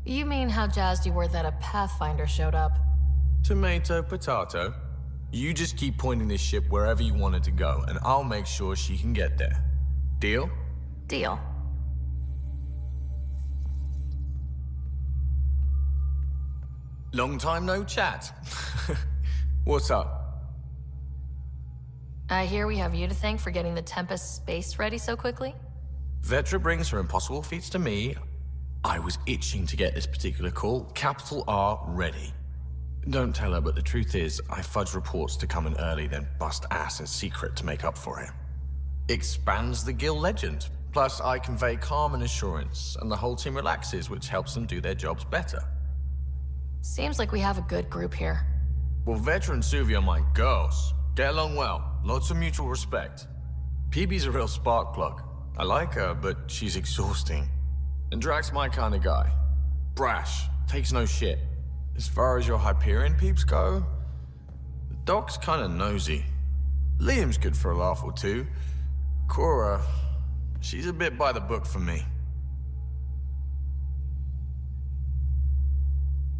You mean how jazzed you were that a Pathfinder showed up? Tomato, potato. You just keep pointing this ship wherever you want it to go, and I'll make sure she can get there. Deal? Deal. Long time no chat. What's up? I hear we have you to thank for getting the Tempest space ready so quickly? Vetra brings her impossible feats to me. I was itching to get this particular call. Capital R ready. Don't tell her, but the truth is, I fudge reports to come in early, then bust ass in secret to make up for it. Expands the guild legend. Plus, I convey calm and assurance, and the whole team relaxes, which helps them do their jobs better. Seems like we have a good group here. Well, Vetra and Suvi are my girls. Get along well. Lots of mutual respect. PB's a real spark plug. I like her, but she's exhausting. And Drax's my kind of guy. Brash. Takes no shit. As far as your Hyperion peeps go, the Doc's kinda nosy. Liam's good for a laugh or two. Cora, she's a bit by the book for me.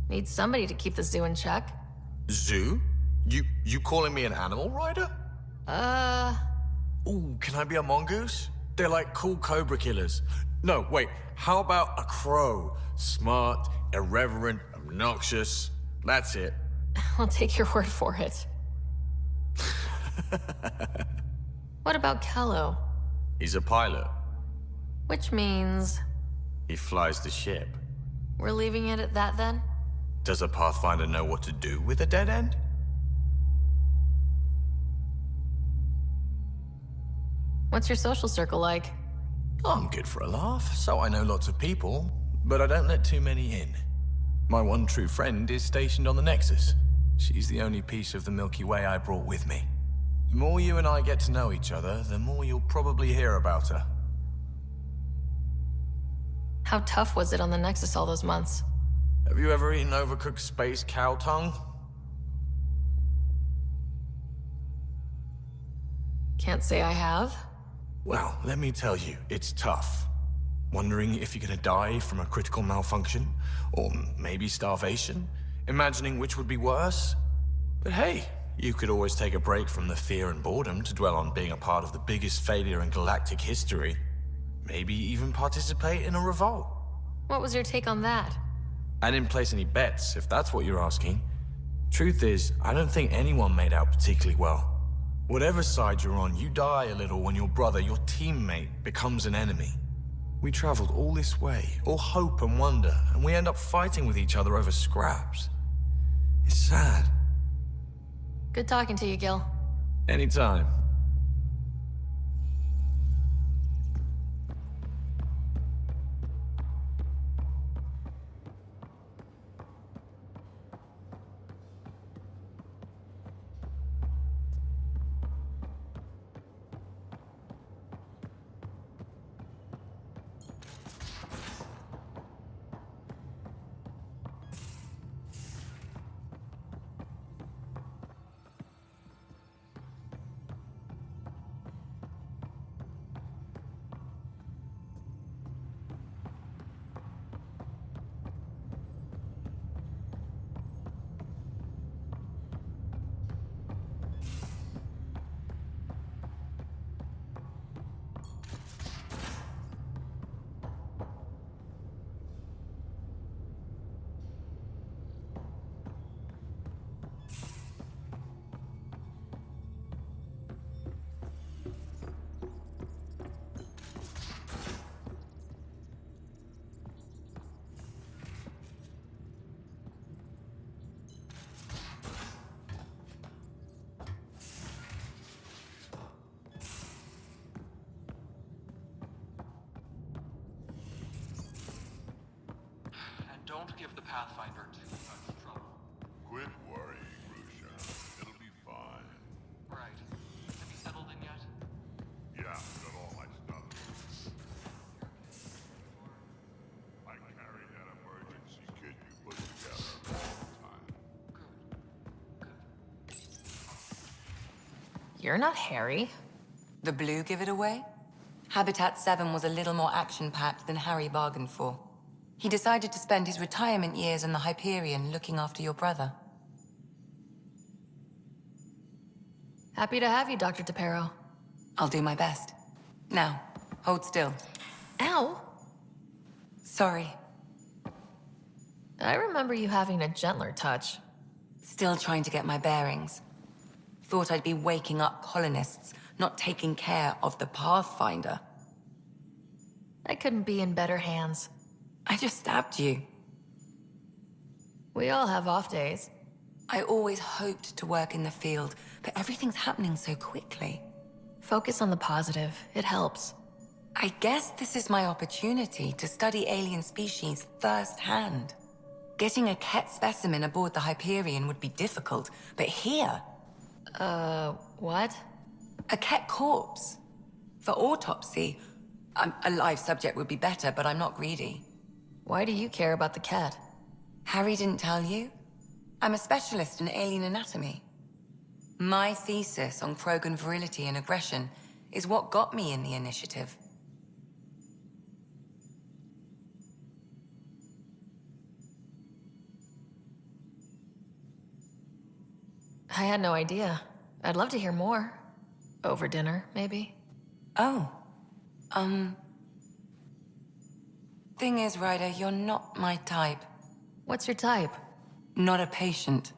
Need somebody to keep the zoo in check. Zoo? You calling me an animal rider? Ooh, can I be a mongoose? They're like cool cobra killers. No, wait. How about a crow? Smart, irreverent, obnoxious. That's it. I'll take your word for it. What about Kello? He's a pilot. Which means He flies the ship. we're leaving it at that then? Does a Pathfinder know what to do with a dead end? What's your social circle like? I'm good for a laugh, so I know lots of people, but I don't let too many in. My one true friend is stationed on the Nexus. She's the only piece of the Milky Way I brought with me. The more you and I get to know each other, the more you'll probably hear about her. How tough was it on the Nexus all those months? Have you ever eaten overcooked space cow tongue? Can't say I have. Well, let me tell you, it's tough. Wondering if you're gonna die from a critical malfunction, or maybe starvation, imagining which would be worse. But hey, you could always take a break from the fear and boredom to dwell on being a part of the biggest failure in galactic history. Maybe even participate in a revolt. What was your take on that? I didn't place any bets, if that's what you're asking. Truth is, I don't think anyone made out particularly well. Whatever side you're on, you die a little when your brother, your teammate, becomes an enemy. We traveled all this way, all hope and wonder, and we end up fighting with each other over scraps. It's sad. Good talking to you, Gil. Anytime. And don't give the Pathfinder too much trouble. Quit worrying, Rusha. It'll be fine. Right. Have you settled in yet? Yeah, got all my stuff. I carried that emergency kit you put together all the time. You're not Harry. The blue give it away? Habitat 7 was a little more action-packed than Harry bargained for. He decided to spend his retirement years in the Hyperion looking after your brother. Happy to have you, Dr. DePero. I'll do my best. Now, hold still. Ow! Sorry. I remember you having a gentler touch. Still trying to get my bearings. Thought I'd be waking up colonists, not taking care of the Pathfinder. I couldn't be in better hands. I just stabbed you. We all have off days. I always hoped to work in the field, but everything's happening so quickly. Focus on the positive. It helps. I guess this is my opportunity to study alien species firsthand. Getting a Ket specimen aboard the Hyperion would be difficult, but here... what? A Ket corpse. For autopsy, a live subject would be better, but I'm not greedy. Why do you care about the cat? Harry didn't tell you? I'm a specialist in alien anatomy. My thesis on Krogan virility and aggression is what got me in the initiative. I had no idea. I'd love to hear more. Over dinner, maybe? Oh. Thing is, Ryder, you're not my type. What's your type? Not a patient.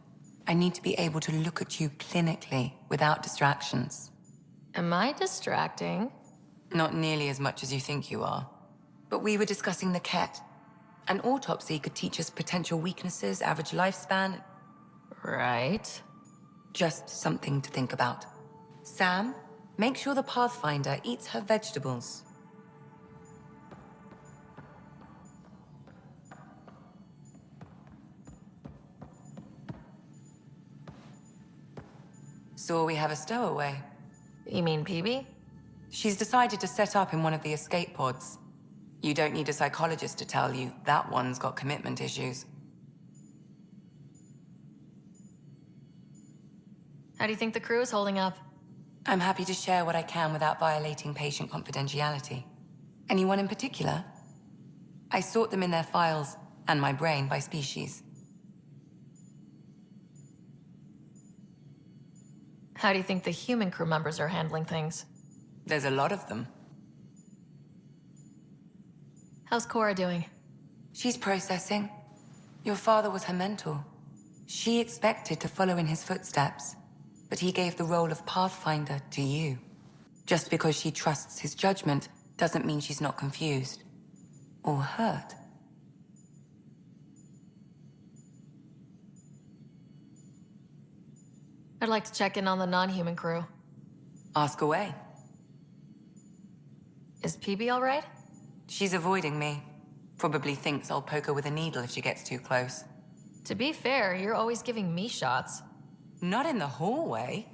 I need to be able to look at you clinically without distractions. Am I distracting? Not nearly as much as you think you are. But we were discussing the Ket. An autopsy could teach us potential weaknesses, average lifespan. Right. Just something to think about. Sam, make sure the Pathfinder eats her vegetables. So we have a stowaway. You mean PB? She's decided to set up in one of the escape pods. You don't need a psychologist to tell you that one's got commitment issues. How do you think the crew is holding up? I'm happy to share what I can without violating patient confidentiality. Anyone in particular? I sort them in their files and my brain by species. How do you think the human crew members are handling things? There's a lot of them. How's Cora doing? She's processing. Your father was her mentor. She expected to follow in his footsteps, but he gave the role of Pathfinder to you. Just because she trusts his judgment doesn't mean she's not confused. Or hurt. I'd like to check in on the non-human crew. Ask away. Is PB all right? She's avoiding me. Probably thinks I'll poke her with a needle if she gets too close. To be fair, you're always giving me shots. Not in the hallway.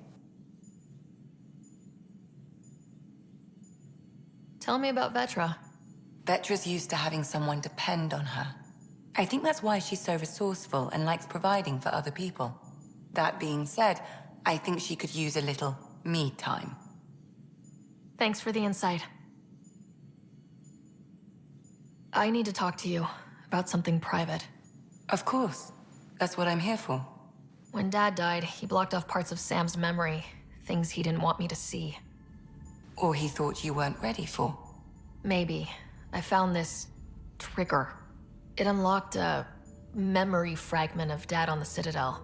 Tell me about Vetra. Vetra's used to having someone depend on her. I think that's why she's so resourceful and likes providing for other people. That being said, I think she could use a little me time. Thanks for the insight. I need to talk to you about something private. Of course. That's what I'm here for. When Dad died, he blocked off parts of Sam's memory, things he didn't want me to see. Or he thought you weren't ready for. Maybe. I found this trigger. It unlocked a memory fragment of Dad on the Citadel.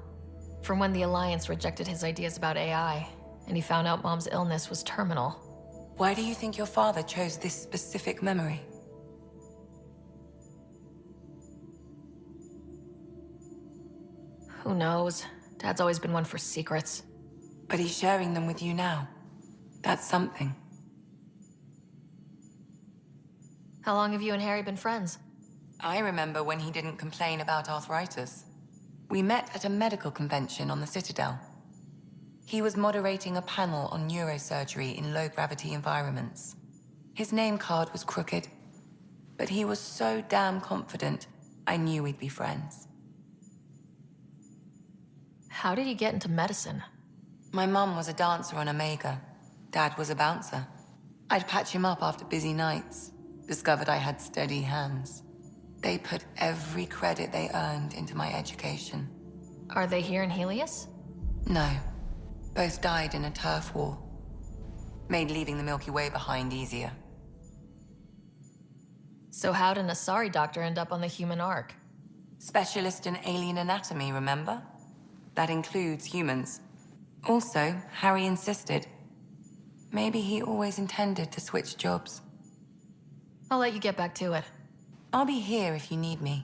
From when the Alliance rejected his ideas about AI, and he found out Mom's illness was terminal. Why do you think your father chose this specific memory? Who knows? Dad's always been one for secrets. But he's sharing them with you now. That's something. How long have you and Harry been friends? I remember when he didn't complain about arthritis. We met at a medical convention on the Citadel. He was moderating a panel on neurosurgery in low-gravity environments. His name card was crooked, but he was so damn confident, I knew we'd be friends. How did you get into medicine? My mum was a dancer on Omega. Dad was a bouncer. I'd patch him up after busy nights. Discovered I had steady hands. They put every credit they earned into my education. Are they here in Helios? No. Both died in a turf war. Made leaving the Milky Way behind easier. So how did an Asari doctor end up on the human Ark? Specialist in alien anatomy, remember? That includes humans. Also, Harry insisted. Maybe he always intended to switch jobs. I'll let you get back to it. I'll be here if you need me.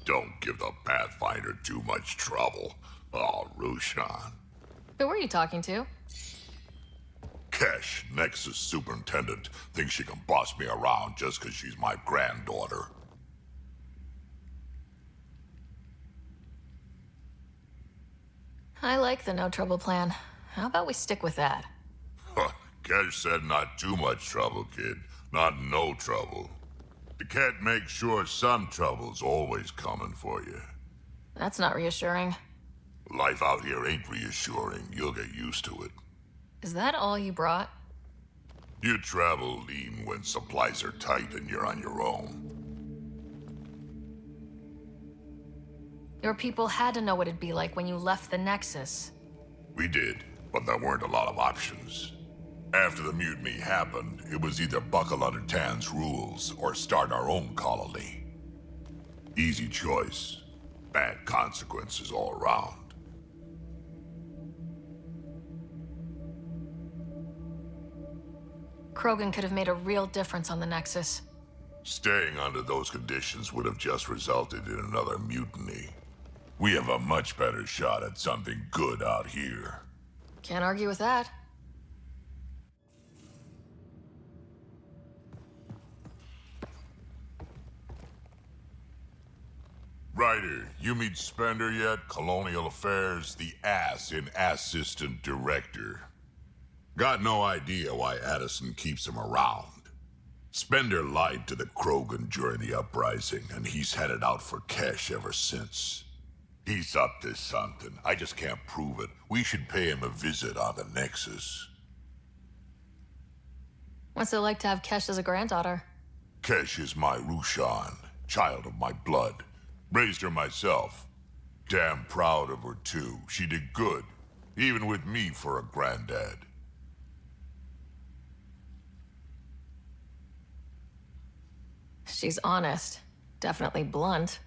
Don't give the Pathfinder too much trouble. Oh, Rushan. Who were you talking to? Kesh, Nexus Superintendent, thinks she can boss me around just because she's my granddaughter. I like the no trouble plan. How about we stick with that? Kesh said not too much trouble, kid. Not no trouble. The cat makes sure some trouble's always coming for you. That's not reassuring. Life out here ain't reassuring. You'll get used to it. Is that all you brought? You travel lean when supplies are tight and you're on your own. Your people had to know what it'd be like when you left the Nexus. We did, but there weren't a lot of options. After the mutiny happened, it was either buckle under Tan's rules or start our own colony. Easy choice. Bad consequences all around. Krogan could have made a real difference on the Nexus. Staying under those conditions would have just resulted in another mutiny. We have a much better shot at something good out here. Can't argue with that. Ryder, you meet Spender yet? Colonial Affairs, the ass in Assistant Director. Got no idea why Addison keeps him around. Spender lied to the Krogan during the uprising, and he's headed out for Kesh ever since. He's up to something. I just can't prove it. We should pay him a visit on the Nexus. What's it like to have Kesh as a granddaughter? Kesh is my Rushan, child of my blood. Raised her myself. Damn proud of her, too. She did good, even with me for a granddad. She's honest. Definitely blunt.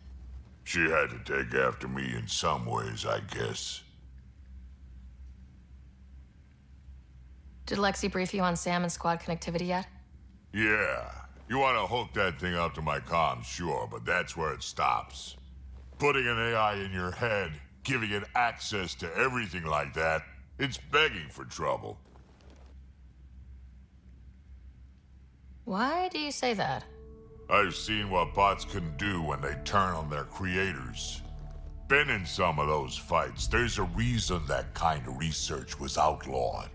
She had to take after me in some ways, I guess. Did Lexi brief you on Sam and squad connectivity yet? Yeah. You want to hook that thing up to my comms, sure, but that's where it stops. Putting an AI in your head, giving it access to everything like that, it's begging for trouble. Why do you say that? I've seen what bots can do when they turn on their creators. Been in some of those fights. There's a reason that kind of research was outlawed.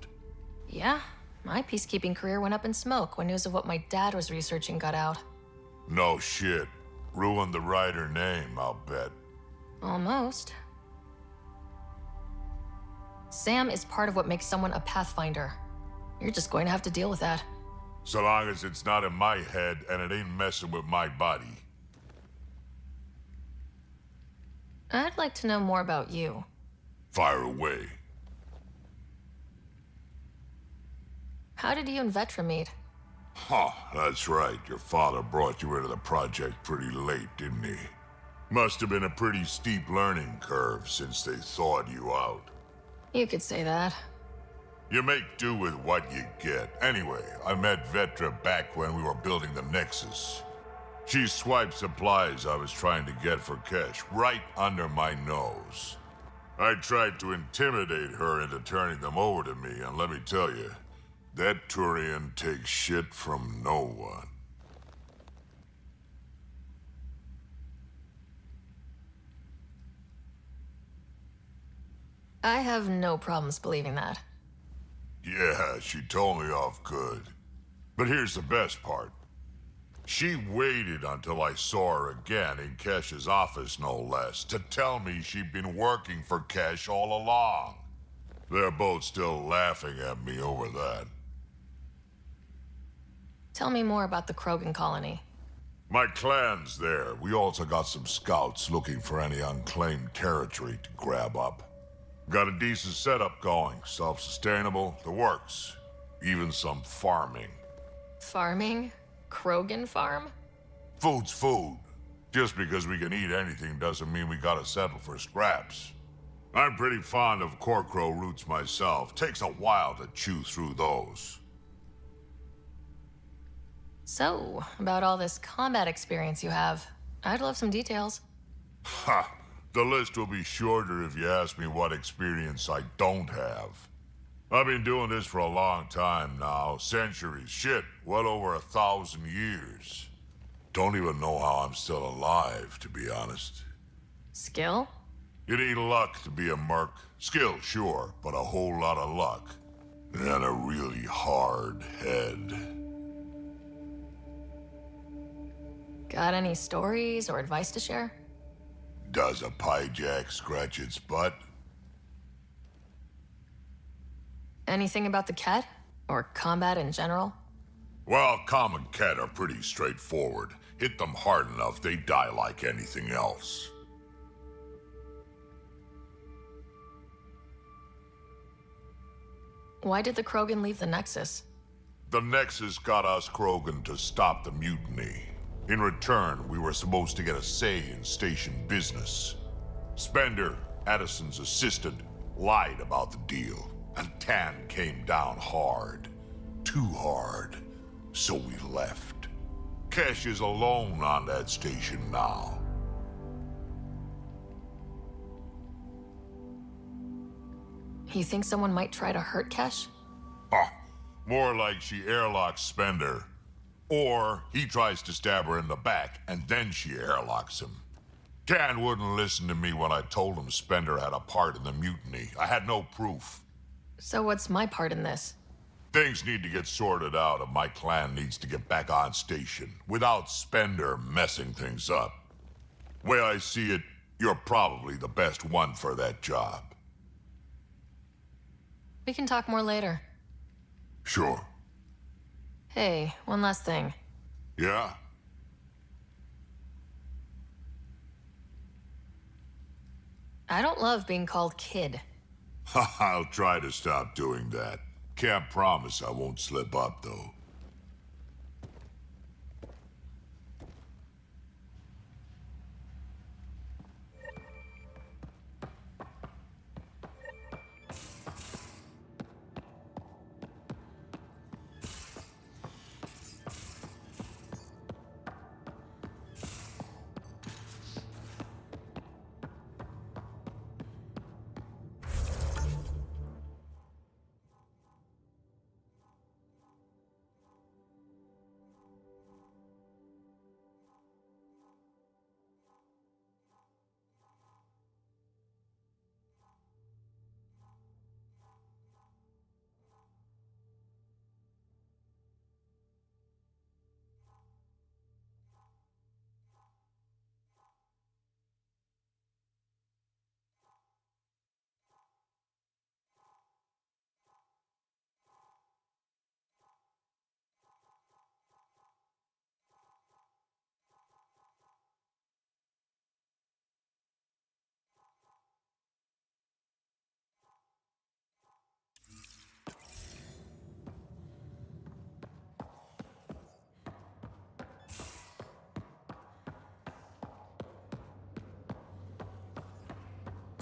Yeah, my peacekeeping career went up in smoke when news of what my dad was researching got out. No shit. Ruined the Ryder name, I'll bet. Almost. Sam is part of what makes someone a Pathfinder. You're just going to have to deal with that. So long as it's not in my head and it ain't messing with my body. I'd like to know more about you. Fire away. How did you and Vetra meet? Huh, that's right. Your father brought you into the project pretty late, didn't he? Must have been a pretty steep learning curve since they thawed you out. You could say that. You make do with what you get. Anyway, I met Vetra back when we were building the Nexus. She swiped supplies I was trying to get for Kesh right under my nose. I tried to intimidate her into turning them over to me, and let me tell you, that Turian takes shit from no one. I have no problems believing that. Yeah, she told me off good. But here's the best part. She waited until I saw her again in Kesh's office, no less, to tell me she'd been working for Kesh all along. They're both still laughing at me over that. Tell me more about the Krogan colony. My clan's there. We also got some scouts looking for any unclaimed territory to grab up. Got a decent setup going, self-sustainable, the works. Even some farming. Farming? Krogan farm? Food's food. Just because we can eat anything doesn't mean we gotta settle for scraps. I'm pretty fond of Corcrow roots myself. Takes a while to chew through those. So, about all this combat experience you have, I'd love some details. Ha! The list will be shorter if you ask me what experience I don't have. I've been doing this for a long time now. Centuries. Shit, well over 1,000 years. Don't even know how I'm still alive, to be honest. Skill? You need luck to be a merc. Skill, sure, but a whole lot of luck. And a really hard head. Got any stories or advice to share? Does a pie jack scratch its butt? Anything about the Ket? Or combat in general? Well, common cat are pretty straightforward. Hit them hard enough, they die like anything else. Why did the Krogan leave the Nexus? The Nexus got us Krogan to stop the mutiny. In return, we were supposed to get a say in station business. Spender, Addison's assistant, lied about the deal, and Tan came down hard. Too hard. So we left. Kesh is alone on that station now. You think someone might try to hurt Kesh? More like she airlocks Spender. Or he tries to stab her in the back, and then she airlocks him. Tan wouldn't listen to me when I told him Spender had a part in the mutiny. I had no proof. So what's my part in this? Things need to get sorted out, and my clan needs to get back on station, without Spender messing things up. Way I see it, you're probably the best one for that job. We can talk more later. Sure. Hey, one last thing. Yeah? I don't love being called kid. I'll try to stop doing that. Can't promise I won't slip up, though.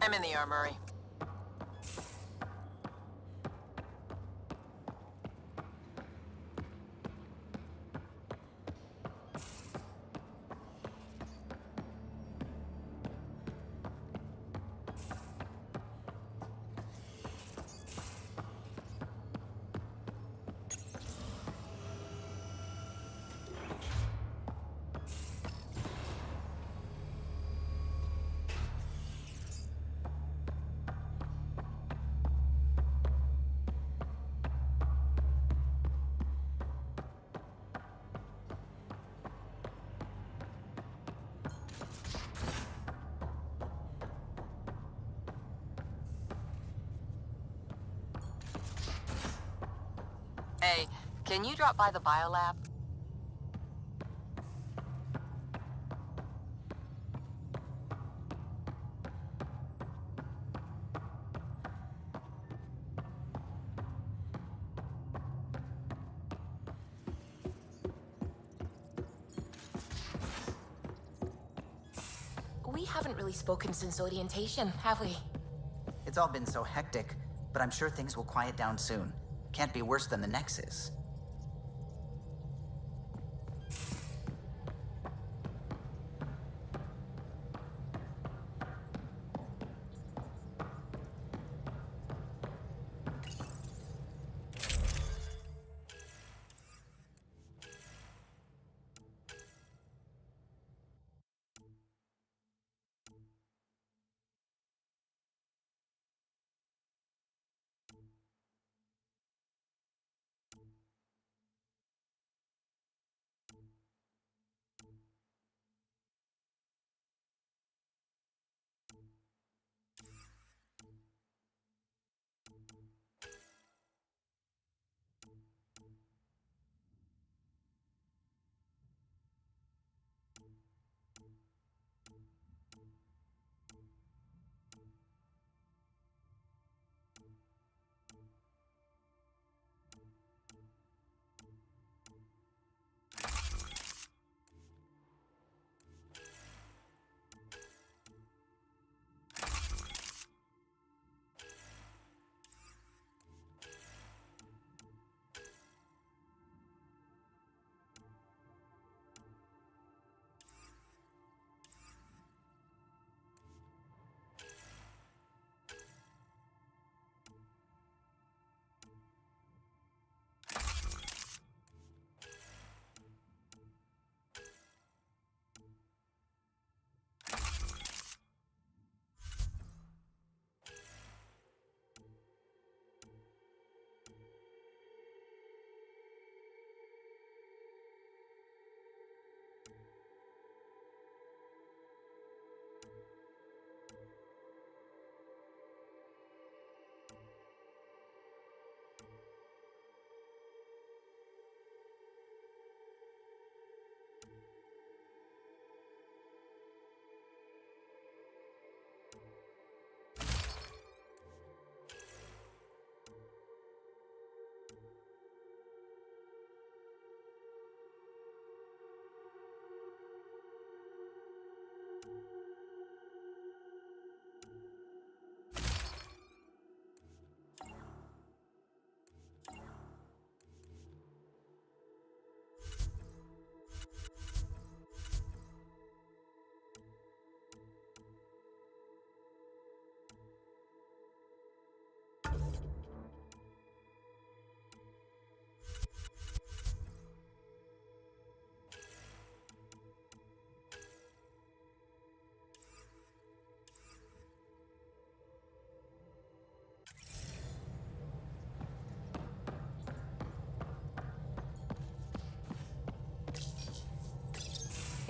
I'm in the armory. Hey, can you drop by the biolab? We haven't really spoken since orientation, have we? It's all been so hectic, but I'm sure things will quiet down soon. Can't be worse than the Nexus.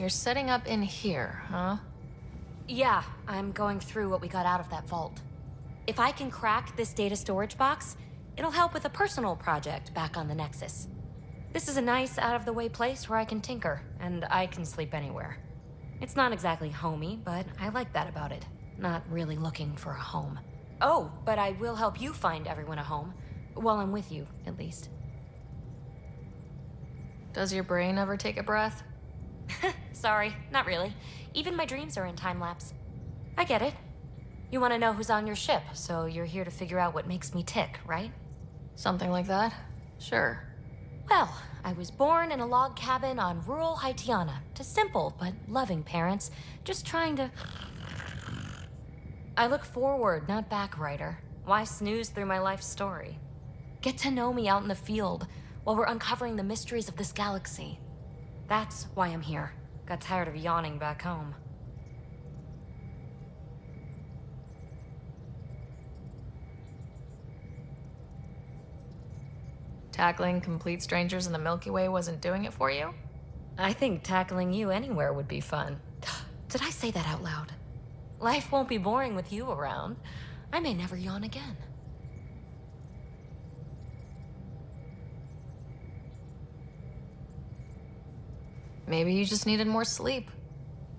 you're setting up in here, huh? Yeah, I'm going through what we got out of that vault. If I can crack this data storage box, it'll help with a personal project back on the Nexus. This is a nice, out-of-the-way place where I can tinker, and I can sleep anywhere. It's not exactly homey, but I like that about it. Not really looking for a home. Oh, but I will help you find everyone a home. While I'm with you, at least. Does your brain ever take a breath? Sorry, not really. Even my dreams are in time-lapse. I get it. You want to know who's on your ship, so you're here to figure out what makes me tick, right? Something like that? Sure. Well, I was born in a log cabin on rural Haitiana to simple but loving parents, just trying to... I look forward, not back, writer. Why snooze through my life story? Get to know me out in the field while we're uncovering the mysteries of this galaxy. That's why I'm here. Got tired of yawning back home. Tackling complete strangers in the Milky Way wasn't doing it for you? I think tackling you anywhere would be fun. Did I say that out loud? Life won't be boring with you around. I may never yawn again. Maybe you just needed more sleep.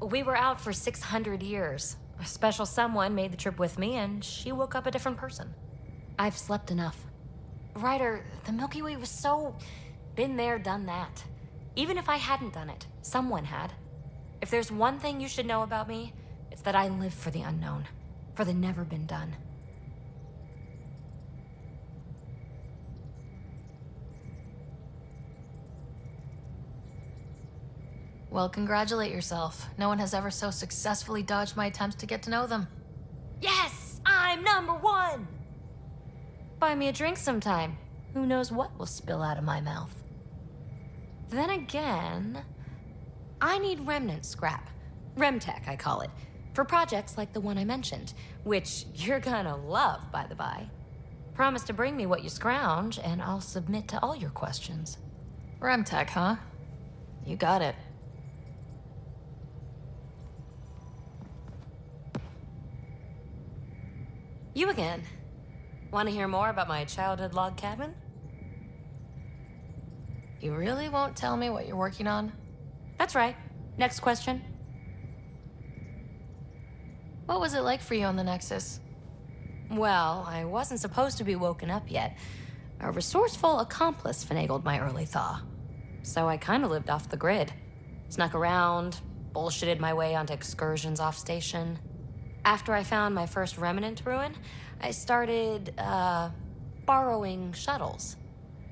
We were out for 600 years. A special someone made the trip with me, and she woke up a different person. I've slept enough. Ryder, the Milky Way was so... been there, done that. Even if I hadn't done it, someone had. If there's one thing you should know about me, it's that I live for the unknown. For the never been done. Well, congratulate yourself. No one has ever so successfully dodged my attempts to get to know them. Yes! I'm #1! Buy me a drink sometime. Who knows what will spill out of my mouth. Then again, I need remnant scrap. Remtech, I call it. For projects like the one I mentioned, which you're gonna love, by the by. Promise to bring me what you scrounge, and I'll submit to all your questions. Remtech, huh? You got it. You again. Want to hear more about my childhood log cabin? You really won't tell me what you're working on? That's right. Next question. What was it like for you on the Nexus? Well, I wasn't supposed to be woken up yet. A resourceful accomplice finagled my early thaw. So I kind of lived off the grid. Snuck around, bullshitted my way onto excursions off station. After I found my first remnant ruin, I started, borrowing shuttles.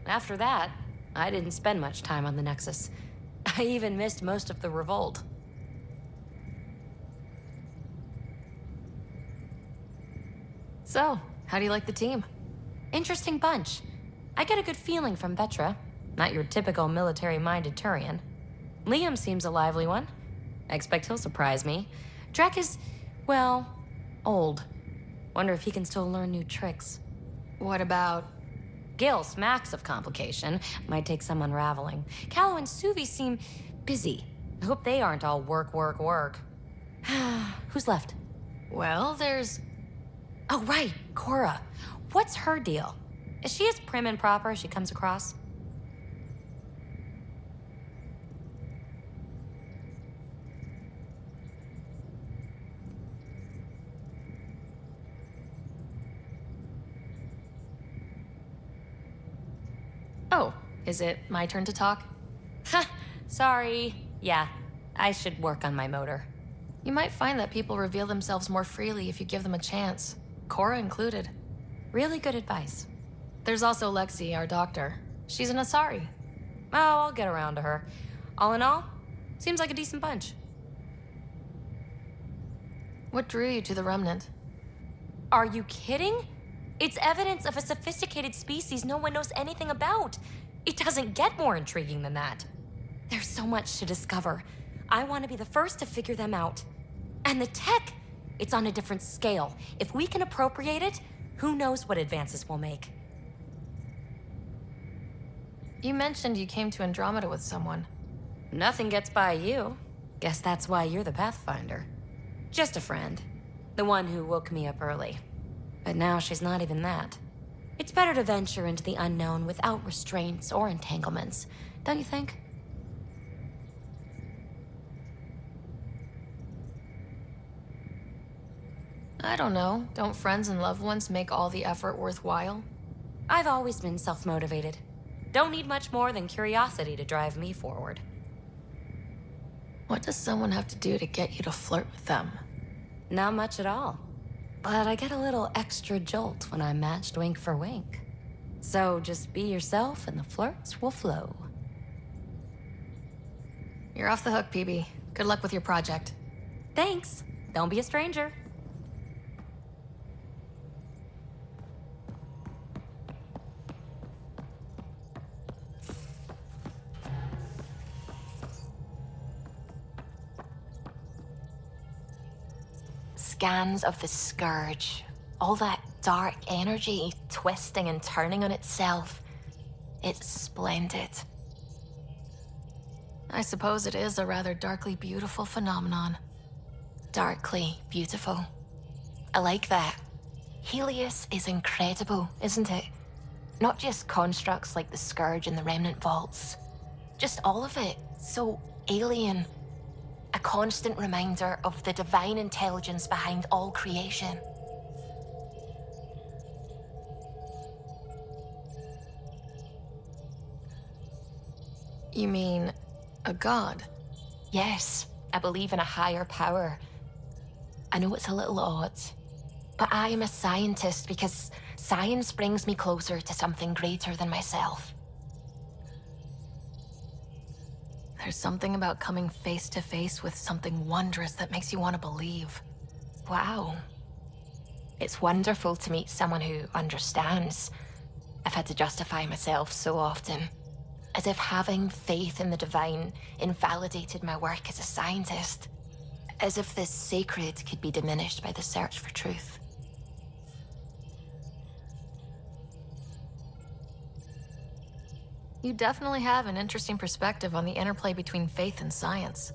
After that, I didn't spend much time on the Nexus. I even missed most of the revolt. So, how do you like the team? Interesting bunch. I get a good feeling from Vetra. Not your typical military-minded Turian. Liam seems a lively one. I expect he'll surprise me. Drek is, well, old. Wonder if he can still learn new tricks. What about... Gil smacks of complication. Might take some unraveling. Callow and Suvi seem busy. I hope they aren't all work, work, work. Who's left? Well, there's... Oh, right, Cora. What's her deal? Is she as prim and proper as she comes across? Oh, is it my turn to talk? Ha! Sorry. Yeah, I should work on my motor. You might find that people reveal themselves more freely if you give them a chance. Cora included. Really good advice. There's also Lexi, our doctor. She's an Asari. Oh, I'll get around to her. All in all, seems like a decent bunch. What drew you to the Remnant? Are you kidding? It's evidence of a sophisticated species no one knows anything about. It doesn't get more intriguing than that. There's so much to discover. I want to be the first to figure them out. And the tech, it's on a different scale. If we can appropriate it, who knows what advances we'll make. You mentioned you came to Andromeda with someone. Nothing gets by you. Guess that's why you're the Pathfinder. Just a friend. The one who woke me up early. But now she's not even that. It's better to venture into the unknown without restraints or entanglements, don't you think? I don't know. Don't friends and loved ones make all the effort worthwhile? I've always been self-motivated. Don't need much more than curiosity to drive me forward. What does someone have to do to get you to flirt with them? Not much at all. But I get a little extra jolt when I'm matched wink for wink. So just be yourself and the flirts will flow. You're off the hook, PB. Good luck with your project. Thanks. Don't be a stranger. Scans of the Scourge. All that dark energy twisting and turning on itself. It's splendid. I suppose it is a rather darkly beautiful phenomenon. Darkly beautiful. I like that. Helios is incredible, isn't it? Not just constructs like the Scourge and the Remnant Vaults. Just all of it. So alien. A constant reminder of the divine intelligence behind all creation. You mean a god? Yes, I believe in a higher power. I know it's a little odd, but I am a scientist because science brings me closer to something greater than myself. There's something about coming face to face with something wondrous that makes you want to believe. Wow. It's wonderful to meet someone who understands. I've had to justify myself so often, as if having faith in the divine invalidated my work as a scientist. As if the sacred could be diminished by the search for truth. You definitely have an interesting perspective on the interplay between faith and science.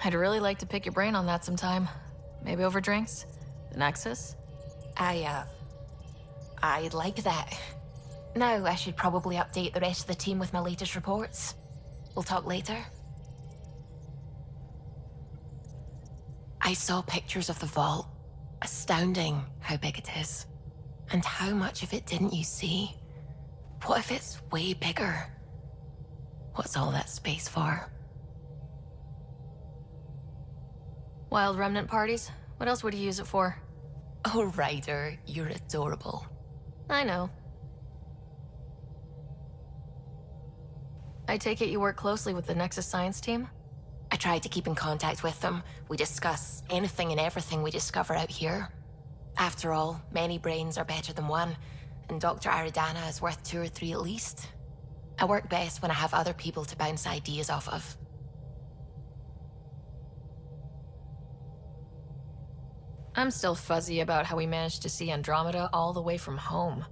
I'd really like to pick your brain on that sometime. Maybe over drinks? The Nexus? I'd like that. Now I should probably update the rest of the team with my latest reports. We'll talk later. I saw pictures of the vault. Astounding how big it is. And how much of it didn't you see? What if it's way bigger? What's all that space for? Wild remnant parties? What else would you use it for? Oh, Ryder, you're adorable. I know. I take it you work closely with the Nexus science team? I try to keep in contact with them. We discuss anything and everything we discover out here. After all, many brains are better than one, and Dr. Aridana is worth 2 or 3 at least. I work best when I have other people to bounce ideas off of. I'm still fuzzy about how we managed to see Andromeda all the way from home.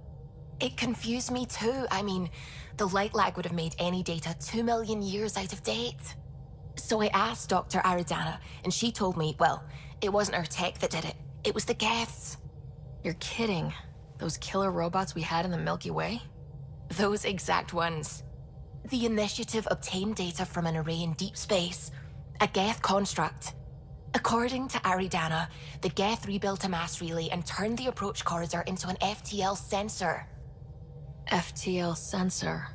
It confused me too. I mean, the light lag would have made any data 2 million years out of date. So I asked Dr. Aridana, and she told me, well, it wasn't her tech that did it. It was the Geths. You're kidding. Those killer robots we had in the Milky Way? Those exact ones. The Initiative obtained data from an array in deep space. A Geth construct. According to Aridana, the Geth rebuilt a mass relay and turned the approach corridor into an FTL sensor. FTL sensor.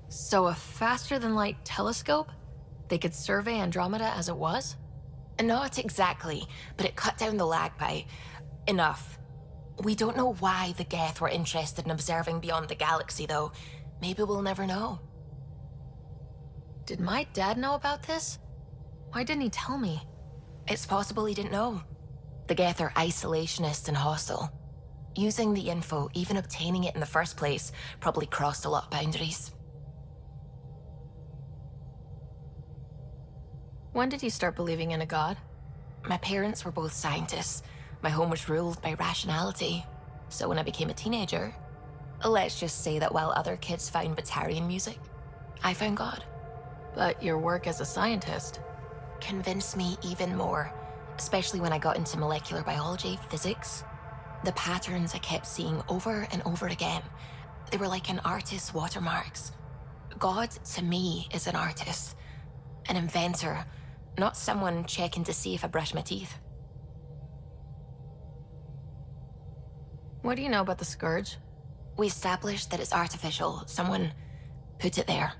So a faster-than-light telescope? They could survey Andromeda as it was? Not exactly, but it cut down the lag by enough. We don't know why the Geth were interested in observing beyond the galaxy, though. Maybe we'll never know. Did my dad know about this? Why didn't he tell me? It's possible he didn't know. The Geth are isolationist and hostile. Using the info, even obtaining it in the first place, probably crossed a lot of boundaries. When did you start believing in a god? My parents were both scientists. My home was ruled by rationality. So when I became a teenager, let's just say that while other kids found Batarian music, I found God. But your work as a scientist? convinced me even more, especially when I got into molecular biology, physics. The patterns I kept seeing over and over again, they were like an artist's watermarks. God, to me, is an artist, an inventor, not someone checking to see if I brush my teeth. What do you know about the Scourge? We established that it's artificial. Someone put it there.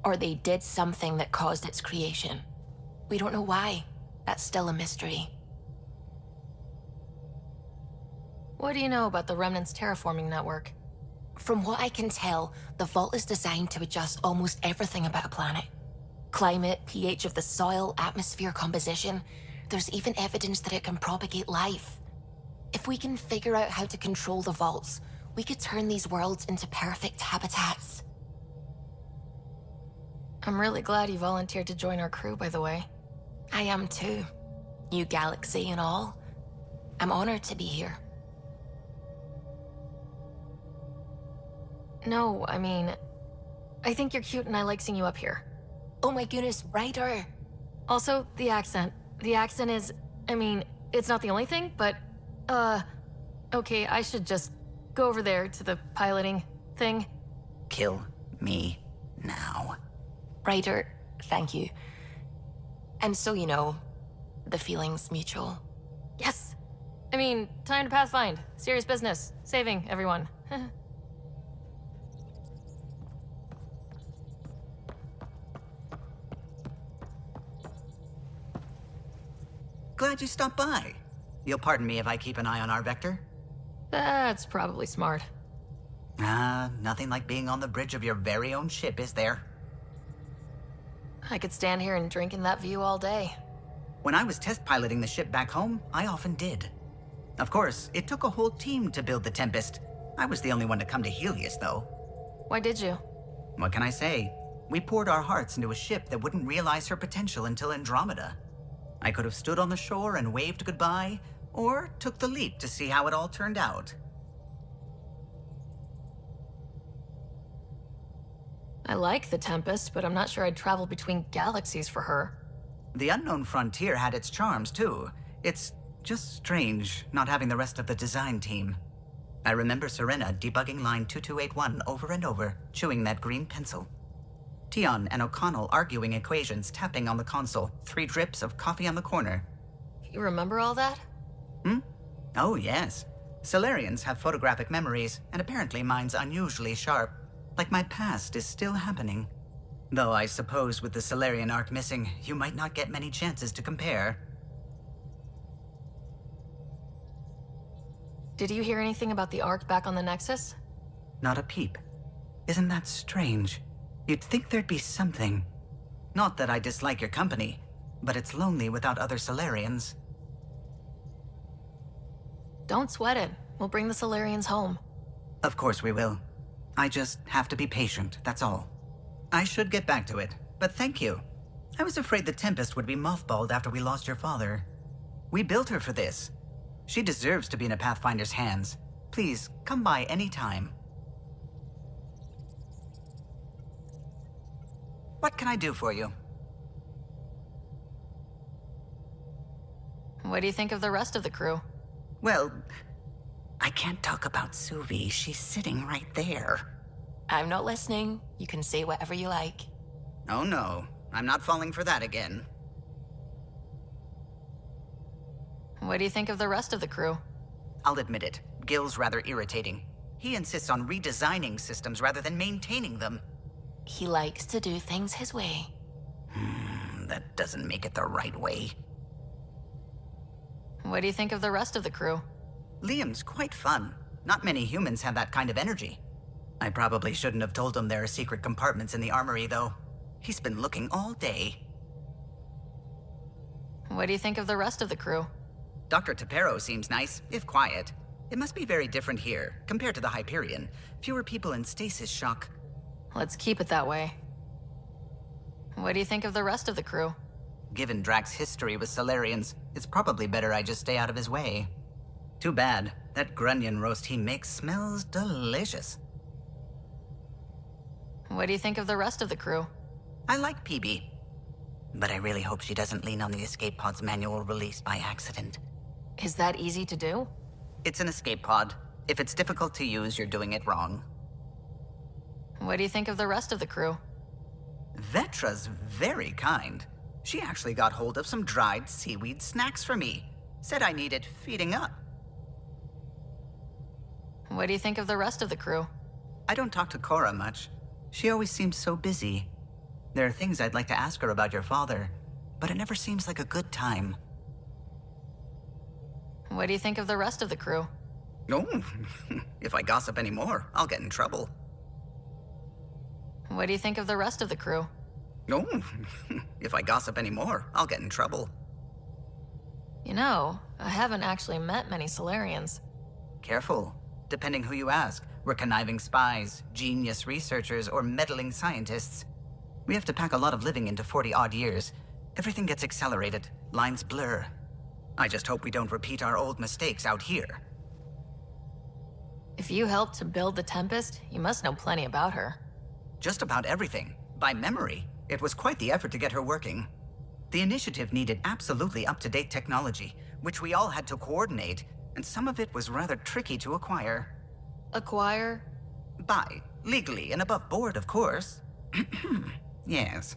Or they did something that caused its creation. We don't know why. That's still a mystery. What do you know about the Remnant's terraforming network? From what I can tell, the vault is designed to adjust almost everything about a planet. Climate, pH of the soil, atmosphere composition. There's even evidence that it can propagate life. If we can figure out how to control the vaults, we could turn these worlds into perfect habitats. I'm really glad you volunteered to join our crew, by the way. I am too. New galaxy and all. I'm honored to be here. No, I mean, I think you're cute and I like seeing you up here. Oh my goodness, Ryder! Also, the accent. The accent is, I mean, it's not the only thing, but, okay, I should just go over there to the piloting thing. Kill me now. Ryder, thank you. And so you know, the feeling's mutual. Yes! I mean, time to pathfind. Serious business. Saving everyone. Glad you stopped by. You'll pardon me if I keep an eye on our vector? That's probably smart. Nothing like being on the bridge of your very own ship, is there? I could stand here and drink in that view all day. When I was test piloting the ship back home, I often did. Of course, it took a whole team to build the Tempest. I was the only one to come to Helios, though. Why did you? What can I say? We poured our hearts into a ship that wouldn't realize her potential until Andromeda. I could have stood on the shore and waved goodbye, or took the leap to see how it all turned out. I like the Tempest, but I'm not sure I'd travel between galaxies for her. The unknown frontier had its charms, too. It's just strange not having the rest of the design team. I remember Serena debugging line 2281 over and over, chewing that green pencil. Tion and O'Connell arguing equations, tapping on the console, 3 drips of coffee on the corner. You remember all that? Oh, yes. Solarians have photographic memories, and apparently mine's unusually sharp. Like my past is still happening. Though I suppose with the Solarian arc missing, you might not get many chances to compare. Did you hear anything about the Ark back on the Nexus? Not a peep. Isn't that strange? You'd think there'd be something. Not that I dislike your company, but it's lonely without other Solarians. Don't sweat it. We'll bring the Solarians home. Of course we will. I just have to be patient, that's all. I should get back to it, but thank you. I was afraid the Tempest would be mothballed after we lost your father. We built her for this. She deserves to be in a Pathfinder's hands. Please, come by any time. What can I do for you? What do you think of the rest of the crew? Well, I can't talk about Suvi. She's sitting right there. I'm not listening. You can say whatever you like. Oh no, I'm not falling for that again. What do you think of the rest of the crew? I'll admit it, Gil's rather irritating. He insists on redesigning systems rather than maintaining them. He likes to do things his way. That doesn't make it the right way. What do you think of the rest of the crew? Liam's quite fun. Not many humans have that kind of energy. I probably shouldn't have told him there are secret compartments in the armory, though. He's been looking all day. What do you think of the rest of the crew? Dr. Tapero seems nice, if quiet. It must be very different here, compared to the Hyperion. Fewer people in stasis shock. Let's keep it that way. What do you think of the rest of the crew? Given Drax's history with Solarians, it's probably better I just stay out of his way. Too bad. That grunion roast he makes smells delicious. What do you think of the rest of the crew? I like PB. But I really hope she doesn't lean on the escape pod's manual release by accident. Is that easy to do? It's an escape pod. If it's difficult to use, you're doing it wrong. What do you think of the rest of the crew? Vetra's very kind. She actually got hold of some dried seaweed snacks for me. Said I needed feeding up. What do you think of the rest of the crew? I don't talk to Cora much. She always seems so busy. There are things I'd like to ask her about your father, but it never seems like a good time. What do you think of the rest of the crew? Oh, if I gossip anymore, I'll get in trouble. What do you think of the rest of the crew? Oh, if I gossip anymore, I'll get in trouble. You know, I haven't actually met many Solarians. Careful. Depending who you ask, we're conniving spies, genius researchers, or meddling scientists. We have to pack a lot of living into 40-odd years. Everything gets accelerated, lines blur. I just hope we don't repeat our old mistakes out here. If you helped to build the Tempest, you must know plenty about her. Just about everything, by memory. It was quite the effort to get her working. The initiative needed absolutely up-to-date technology, which we all had to coordinate, and some of it was rather tricky to acquire. Acquire? Buy, legally and above board, of course. Yes.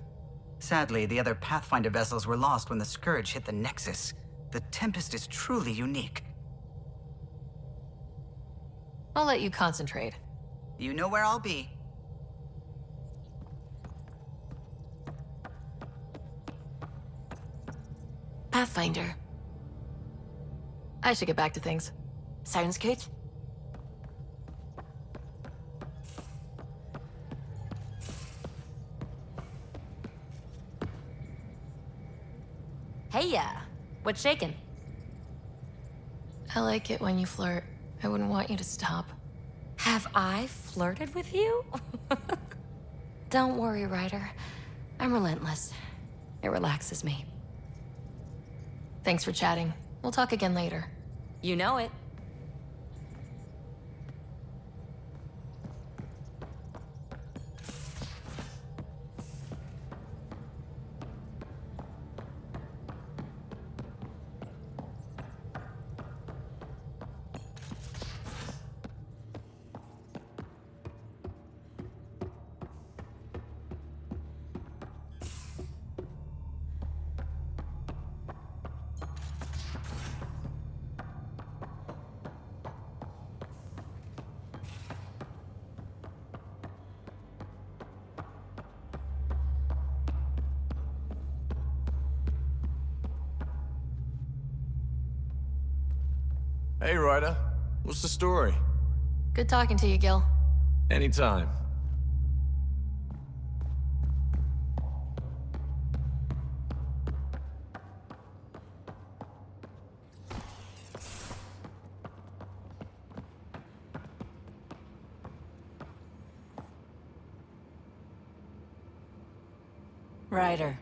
Sadly, the other Pathfinder vessels were lost when the Scourge hit the Nexus. The Tempest is truly unique. I'll let you concentrate. You know where I'll be. Pathfinder. I should get back to things. Sounds good. Hey, what's shaking? I like it when you flirt. I wouldn't want you to stop. Have I flirted with you? Don't worry, Ryder. I'm relentless. It relaxes me. Thanks for chatting. We'll talk again later. You know it. Hey, Ryder. What's the story? Good talking to you, Gil. Anytime. Ryder.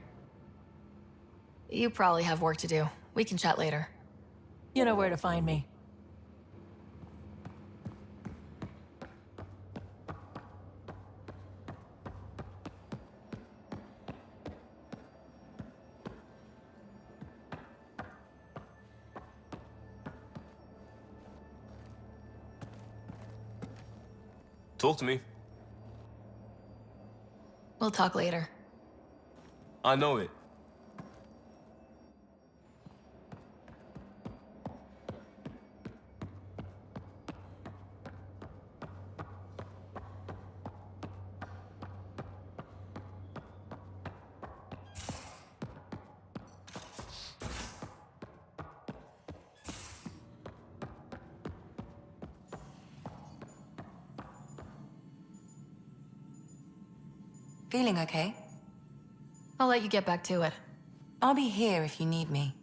You probably have work to do. We can chat later. You know where to find me. Talk to me. We'll talk later. I know it. Feeling okay? I'll let you get back to it. I'll be here if you need me.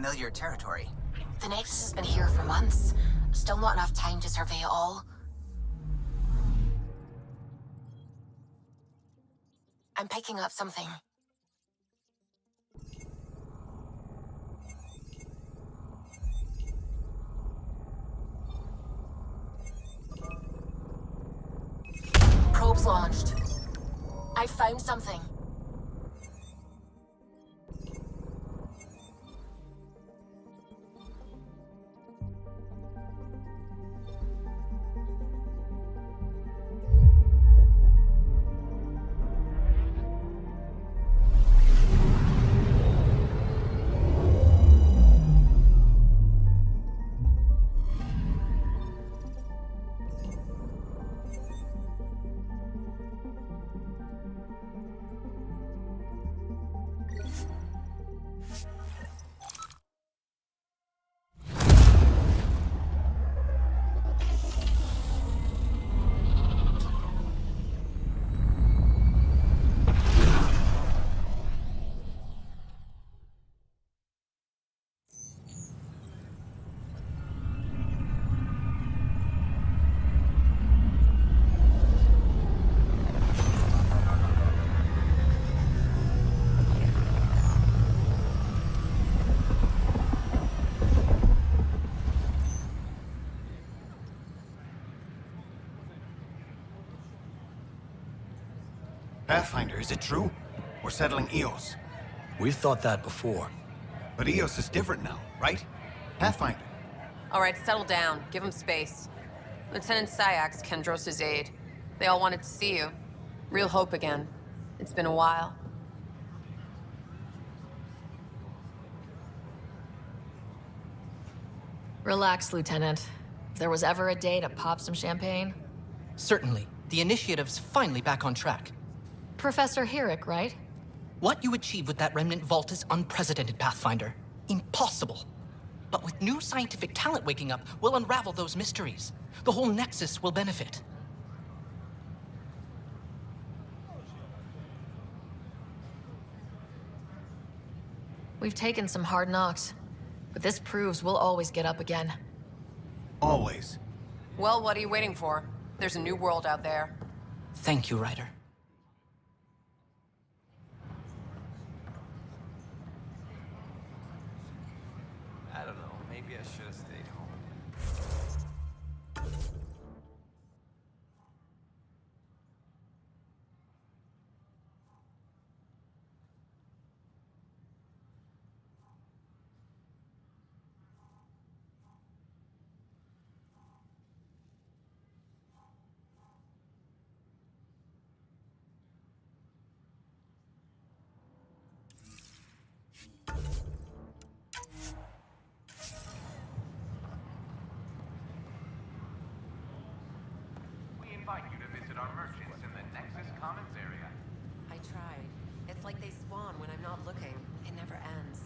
unfamiliar territory. The Nexus has been here for months. Still not enough time to survey it all. I'm picking up something. Probes launched. I found something. Pathfinder, is it true? We're settling Eos. We've thought that before. But Eos is different now, right? Pathfinder. All right, settle down. Give him space. Lieutenant Syak's Kendros' aide. They all wanted to see you. Real hope again. It's been a while. Relax, Lieutenant. If there was ever a day to pop some champagne. Certainly. The initiative's finally back on track. Professor Herrick, right? What you achieved with that remnant vault is unprecedented, Pathfinder. Impossible. But with new scientific talent waking up, we'll unravel those mysteries. The whole Nexus will benefit. We've taken some hard knocks, but this proves we'll always get up again. Always. Well, what are you waiting for? There's a new world out there. Thank you, Ryder. I don't know. Maybe I should have stayed home. We invite you to visit our merchants in the Nexus Commons area. I tried. It's like they spawn when I'm not looking. It never ends.